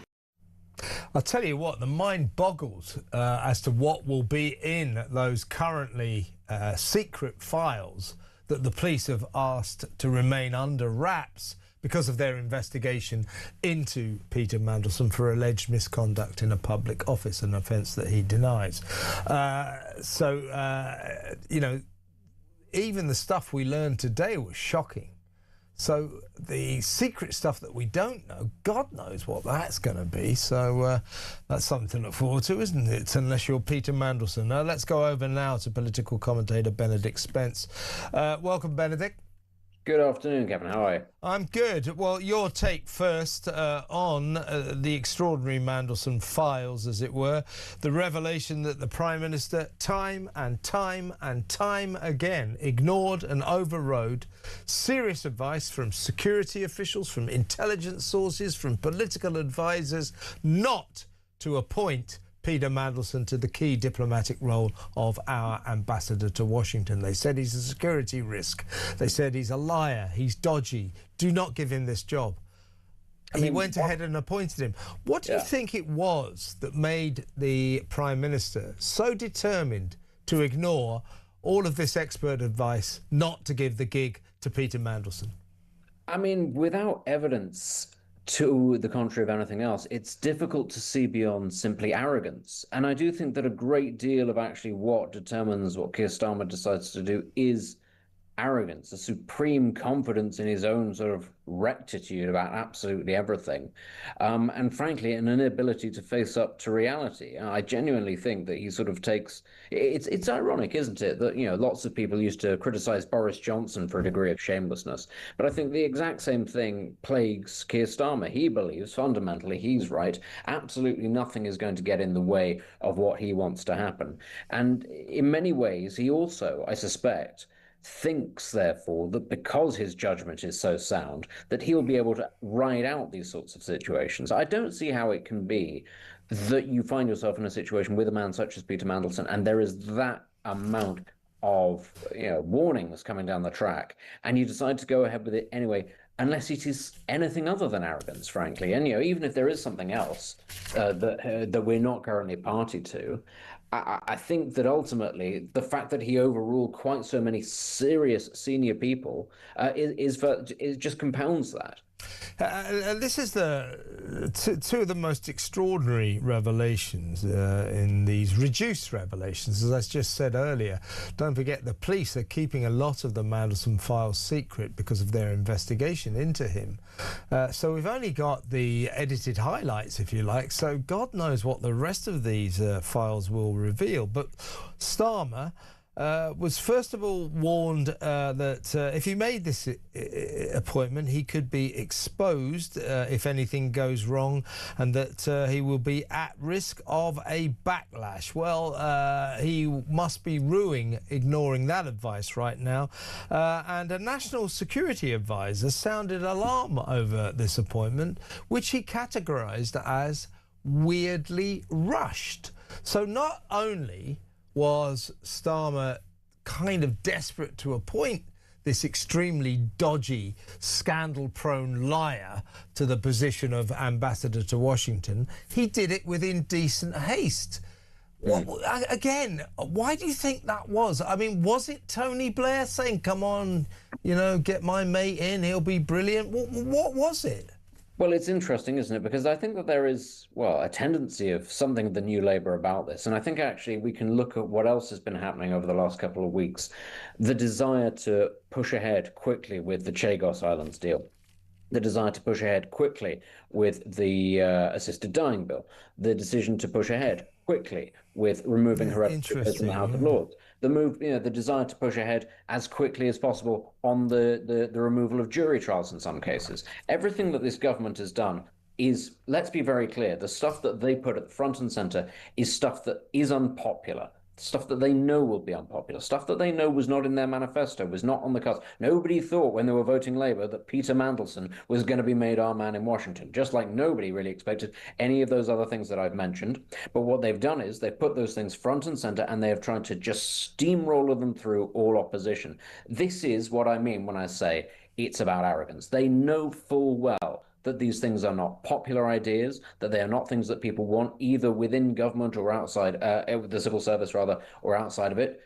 I'll tell you what, the mind boggles as to what will be in those currently secret files that the police have asked to remain under wraps because of their investigation into Peter Mandelson for alleged misconduct in a public office, an offence that he denies. You know, even the stuff we learned today was shocking. So the secret stuff that we don't know, God knows what that's going to be. So that's something to look forward to, isn't it? Unless you're Peter Mandelson. Let's go over now to political commentator Benedict Spence. Welcome, Benedict. Good afternoon, Kevin. How are you? I'm good. Well, your take first on the extraordinary Mandelson files, as it were. The revelation that the Prime Minister time and time again ignored and overrode serious advice from security officials, from intelligence sources, from political advisors, not to appoint Peter Mandelson to the key diplomatic role of our ambassador to Washington. They said he's a security risk. They said he's a liar. He's dodgy. Do not give him this job. He went ahead and appointed him. What do you think it was that made the Prime Minister so determined to ignore all of this expert advice, not to give the gig to Peter Mandelson? I mean, without evidence to the contrary of anything else, it's difficult to see beyond simply arrogance. And I do think that a great deal of actually what determines what Keir Starmer decides to do is arrogance, a supreme confidence in his own sort of rectitude about absolutely everything, and frankly an inability to face up to reality. I genuinely think that he sort of takes it's ironic, isn't it, that, you know, lots of people used to criticize Boris Johnson for a degree of shamelessness, but I think the exact same thing plagues Keir Starmer. He believes fundamentally he's right. Absolutely nothing is going to get in the way of what he wants to happen, and in many ways he also, I suspect, thinks, therefore, that because his judgment is so sound, that he'll be able to ride out these sorts of situations. I don't see how it can be that you find yourself in a situation with a man such as Peter Mandelson, and there is that amount of, you know, warnings coming down the track, and you decide to go ahead with it anyway, unless it is anything other than arrogance, frankly. And, you know, even if there is something else that we're not currently party to, I think that ultimately the fact that he overruled quite so many serious senior people is just compounds that. This is two of the most extraordinary revelations in these reduced revelations, as I just said earlier. Don't forget, the police are keeping a lot of the Mandelson files secret because of their investigation into him. So we've only got the edited highlights, if you like, so God knows what the rest of these files will reveal. But Starmer was first of all warned that if he made this appointment, he could be exposed if anything goes wrong, and that he will be at risk of a backlash. Well, he must be ignoring that advice right now. And a national security advisor sounded alarm over this appointment, which he categorised as weirdly rushed. So not only was Starmer kind of desperate to appoint this extremely dodgy, scandal-prone liar to the position of ambassador to Washington, he did it with indecent haste. Again, why do you think that was? I mean, was it Tony Blair saying, come on, get my mate in, he'll be brilliant? What was it? Well, it's interesting, isn't it? Because I think that there is, a tendency of something of the new Labour about this. And I think actually we can look at what else has been happening over the last couple of weeks. The desire to push ahead quickly with the Chagos Islands deal. The desire to push ahead quickly with the assisted dying bill. The decision to push ahead quickly with removing hereditary from the House of Lords. The desire to push ahead as quickly as possible on the removal of jury trials in some cases. Everything that this government has done is, let's be very clear, the stuff that they put at the front and centre is stuff that is unpopular. Stuff that they know will be unpopular, stuff that they know was not in their manifesto, was not on the cards. Nobody thought when they were voting Labour that Peter Mandelson was going to be made our man in Washington, just like nobody really expected any of those other things that I've mentioned. But what they've done is they've put those things front and centre, and they have tried to just steamroller them through all opposition. This is what I mean when I say it's about arrogance. They know full well that these things are not popular ideas, that they are not things that people want either within government or outside, the civil service rather, or outside of it.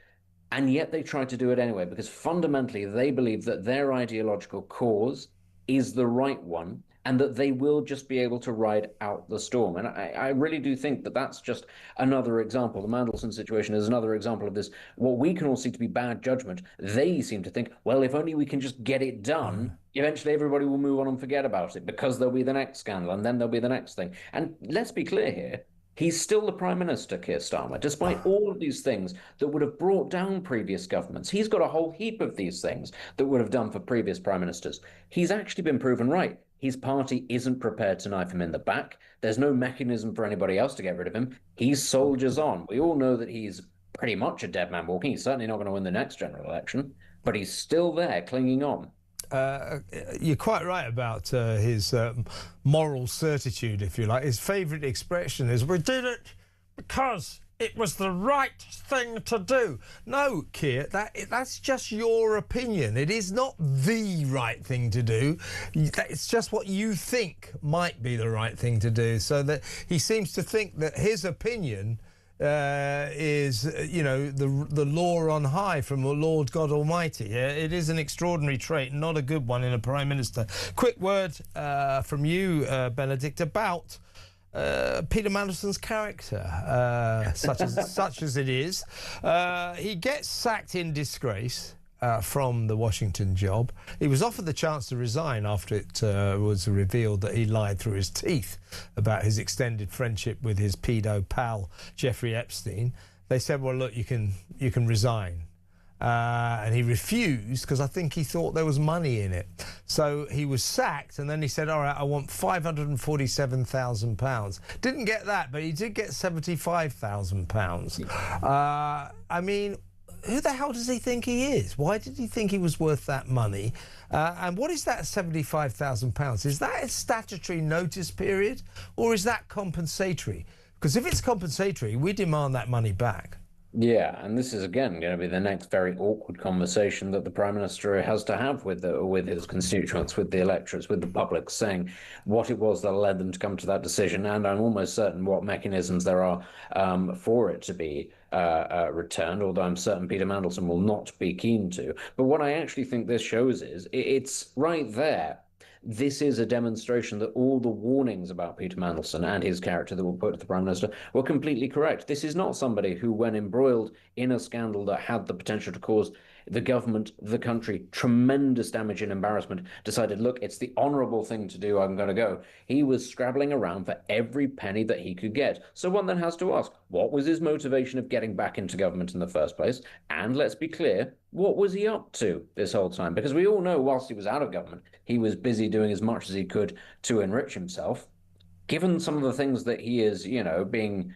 And yet they try to do it anyway, because fundamentally they believe that their ideological cause is the right one, and that they will just be able to ride out the storm. And I really do think that that's just another example. The Mandelson situation is another example of this. What we can all see to be bad judgment, they seem to think, well, if only we can just get it done, eventually everybody will move on and forget about it, because there'll be the next scandal, and then there'll be the next thing. And let's be clear here, he's still the Prime Minister, Keir Starmer, despite all of these things that would have brought down previous governments. He's got a whole heap of these things that would have done for previous Prime Ministers. He's actually been proven right. His party isn't prepared to knife him in the back. There's no mechanism for anybody else to get rid of him. He soldiers on. We all know that he's pretty much a dead man walking. He's certainly not going to win the next general election, but he's still there, clinging on. You're quite right about his moral certitude, if you like. His favourite expression is, we did it because it was the right thing to do. No, Keir, that's just your opinion. It is not the right thing to do. It's just what you think might be the right thing to do. So that he seems to think that his opinion is, the law on high from the Lord God Almighty. It is an extraordinary trait, not a good one in a Prime Minister. Quick word from you, Benedict, about Peter Mandelson's character, such as it is. He gets sacked in disgrace from the Washington job. He was offered the chance to resign after it was revealed that he lied through his teeth about his extended friendship with his pedo pal Jeffrey Epstein. They said, well, look, you can resign. And he refused because I think he thought there was money in it. So he was sacked, and then he said, all right, I want £547,000. Didn't get that, but he did get £75,000. I mean, who the hell does he think he is? Why did he think he was worth that money? And what is that £75,000? Is that a statutory notice period, or is that compensatory? Because if it's compensatory, we demand that money back. Yeah, and this is again going to be the next very awkward conversation that the Prime Minister has to have with his constituents, with the electorates, with the public, saying what it was that led them to come to that decision, and I'm almost certain what mechanisms there are for it to be returned, although I'm certain Peter Mandelson will not be keen to. But what I actually think this shows is it's right there. This is a demonstration that all the warnings about Peter Mandelson and his character that were put to the Prime Minister were completely correct. This is not somebody who, when embroiled in a scandal that had the potential to cause The government, the country, tremendous damage and embarrassment, decided, look, it's the honourable thing to do, I'm going to go. He was scrabbling around for every penny that he could get. So one then has to ask, what was his motivation of getting back into government in the first place? And let's be clear, what was he up to this whole time? Because we all know whilst he was out of government, he was busy doing as much as he could to enrich himself. Given some of the things that he is, being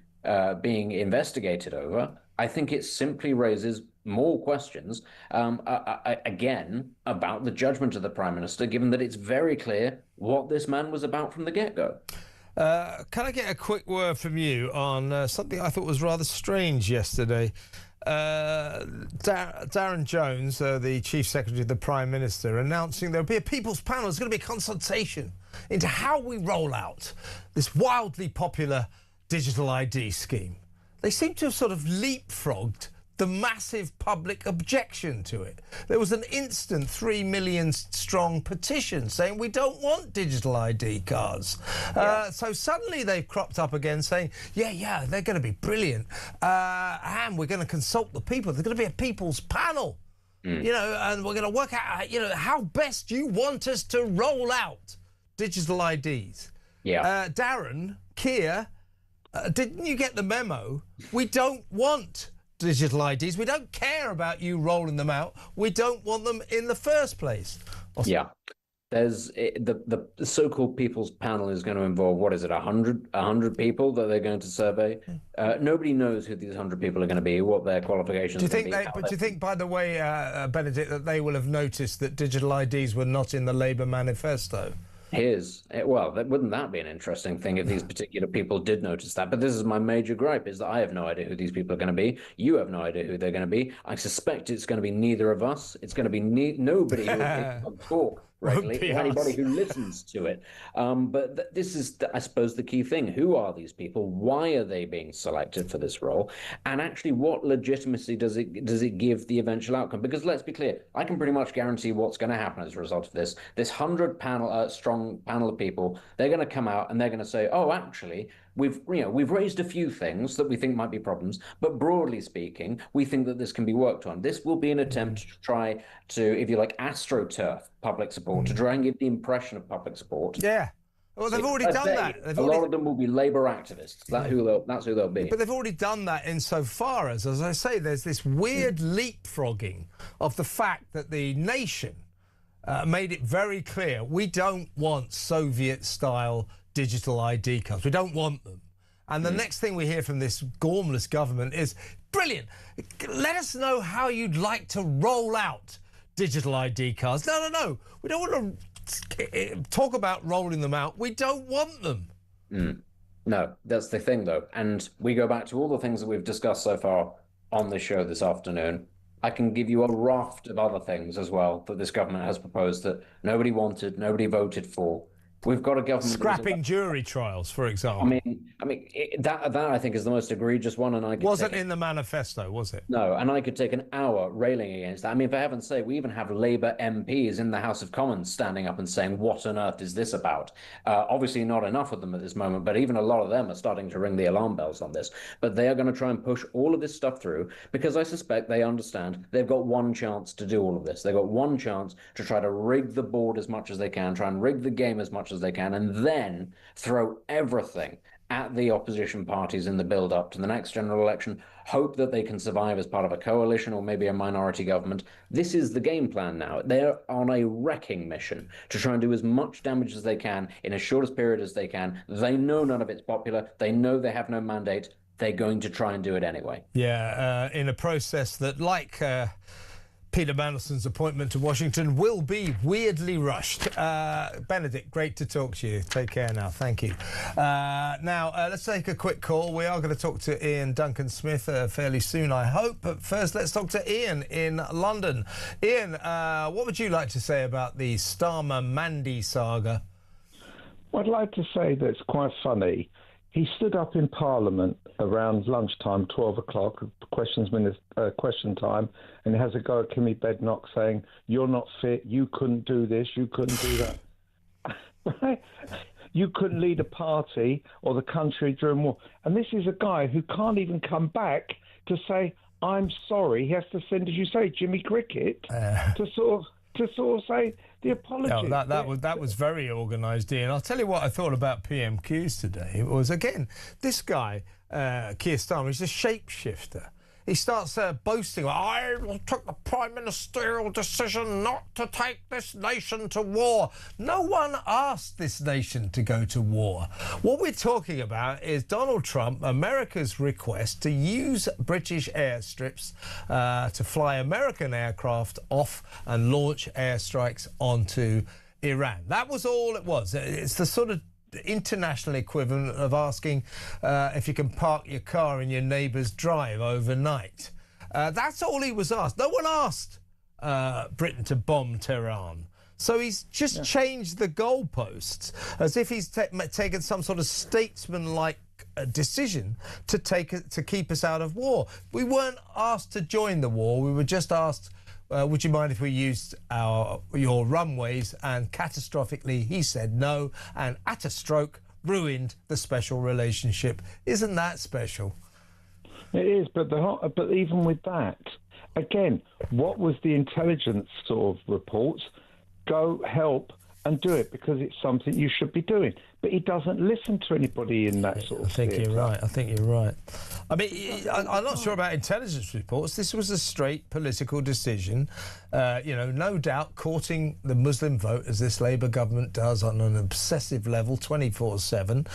investigated over, I think it simply raises more questions, again, about the judgment of the Prime Minister, given that it's very clear what this man was about from the get-go. Can I get a quick word from you on something I thought was rather strange yesterday? Darren Jones, the Chief Secretary of the Prime Minister, announcing there'll be a People's Panel. There's going to be a consultation into how we roll out this wildly popular digital ID scheme. They seem to have sort of leapfrogged the massive public objection to it. There was an instant 3 million strong petition saying we don't want digital ID cards. So suddenly they've cropped up again saying, yeah, they're going to be brilliant. And we're going to consult the people. There's going to be a People's Panel, and we're going to work out, how best you want us to roll out digital IDs. Darren, Keir, didn't you get the memo? We don't want digital IDs. We don't care about you rolling them out. We don't want them in the first place. Yeah. There's the so-called People's Panel is going to involve, 100 people that they're going to survey. Nobody knows who these 100 people are going to be, what their qualifications are going to be. Do you think, by the way, Benedict, that they will have noticed that digital IDs were not in the Labour manifesto? Wouldn't that be an interesting thing if these particular people did notice that? But this is my major gripe, is that I have no idea who these people are going to be. You have no idea who they're going to be. I suspect it's going to be neither of us. It's going to be nobody who will talk regularly, or anybody who listens to it. But this is, I suppose, the key thing. Who are these people? Why are they being selected for this role? And actually, what legitimacy does it give the eventual outcome? Because let's be clear, I can pretty much guarantee what's going to happen as a result of this. This 100-strong panel of people, they're going to come out and they're going to say, oh, actually, we've raised a few things that we think might be problems, but broadly speaking, we think that this can be worked on. This will be an attempt to try to, if you like, astroturf public support, to try and give the impression of public support. Yeah. Well, they've already done that. Lot of them will be Labour activists. That's who they'll be. But they've already done that insofar as I say, there's this weird leapfrogging of the fact that the nation made it very clear we don't want Soviet-style digital ID cards. We don't want them. And the next thing we hear from this gormless government is, brilliant, let us know how you'd like to roll out digital ID cards. No, we don't want to talk about rolling them out. We don't want them. No, that's the thing, though. And we go back to all the things that we've discussed so far on this show this afternoon. I can give you a raft of other things as well that this government has proposed that nobody wanted, nobody voted for. We've got a government scrapping jury trials, for example. That I think is the most egregious one, and wasn't in the manifesto, was it? No, and I could take an hour railing against that. I mean, for heaven's sake, we even have Labour MPs in the House of Commons standing up and saying, "What on earth is this about?" Obviously, not enough of them at this moment, but even a lot of them are starting to ring the alarm bells on this. But they are going to try and push all of this stuff through because I suspect they understand they've got one chance to do all of this. They've got one chance to try to rig the board as much as they can, try and rig the game as much as they can, and then throw everything at the opposition parties in the build-up to the next general election, hope that they can survive as part of a coalition or maybe a minority government. This is the game plan now. They're on a wrecking mission to try and do as much damage as they can in as short a period as they can. They know none of it's popular. They know they have no mandate. They're going to try and do it anyway. Yeah, in a process that, like Peter Mandelson's appointment to Washington, will be weirdly rushed. Benedict, great to talk to you. Take care now. Thank you. Now, let's take a quick call. We are going to talk to Ian Duncan Smith fairly soon, I hope. But first, let's talk to Ian in London. Ian, what would you like to say about the Starmer-Mandy saga? Well, I'd like to say that it's quite funny. He stood up in Parliament around lunchtime, 12 o'clock, question time, and he has a go at Kimmy Bednock saying, "You're not fit, you couldn't do this, you couldn't do that." Right? You couldn't lead a party or the country during war. And this is a guy who can't even come back to say, I'm sorry, he has to send, as you say, Jimmy Cricket to sort of say the apology. No, that was very organised, Ian. I'll tell you what I thought about PMQs today. It was, again, this guy, Keir Starmer, he's a shapeshifter. He starts boasting, I took the prime ministerial decision not to take this nation to war. No one asked this nation to go to war. What we're talking about is Donald Trump, America's request to use British airstrips to fly American aircraft off and launch airstrikes onto Iran. That was all it was. It's the sort of international equivalent of asking if you can park your car in your neighbour's drive overnight. That's all he was asked. No one asked Britain to bomb Tehran. So he's just changed the goalposts as if he's taken some sort of statesman-like decision to keep us out of war. We weren't asked to join the war. We were just asked, would you mind if we used your runways? And catastrophically, he said no, and at a stroke, ruined the special relationship. Isn't that special? It is, but even with that, again, what was the intelligence sort of reports? Go help and do it because it's something you should be doing. But he doesn't listen to anybody in that sort of I think you're right. I mean, I'm not sure about intelligence reports. This was a straight political decision. No doubt courting the Muslim vote, as this Labour government does on an obsessive level, 24/7.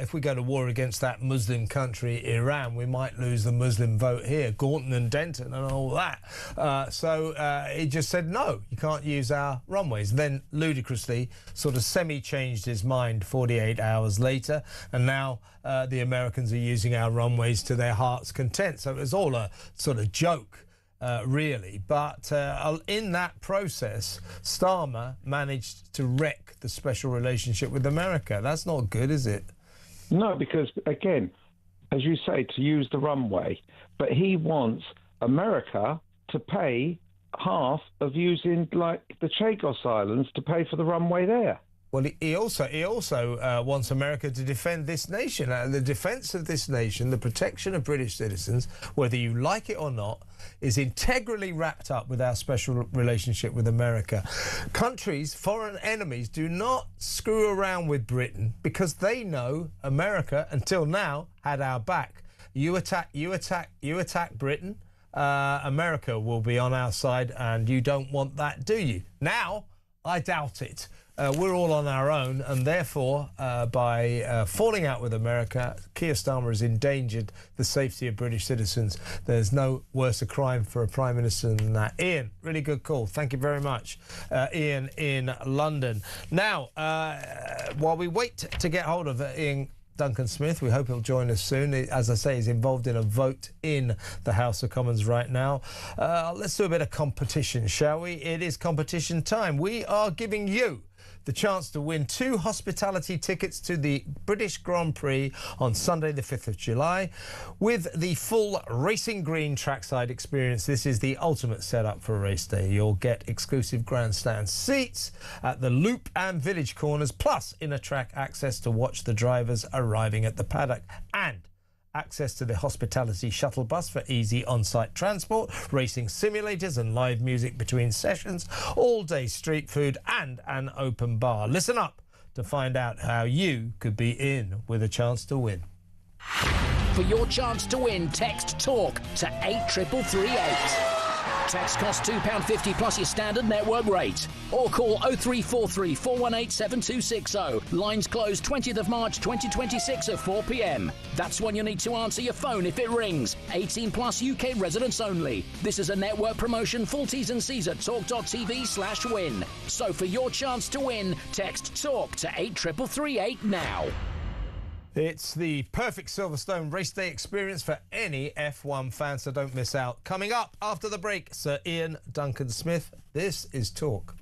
If we go to war against that Muslim country, Iran, we might lose the Muslim vote here, Gorton and Denton and all that. So he just said, no, you can't use our runways. Then, ludicrously, sort of semi-changed his mind 48 hours later, and now the Americans are using our runways to their heart's content. So it was all a sort of joke, really. But in that process, Starmer managed to wreck the special relationship with America. That's not good, is it? No, because, again, as you say, to use the runway, but he wants America to pay half of using, like, the Chagos Islands to pay for the runway there. Well, he also wants America to defend this nation. The defence of this nation, the protection of British citizens, whether you like it or not, is integrally wrapped up with our special relationship with America. Countries, foreign enemies, do not screw around with Britain because they know America, until now, had our back. You attack Britain, America will be on our side, and you don't want that, do you? Now, I doubt it. We're all on our own, and therefore, by falling out with America, Keir Starmer has endangered the safety of British citizens. There's no worse a crime for a Prime Minister than that. Ian, really good call. Thank you very much. Ian in London. Now, while we wait to get hold of Ian Duncan Smith, we hope he'll join us soon. As I say, he's involved in a vote in the House of Commons right now. Let's do a bit of competition, shall we? It is competition time. We are giving you the chance to win 2 hospitality tickets to the British Grand Prix on Sunday the 5th of July. With the full Racing Green trackside experience, this is the ultimate setup for a race day. You'll get exclusive grandstand seats at the Loop and Village corners, plus inner track access to watch the drivers arriving at the paddock, and access to the hospitality shuttle bus for easy on-site transport, racing simulators and live music between sessions, all-day street food and an open bar. Listen up to find out how you could be in with a chance to win. For your chance to win, text TALK to 83338. Text costs £2.50 plus your standard network rate. Or call 0343 418 7260. Lines close 20th of March 2026 at 4 p.m. That's when you need to answer your phone if it rings. 18 plus UK residents only. This is a network promotion. Full T's and C's at talk.tv/win. So for your chance to win, text TALK to 83338 now. It's the perfect Silverstone race day experience for any F1 fan, so don't miss out. Coming up after the break, Sir Ian Duncan Smith. This is Talk.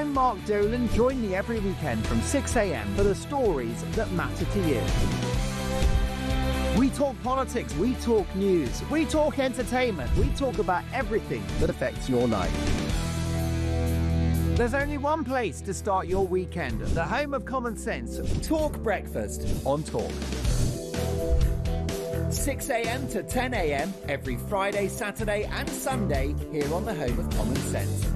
I'm Mark Dolan. Join me every weekend from 6 a.m. for the stories that matter to you. We talk politics, we talk news, we talk entertainment, we talk about everything that affects your life. There's only one place to start your weekend, the home of common sense. Talk Breakfast on Talk. 6 a.m. to 10 a.m. every Friday, Saturday and Sunday here on the home of common sense.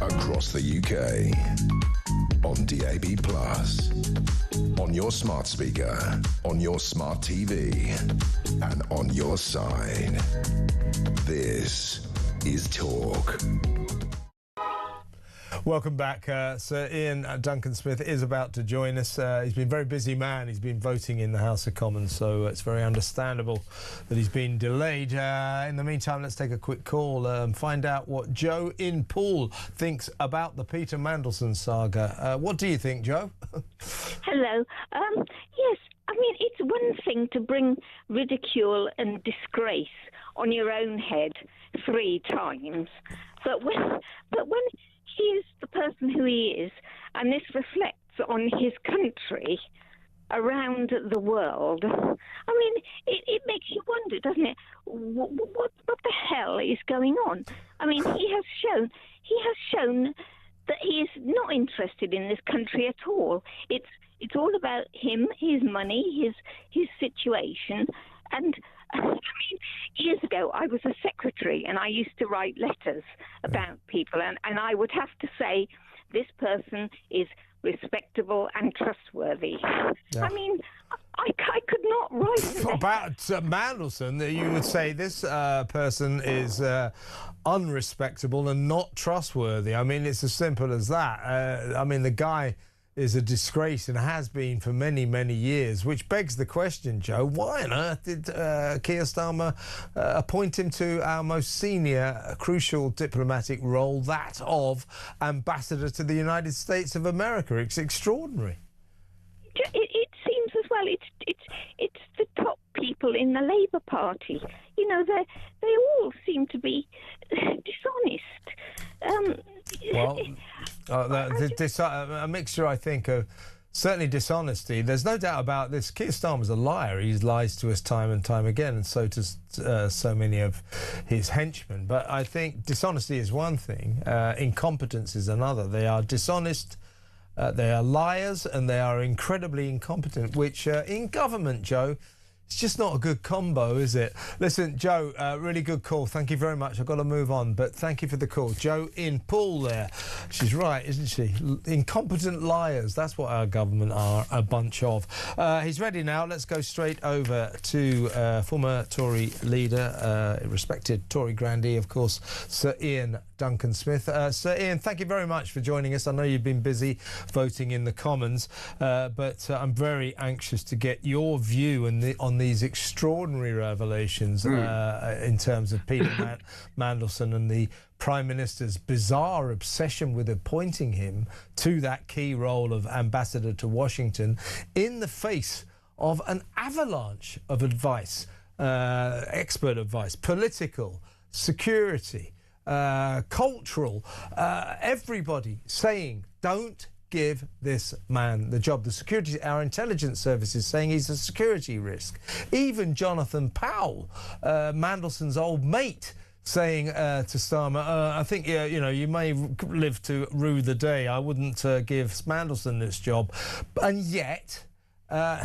Across the UK, on DAB+, on your smart speaker, on your smart TV, and on your side. This is Talk. Welcome back. Sir Ian Duncan Smith is about to join us. He's been a very busy man. He's been voting in the House of Commons, so it's very understandable that he's been delayed. In the meantime, let's take a quick call and find out what Joe in Poole thinks about the Peter Mandelson saga. What do you think, Joe? Hello. Yes, I mean, it's one thing to bring ridicule and disgrace on your own head 3 times, but when he is the person who he is, and this reflects on his country around the world. I mean, it makes you wonder, doesn't it? What the hell is going on? I mean, he has shown that he is not interested in this country at all. It's all about him, his money, his situation, and I mean, years ago, I was a secretary and I used to write letters about people, and I would have to say this person is respectable and trustworthy. Yeah. I mean, I could not write about Mandelson that you would say this person is unrespectable and not trustworthy. I mean, it's as simple as that. I mean, the guy is a disgrace and has been for many, many years, which begs the question, Joe, why on earth did Keir Starmer appoint him to our most senior, crucial diplomatic role, that of Ambassador to the United States of America? It's extraordinary. It seems as well, it's the top people in the Labour Party. You know, they all seem to be dishonest. Well, a mixture, I think, of certainly dishonesty. There's no doubt about this. Keir Starmer's a liar. He lies to us time and time again, and so does so many of his henchmen. But I think dishonesty is one thing, incompetence is another. They are dishonest, they are liars, and they are incredibly incompetent, which in government, Joe, it's just not a good combo, is it? Listen, Joe, really good call. Thank you very much. I've got to move on, but thank you for the call. Joe in Poole there. She's right, isn't she? Incompetent liars. That's what our government are, a bunch of. He's ready now. Let's go straight over to former Tory leader, respected Tory grandee, of course, Sir Ian Duncan Smith. Sir Ian, thank you very much for joining us. I know you've been busy voting in the Commons, but I'm very anxious to get your view on these extraordinary revelations in terms of Peter Mandelson and the Prime Minister's bizarre obsession with appointing him to that key role of ambassador to Washington in the face of an avalanche of advice, expert advice, political, security, cultural, everybody saying, don't give this man the job. The security, our intelligence services saying he's a security risk. Even Jonathan Powell, Mandelson's old mate, saying to Starmer, I think, you know, you may live to rue the day. I wouldn't give Mandelson this job. And yet,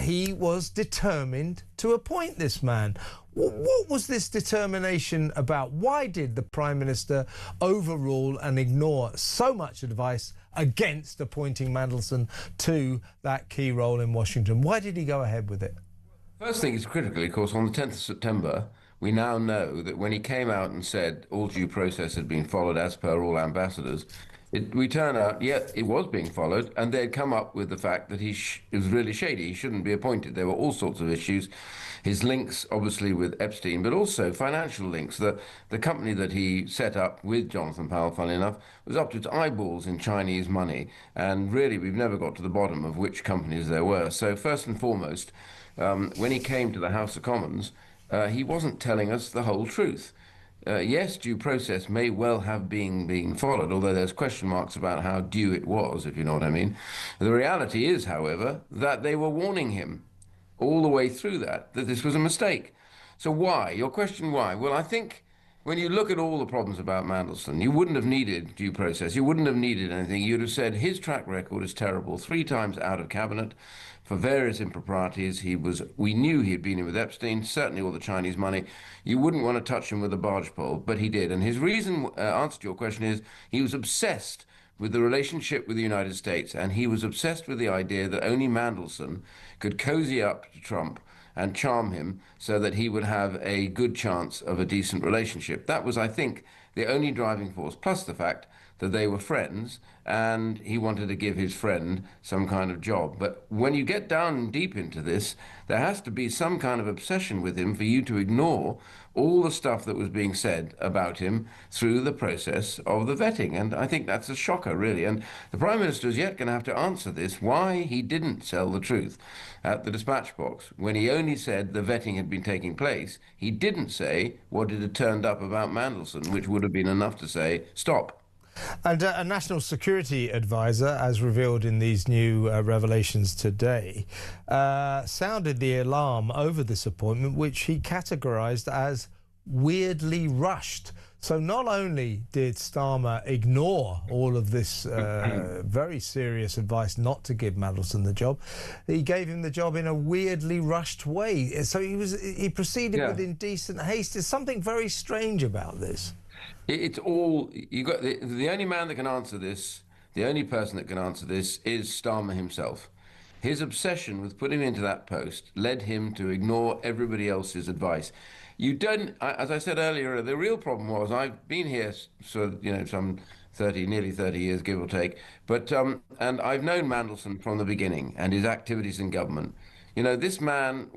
he was determined to appoint this man. What was this determination about? Why did the Prime Minister overrule and ignore so much advice against appointing Mandelson to that key role in Washington? Why did he go ahead with it? First thing is critically, of course, on the 10th of September, we now know that when he came out and said all due process had been followed as per all ambassadors, we turn out, yeah, it was being followed, and they'd come up with the fact that it was really shady. He shouldn't be appointed. There were all sorts of issues. His links, obviously, with Epstein, but also financial links. The company that he set up with Jonathan Powell, funnily enough, was up to its eyeballs in Chinese money. And really, we've never got to the bottom of which companies there were. So first and foremost, when he came to the House of Commons, he wasn't telling us the whole truth. Yes, due process may well have been followed, although there's question marks about how due it was, if you know what I mean. The reality is, however, that they were warning him all the way through that this was a mistake. So why? Your question why? Well, I think when you look at all the problems about Mandelson, you wouldn't have needed due process. You wouldn't have needed anything. You'd have said his track record is terrible, 3 times out of cabinet for various improprieties. We knew he'd been in with Epstein, certainly all the Chinese money. You wouldn't want to touch him with a barge pole, but he did. And his reason, answer to your question, is he was obsessed with the relationship with the United States, and he was obsessed with the idea that only Mandelson could cozy up to Trump and charm him so that he would have a good chance of a decent relationship. That was, I think, the only driving force, plus the fact that they were friends, and he wanted to give his friend some kind of job. But when you get down deep into this, there has to be some kind of obsession with him for you to ignore all the stuff that was being said about him through the process of the vetting. And I think that's a shocker, really. And the Prime Minister is yet going to have to answer this, why he didn't tell the truth at the dispatch box. When he only said the vetting had been taking place, he didn't say what had turned up about Mandelson, which would have been enough to say, stop. And a national security advisor, as revealed in these new revelations today, sounded the alarm over this appointment, which he categorised as weirdly rushed. So not only did Starmer ignore all of this very serious advice not to give Mandelson the job, he gave him the job in a weirdly rushed way. So he proceeded with indecent haste. There's something very strange about this. It's all, you got the only man that can answer this, the only person that can answer this is Starmer himself. His obsession with putting him into that post led him to ignore everybody else's advice. You don't, as I said earlier, the real problem was, I've been here some nearly 30 years, give or take, but and I've known Mandelson from the beginning and his activities in government. You know, this man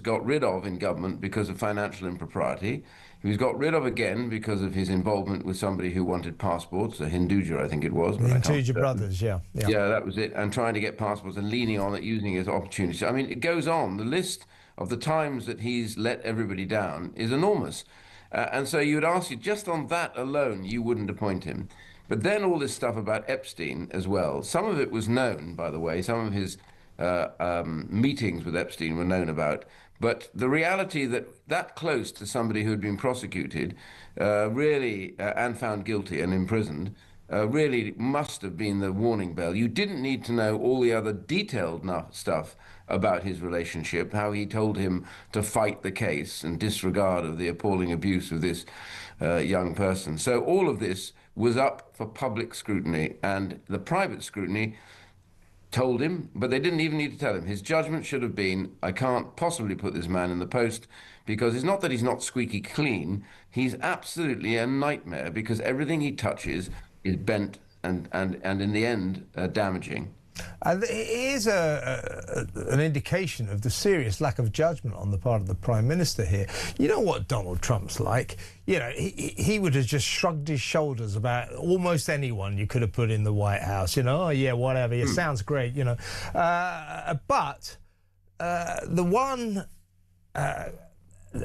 got rid of in government because of financial impropriety. He was got rid of again because of his involvement with somebody who wanted passports, a Hinduja, I think it was. The Hinduja brothers, yeah. Yeah, that was it. And trying to get passports and leaning on it, using it as opportunities. I mean, it goes on. The list of the times that he's let everybody down is enormous. And so you would ask you, just on that alone, you wouldn't appoint him. But then all this stuff about Epstein as well. Some of it was known, by the way. Some of his meetings with Epstein were known about. But the reality that close to somebody who had been prosecuted and found guilty and imprisoned really must have been the warning bell. You didn't need to know all the other detailed stuff about his relationship, how he told him to fight the case and disregard of the appalling abuse of this young person. So all of this was up for public scrutiny, and the private scrutiny told him, but they didn't even need to tell him. His judgment should have been, I can't possibly put this man in the post, because it's not that he's not squeaky clean, he's absolutely a nightmare, because everything he touches is bent and in the end damaging. It is an indication of the serious lack of judgment on the part of the Prime Minister here. You know what Donald Trump's like? You know, he would have just shrugged his shoulders about almost anyone you could have put in the White House. You know, oh yeah, whatever, it sounds great, you know. But the one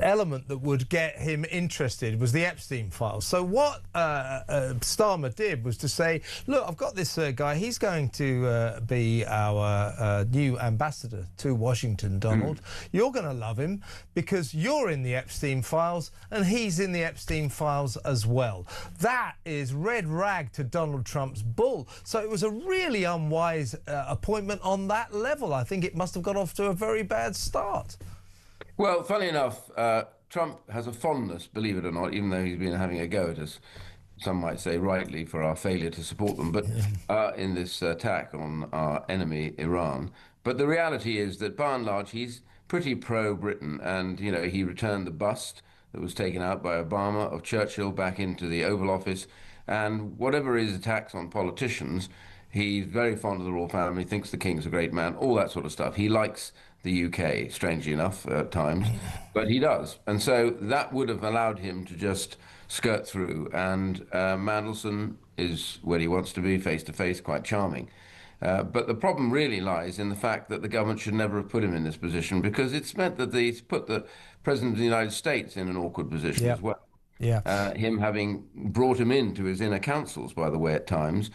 element that would get him interested was the Epstein files. So what Starmer did was to say, look, I've got this guy, he's going to be our new ambassador to Washington, Donald. You're going to love him because you're in the Epstein files and he's in the Epstein files as well. That is red rag to Donald Trump's bull. So it was a really unwise appointment on that level. I think it must have got off to a very bad start. Well, funny enough, Trump has a fondness, believe it or not, even though he's been having a go at us, some might say rightly, for our failure to support them, but in this attack on our enemy, Iran. But the reality is that, by and large, he's pretty pro-Britain, and, you know, he returned the bust that was taken out by Obama of Churchill back into the Oval Office. And whatever his attacks on politicians, he's very fond of the royal family, thinks the king's a great man, all that sort of stuff. He likes the UK, strangely enough, at times, but he does. And so that would have allowed him to just skirt through. And Mandelson is where he wants to be, face-to-face, quite charming. But the problem really lies in the fact that the government should never have put him in this position, because it's meant that it's put the President of the United States in an awkward position as well. Yeah. Him having brought him into his inner councils, by the way, at times,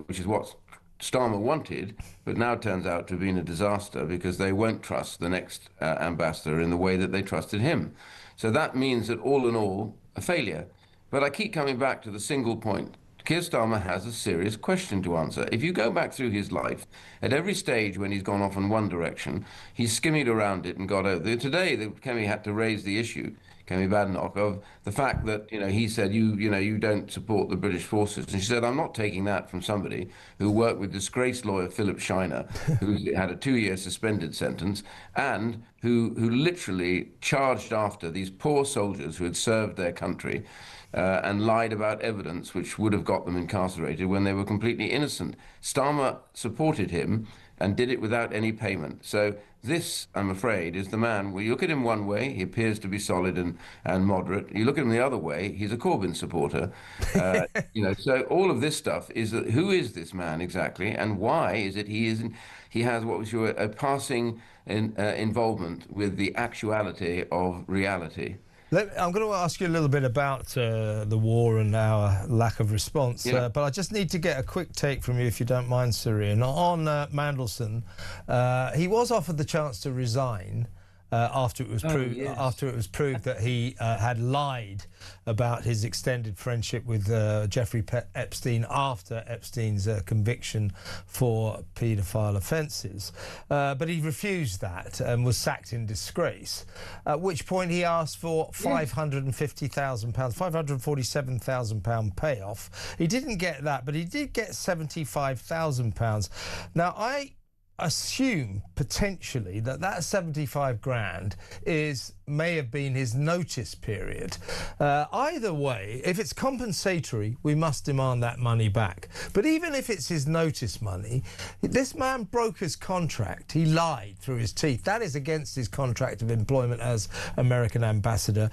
which is what Starmer wanted, but now turns out to have been a disaster because they won't trust the next ambassador in the way that they trusted him. So that means that all in all, a failure. But I keep coming back to the single point. Keir Starmer has a serious question to answer. If you go back through his life, at every stage when he's gone off in one direction, he's skimmied around it and got over it. Today, Kemi had to raise the issue, Kemi Badenoch, of the fact that, he said, you don't support the British forces. And she said, I'm not taking that from somebody who worked with disgraced lawyer Philip Shiner, who had a 2-year suspended sentence, and who literally charged after these poor soldiers who had served their country and lied about evidence which would have got them incarcerated when they were completely innocent. Starmer supported him and did it without any payment. So this, I'm afraid, is the man. Well, you look at him one way, he appears to be solid and moderate. You look at him the other way, he's a Corbyn supporter. So all of this stuff is that who is this man exactly, and why is it he has what was a passing involvement with the actuality of reality? I'm going to ask you a little bit about the war and our lack of response, but I just need to get a quick take from you, if you don't mind, Sir Ian. On Mandelson, he was offered the chance to resign after it was proved that he had lied about his extended friendship with Jeffrey Epstein after Epstein's conviction for paedophile offences. But he refused that and was sacked in disgrace, at which point he asked for £550,000, £547,000 payoff. He didn't get that, but he did get £75,000. Now, I assume potentially that 75 grand may have been his notice period. Either way, if it's compensatory, we must demand that money back. But even if it's his notice money, this man broke his contract. He lied through his teeth. That is against his contract of employment as American ambassador.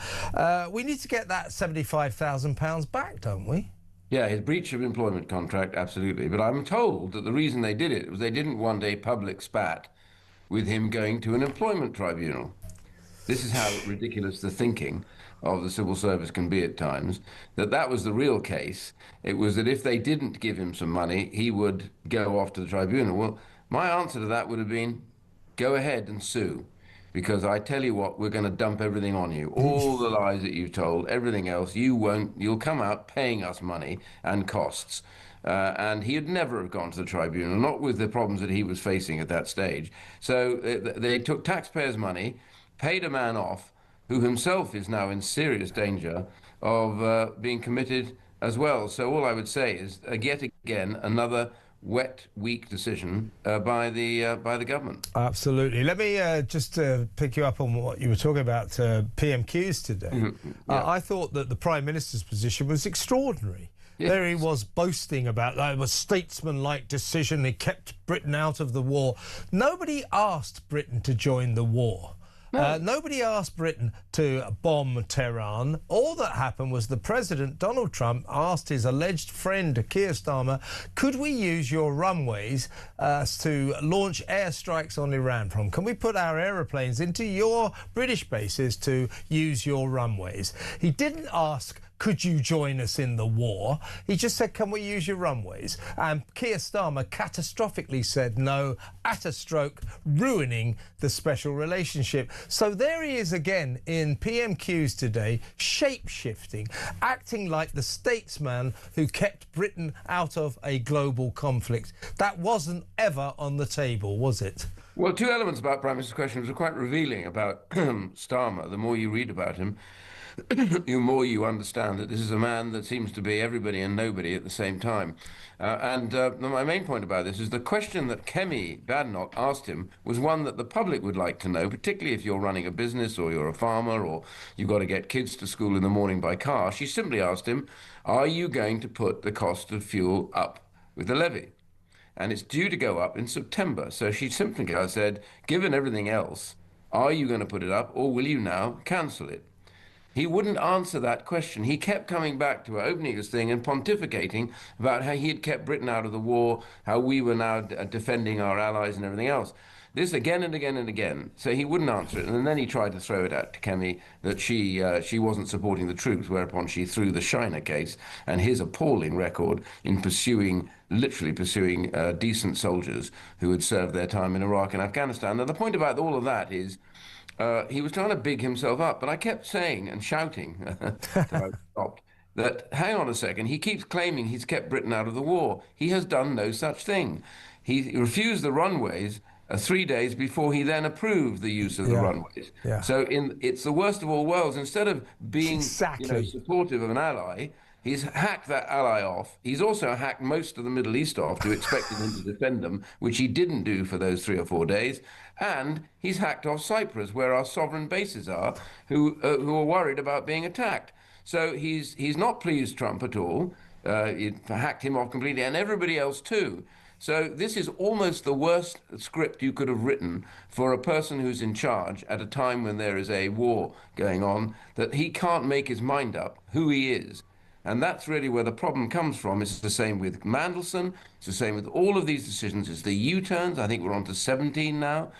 We need to get that £75,000 back, don't we? Yeah, his breach of employment contract, absolutely. But I'm told that the reason they did it was they didn't want a public spat with him going to an employment tribunal. This is how ridiculous the thinking of the civil service can be at times, that was the real case. It was that if they didn't give him some money, he would go off to the tribunal. Well, my answer to that would have been, go ahead and sue. Because I tell you what, we're going to dump everything on you. All the lies that you've told, everything else, you won't. You'll come out paying us money and costs. And he'd never have gone to the tribunal, not with the problems that he was facing at that stage. So they took taxpayers' money, paid a man off, who himself is now in serious danger of being committed as well. So all I would say is, yet again, another wet, weak decision by the government. Absolutely. Let me just pick you up on what you were talking about, PMQs today. I thought that the Prime Minister's position was extraordinary. Yes. There he was boasting about that. It was a statesman-like decision. He kept Britain out of the war. Nobody asked Britain to join the war. No. Nobody asked Britain to bomb Tehran. All that happened was the President, Donald Trump, asked his alleged friend, Keir Starmer, could we use your runways to launch airstrikes on Iran from? Can we put our aeroplanes into your British bases to use your runways? He didn't ask, could you join us in the war? He just said, can we use your runways? And Keir Starmer catastrophically said no, at a stroke, ruining the special relationship. So there he is again in PMQs today, shape-shifting, acting like the statesman who kept Britain out of a global conflict. That wasn't ever on the table, was it? Well, two elements about Prime Minister's question which are quite revealing about Starmer, the more you read about him. the more you understand that this is a man that seems to be everybody and nobody at the same time. My main point about this is the question that Kemi Badenoch asked him was one that the public would like to know, particularly if you're running a business or you're a farmer or you've got to get kids to school in the morning by car. She simply asked him, are you going to put the cost of fuel up with the levy? And it's due to go up in September. So she simply said, given everything else, are you going to put it up or will you now cancel it? He wouldn't answer that question. He kept coming back to opening his thing and pontificating about how he had kept Britain out of the war, how we were now defending our allies and everything else. This again and again and again. So he wouldn't answer it. And then he tried to throw it out to Kemi that she wasn't supporting the troops, whereupon she threw the Shiner case and his appalling record in literally pursuing decent soldiers who had served their time in Iraq and Afghanistan. Now, the point about all of that is he was trying to big himself up, but I kept saying and shouting until I stopped that, hang on a second, he keeps claiming he's kept Britain out of the war. He has done no such thing. He refused the runways 3 days before he then approved the use of the runways. Yeah. So it's the worst of all worlds. Instead of being supportive of an ally, he's hacked that ally off. He's also hacked most of the Middle East off to expecting him to defend them, which he didn't do for those 3 or 4 days. And he's hacked off Cyprus, where our sovereign bases are, who are worried about being attacked. So he's not pleased Trump at all. It hacked him off completely, and everybody else too. So this is almost the worst script you could have written for a person who's in charge at a time when there is a war going on, that he can't make his mind up who he is. And that's really where the problem comes from. It's the same with Mandelson. It's the same with all of these decisions. It's the U-turns. I think we're on to 17 now.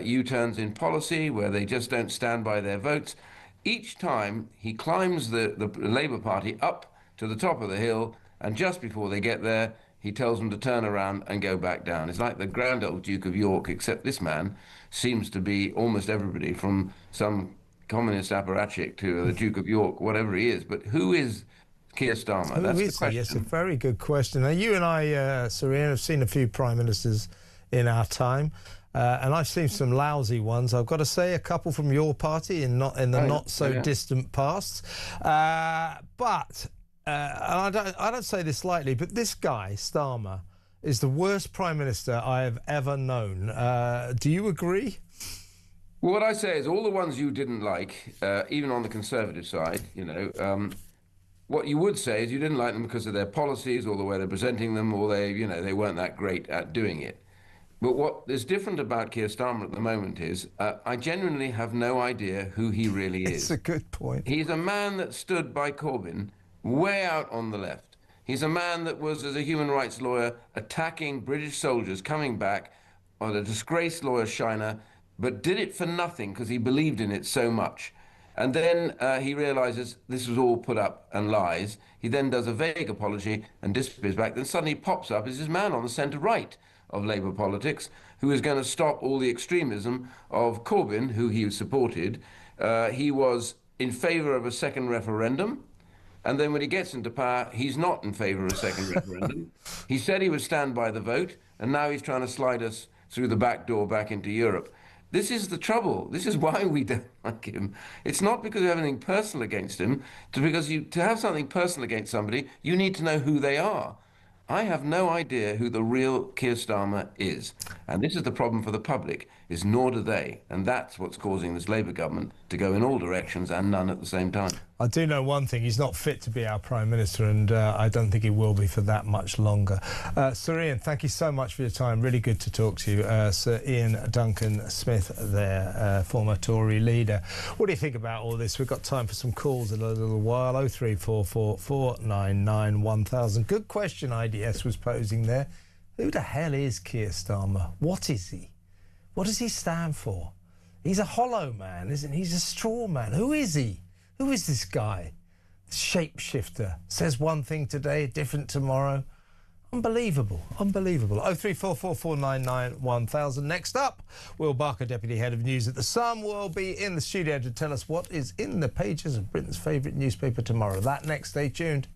U-turns in policy where they just don't stand by their votes. Each time he climbs the Labour Party up to the top of the hill, and just before they get there, he tells them to turn around and go back down. It's like the grand old Duke of York, except this man seems to be almost everybody from some communist apparatchik to the Duke of York, whatever he is. But who is Keir Starmer? That's the question. Yes, a very good question. Now, you and I, Serena, have seen a few prime ministers in our time, and I've seen some lousy ones. I've got to say, a couple from your party in the not so distant past. But and I don't say this lightly, but this guy Starmer is the worst prime minister I have ever known. Do you agree? Well, what I say is all the ones you didn't like, even on the Conservative side, what you would say is you didn't like them because of their policies or the way they're presenting them, or they weren't that great at doing it. But what is different about Keir Starmer at the moment is I genuinely have no idea who he really is. It's a good point. He's a man that stood by Corbyn way out on the left. He's a man that was, as a human rights lawyer, attacking British soldiers coming back on a disgraced lawyer Shiner, but did it for nothing because he believed in it so much. And then he realises this was all put up and lies. He then does a vague apology and disappears back. Then suddenly pops up as this man on the centre-right of Labour politics who is going to stop all the extremism of Corbyn, who he supported. He was in favour of a second referendum. And then when he gets into power, he's not in favour of a second referendum. He said he would stand by the vote, and now he's trying to slide us through the back door back into Europe. This is the trouble. This is why we don't like him. It's not because we have anything personal against him. It's because to have something personal against somebody, you need to know who they are. I have no idea who the real Keir Starmer is. And this is the problem for the public, is nor do they. And that's what's causing this Labour government to go in all directions and none at the same time. I do know one thing, he's not fit to be our Prime Minister, and I don't think he will be for that much longer. Sir Ian, thank you so much for your time. Really good to talk to you. Sir Ian Duncan Smith there, former Tory leader. What do you think about all this? We've got time for some calls in a little while. 0344 499 1000. Good question IDS was posing there. Who the hell is Keir Starmer? What is he? What does he stand for? He's a hollow man, isn't he? He's a straw man. Who is he? Who is this guy? Shapeshifter. Says one thing today, different tomorrow. Unbelievable. Unbelievable. 0344 499 1000. Next up, Will Barker, Deputy Head of News at The Sun, will be in the studio to tell us what is in the pages of Britain's favourite newspaper tomorrow. That next. Stay tuned.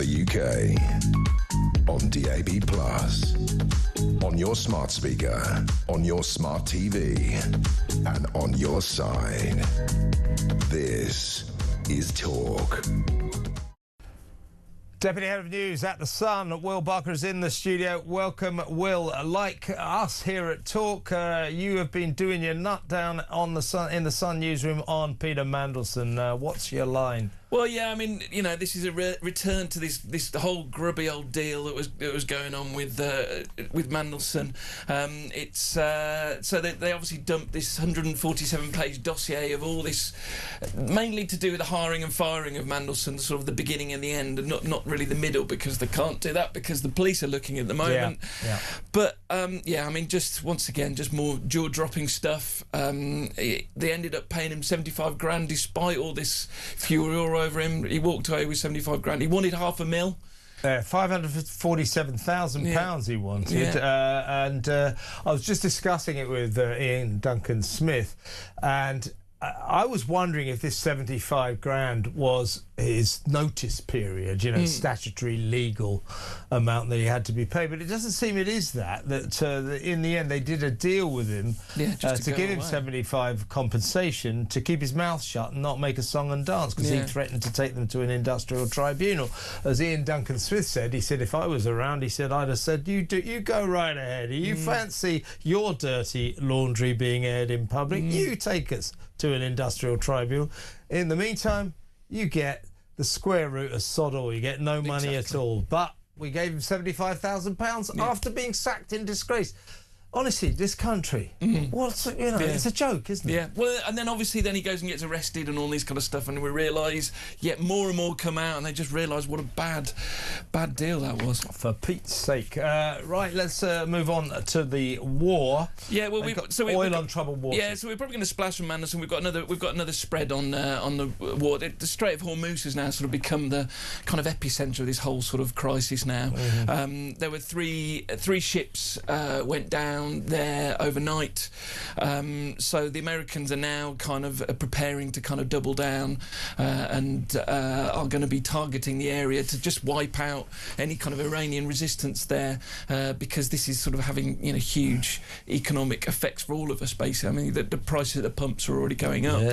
the UK. On DAB+, on your smart speaker, on your smart TV, and on your side. This is Talk. Deputy Head of News at The Sun, Will Barker, is in the studio. Welcome, Will. Like us here at Talk, you have been doing your nut down on the Sun, in the Sun newsroom on Peter Mandelson. What's your line? Well, yeah, I mean, you know, this is a return to this whole grubby old deal that was going on with Mandelson. So they obviously dumped this 147-page dossier of all this, mainly to do with the hiring and firing of Mandelson, sort of the beginning and the end, and not really the middle, because they can't do that because the police are looking at the moment. Yeah. But yeah, I mean, just once again, just more jaw-dropping stuff. They ended up paying him 75 grand despite all this furore over him. He walked away with 75 grand. He wanted £500,000. £547,000 he wanted. Yeah. And I was just discussing it with Ian Duncan Smith, and I was wondering if this 75 grand was his notice period, you know, statutory legal amount that he had to be paid. But it doesn't seem it is that in the end they did a deal with him to give him 75 compensation to keep his mouth shut and not make a song and dance, because he threatened to take them to an industrial tribunal. As Ian Duncan Smith said, he said, if I was around, he said, I'd have said, you go right ahead. You fancy your dirty laundry being aired in public? You take us to an industrial tribunal. In the meantime, you get the square root of sod all. You get no money at all. But we gave him £75,000 after being sacked in disgrace. Honestly, this country, it's a joke, isn't it? Yeah, well, and then obviously then he goes and gets arrested and all this kind of stuff, and we realise yet more and more come out, and they just realise what a bad deal that was. For Pete's sake. Right, let's move on to the war. Yeah, well, oil on troubled waters. Yeah, so we're probably going to splash from Mandelson. We've got another spread on the war. The Strait of Hormuz has now sort of become the kind of epicentre of this whole sort of crisis now. There were three ships went down there overnight, so the Americans are now kind of preparing to kind of double down and are going to be targeting the area to just wipe out any kind of Iranian resistance there, because this is sort of having huge economic effects for all of us, basically. I mean, the prices at the pumps are already going up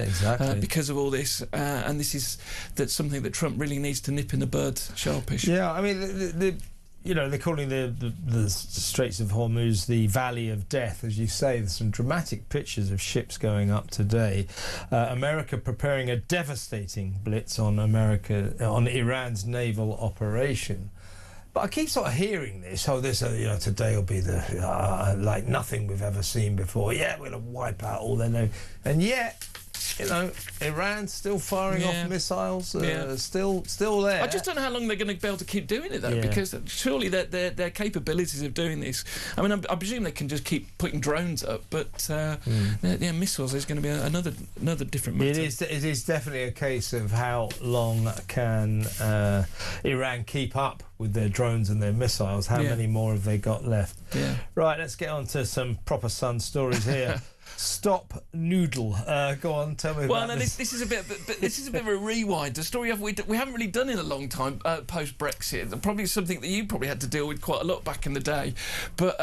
because of all this, and this is something that Trump really needs to nip in the bud sharpish. Yeah, I mean, they're calling the Straits of Hormuz the Valley of Death, as you say. There's some dramatic pictures of ships going up today. America preparing a devastating blitz on Iran's naval operation. But I keep sort of hearing this. Today will be like nothing we've ever seen before. Yeah, we're going to wipe out all their naval. And yet, Iran's still firing off missiles, still there. I just don't know how long they're going to be able to keep doing it, though, because surely their capabilities of doing this. I mean, I presume they can just keep putting drones up, but missiles is going to be another different matter. It is definitely a case of how long can Iran keep up with their drones and their missiles. How many more have they got left? Yeah. Right, let's get on to some proper Sun stories here. Stop Noodle. Go on, tell me about this. This is a bit of a rewind. A story we haven't really done in a long time post Brexit. Probably something that you probably had to deal with quite a lot back in the day. But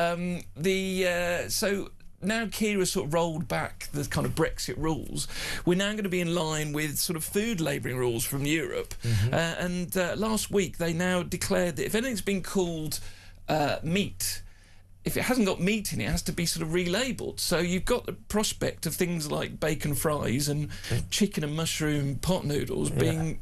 so now Keir has sort of rolled back the kind of Brexit rules. We're now going to be in line with sort of food labelling rules from Europe. And last week they now declared that if anything's been called meat, if it hasn't got meat in it, it has to be sort of relabelled. So you've got the prospect of things like bacon fries and chicken and mushroom pot noodles being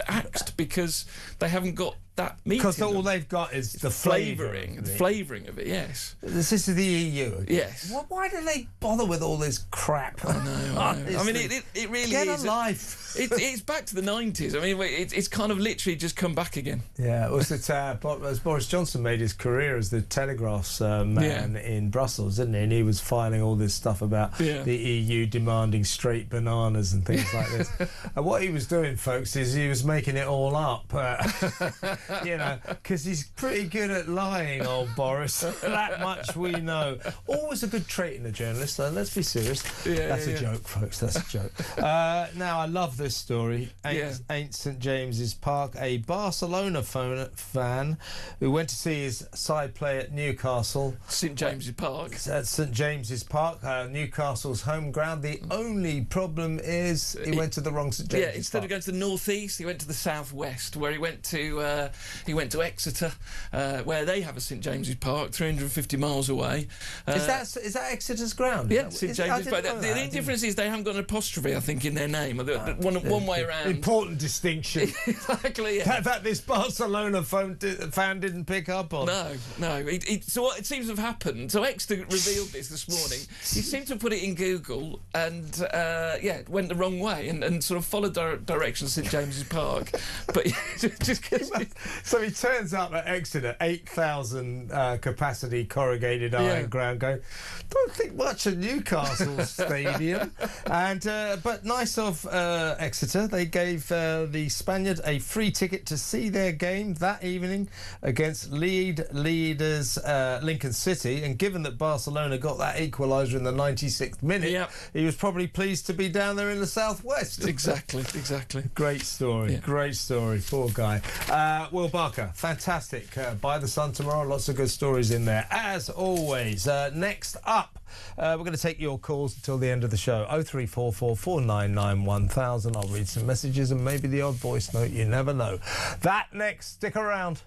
axed because they haven't got that meat. Because all they've got is the flavouring. The flavouring of it, yes. This is the EU again. Yes. Why do they bother with all this crap? I know. I mean, it really get is. Get a life. It's back to the 90s. I mean, it's kind of literally just come back again. Yeah, as Boris Johnson made his career as the Telegraph's man in Brussels, didn't he? And he was filing all this stuff about the EU demanding straight bananas and things like this. And what he was doing, folks, is he was making it all up. you know, because he's pretty good at lying, old Boris. That much we know. Always a good trait in a journalist, though. Let's be serious. That's a joke, folks. That's a joke. Now, I love this story. Ain't St James's Park. A Barcelona fan who went to see his side play at Newcastle. St James's Park. At St James's Park, Newcastle's home ground. The only problem is he went to the wrong St James's Park. Instead of going to the northeast, he went to the southwest, where he went to Exeter, where they have a St James's Park, 350 miles away. Is that Exeter's ground? Yeah, St James's Park. The difference is they haven't got an apostrophe, I think, in their name. One way around. Important distinction. Exactly. Yeah. That this Barcelona fan didn't pick up on. No. So what it seems to have happened. So Exeter revealed this morning. He seemed to have put it in Google and went the wrong way and sort of followed directions St James's Park. But so he turns up at Exeter, 8,000 capacity corrugated iron ground, going, don't think much of Newcastle Stadium. And but nice of Exeter, they gave the Spaniard a free ticket to see their game that evening against leaders Lincoln City. And given that Barcelona got that equaliser in the 96th minute, he was probably pleased to be down there in the southwest. Exactly. Great story. Poor guy. Will Barker, fantastic. Buy the Sun tomorrow. Lots of good stories in there, as always. Next up, we're going to take your calls until the end of the show. 0344 499 1000. I'll read some messages and maybe the odd voice note. You never know. That next. Stick around.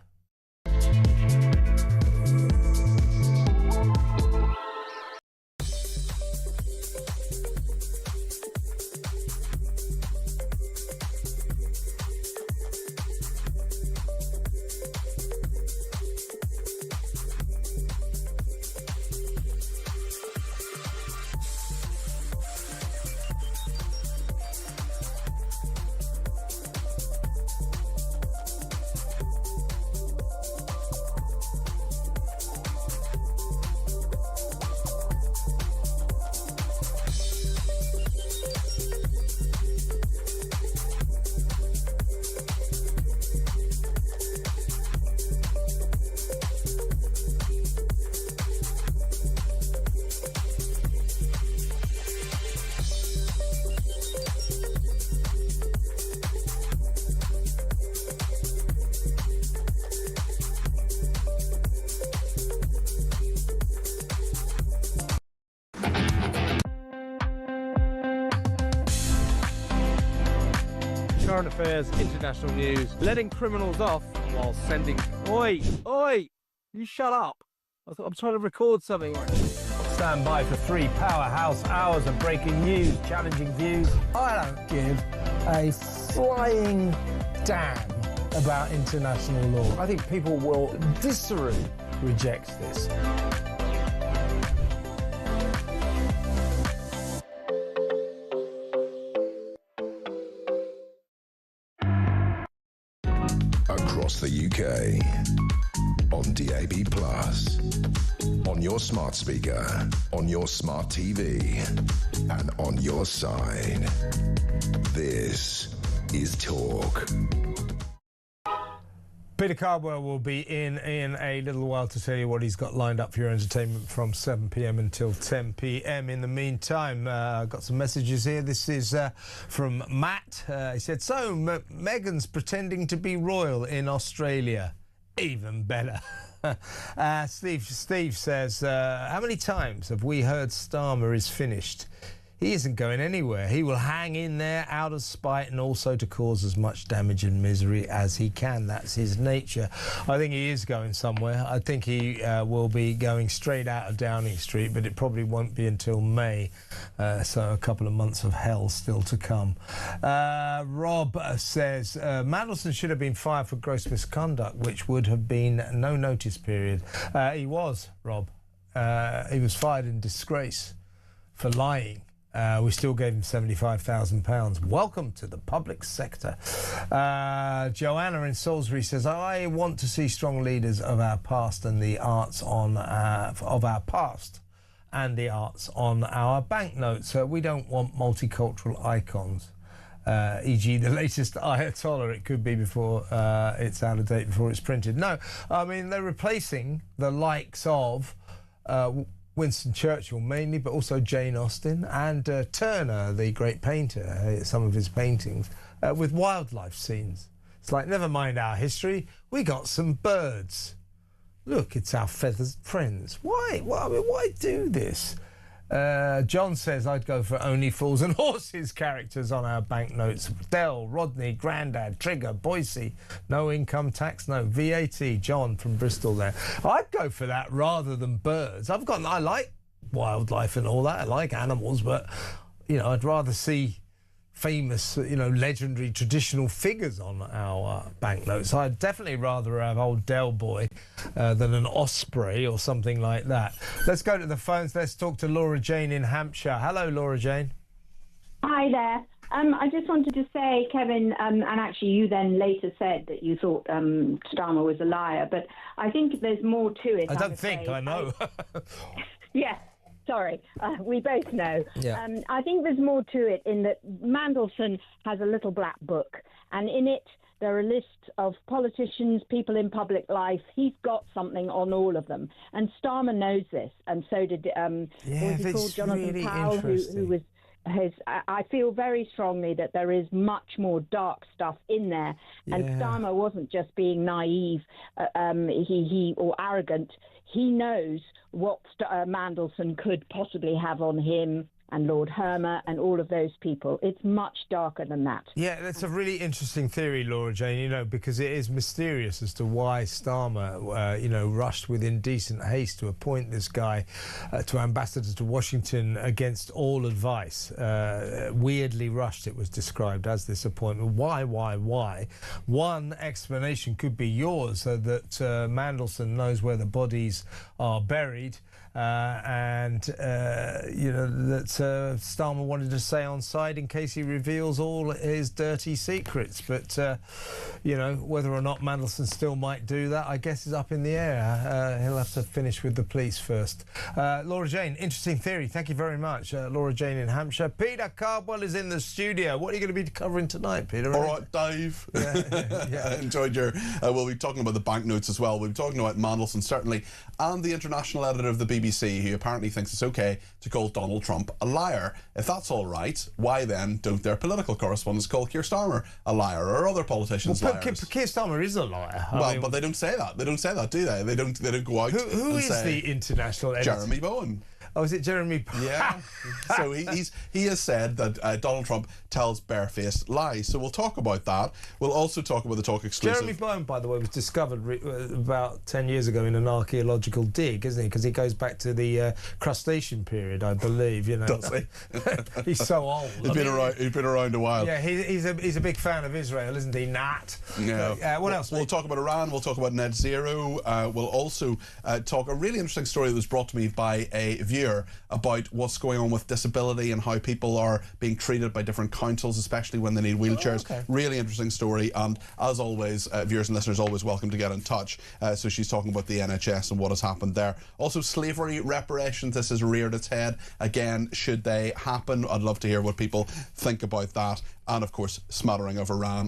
Current affairs, international news, letting criminals off while sending... Oi! You shut up. I'm trying to record something. Stand by for 3 powerhouse hours of breaking news, challenging views. I don't give a flying damn about international law. I think people will viscerally reject this. Across the UK, on DAB+, on your smart speaker, on your smart TV, and on your side. This is Talk. Peter Cardwell will be in a little while to tell you what he's got lined up for your entertainment from 7 p.m. until 10 p.m. In the meantime, I've got some messages here. This is from Matt. He said, so Meghan's pretending to be royal in Australia. Even better. Steve says, how many times have we heard Starmer is finished? He isn't going anywhere. He will hang in there out of spite and also to cause as much damage and misery as he can. That's his nature. I think he is going somewhere. I think he will be going straight out of Downing Street, but it probably won't be until May. So a couple of months of hell still to come. Rob says, Mandelson should have been fired for gross misconduct, which would have been no notice period. He was, Rob. He was fired in disgrace for lying. We still gave him £75,000. Welcome to the public sector. Joanna in Salisbury says, I want to see strong leaders of our past and the arts on our banknotes. We don't want multicultural icons. e.g. the latest Ayatollah. It could be before it's out of date, before it's printed. No, I mean, they're replacing the likes of Winston Churchill mainly, but also Jane Austen and Turner, the great painter, some of his paintings, with wildlife scenes. It's like, never mind our history, we got some birds. Look, it's our feathered friends. Why? Well, I mean, why do this? John says, I'd go for Only Fools and Horses characters on our banknotes. Dell, Rodney, Grandad, Trigger, Boise. No income tax, no VAT. John from Bristol there. I'd go for that rather than birds. I like wildlife and all that. I like animals, but, you know, I'd rather see famous, you know, legendary traditional figures on our banknotes. I'd definitely rather have old Del Boy than an osprey or something like that. Let's go to the phones. Let's talk to Laura Jane in Hampshire. Hello, Laura Jane. Hi there. I just wanted to say, Kevin, and actually you then later said that you thought Starmer was a liar, but I think there's more to it. I don't think, I know. Yeah. Sorry, we both know. Yeah. I think there's more to it in that Mandelson has a little black book, and in it there are lists of politicians, people in public life. He's got something on all of them, and Starmer knows this, and so did what he called Jonathan really Powell, who was his. I feel very strongly that there is much more dark stuff in there, and Starmer wasn't just being naive, or arrogant. He knows what Mandelson could possibly have on him and Lord Hermer and all of those people. It's much darker than that. Yeah, that's a really interesting theory, Laura Jane, you know, because it is mysterious as to why Starmer, you know, rushed with indecent haste to appoint this guy to ambassador to Washington against all advice. Weirdly rushed, it was described as, this appointment. Why? One explanation could be yours, so that Mandelson knows where the bodies are buried, and you know, that Starmer wanted to stay on side in case he reveals all his dirty secrets. But you know, whether or not Mandelson still might do that, I guess, is up in the air. He'll have to finish with the police first. Laura Jane, interesting theory. Thank you very much, Laura Jane in Hampshire. Peter Cardwell is in the studio. What are you going to be covering tonight, Peter? All right, Dave. Yeah. Enjoyed your. We'll be talking about the banknotes as well. We'll be talking about Mandelson, certainly, and the international editor of the BBC, who apparently thinks it's okay to call Donald Trump a liar. If that's all right, why then don't their political correspondents call Keir Starmer a liar, or other politicians liars? Keir Starmer is a liar. But they don't say that. They don't say that, do they? They don't go out. Who and is say, the international editor? Jeremy Bowen. Oh, is it Jeremy? Yeah. So he has said that Donald Trump tells barefaced lies. So we'll talk about that. We'll also talk about the Talk exclusive. Jeremy Bowen, by the way, was discovered about 10 years ago in an archaeological dig, isn't he? Because he goes back to the crustacean period, I believe. You know, does he? He's so old. He's been around a while. Yeah, he's a big fan of Israel, isn't he, Nat? Yeah. What else? We'll talk about Iran. We'll talk about net zero. We'll also talk a really interesting story that was brought to me by a viewer about what's going on with disability and how people are being treated by different councils, especially when they need wheelchairs. Oh, okay. Really interesting story, and as always, viewers and listeners always welcome to get in touch. So she's talking about the NHS and what has happened there. Also, slavery reparations. This has reared its head again. Should they happen? I'd love to hear what people think about that. And of course, smattering of Iran.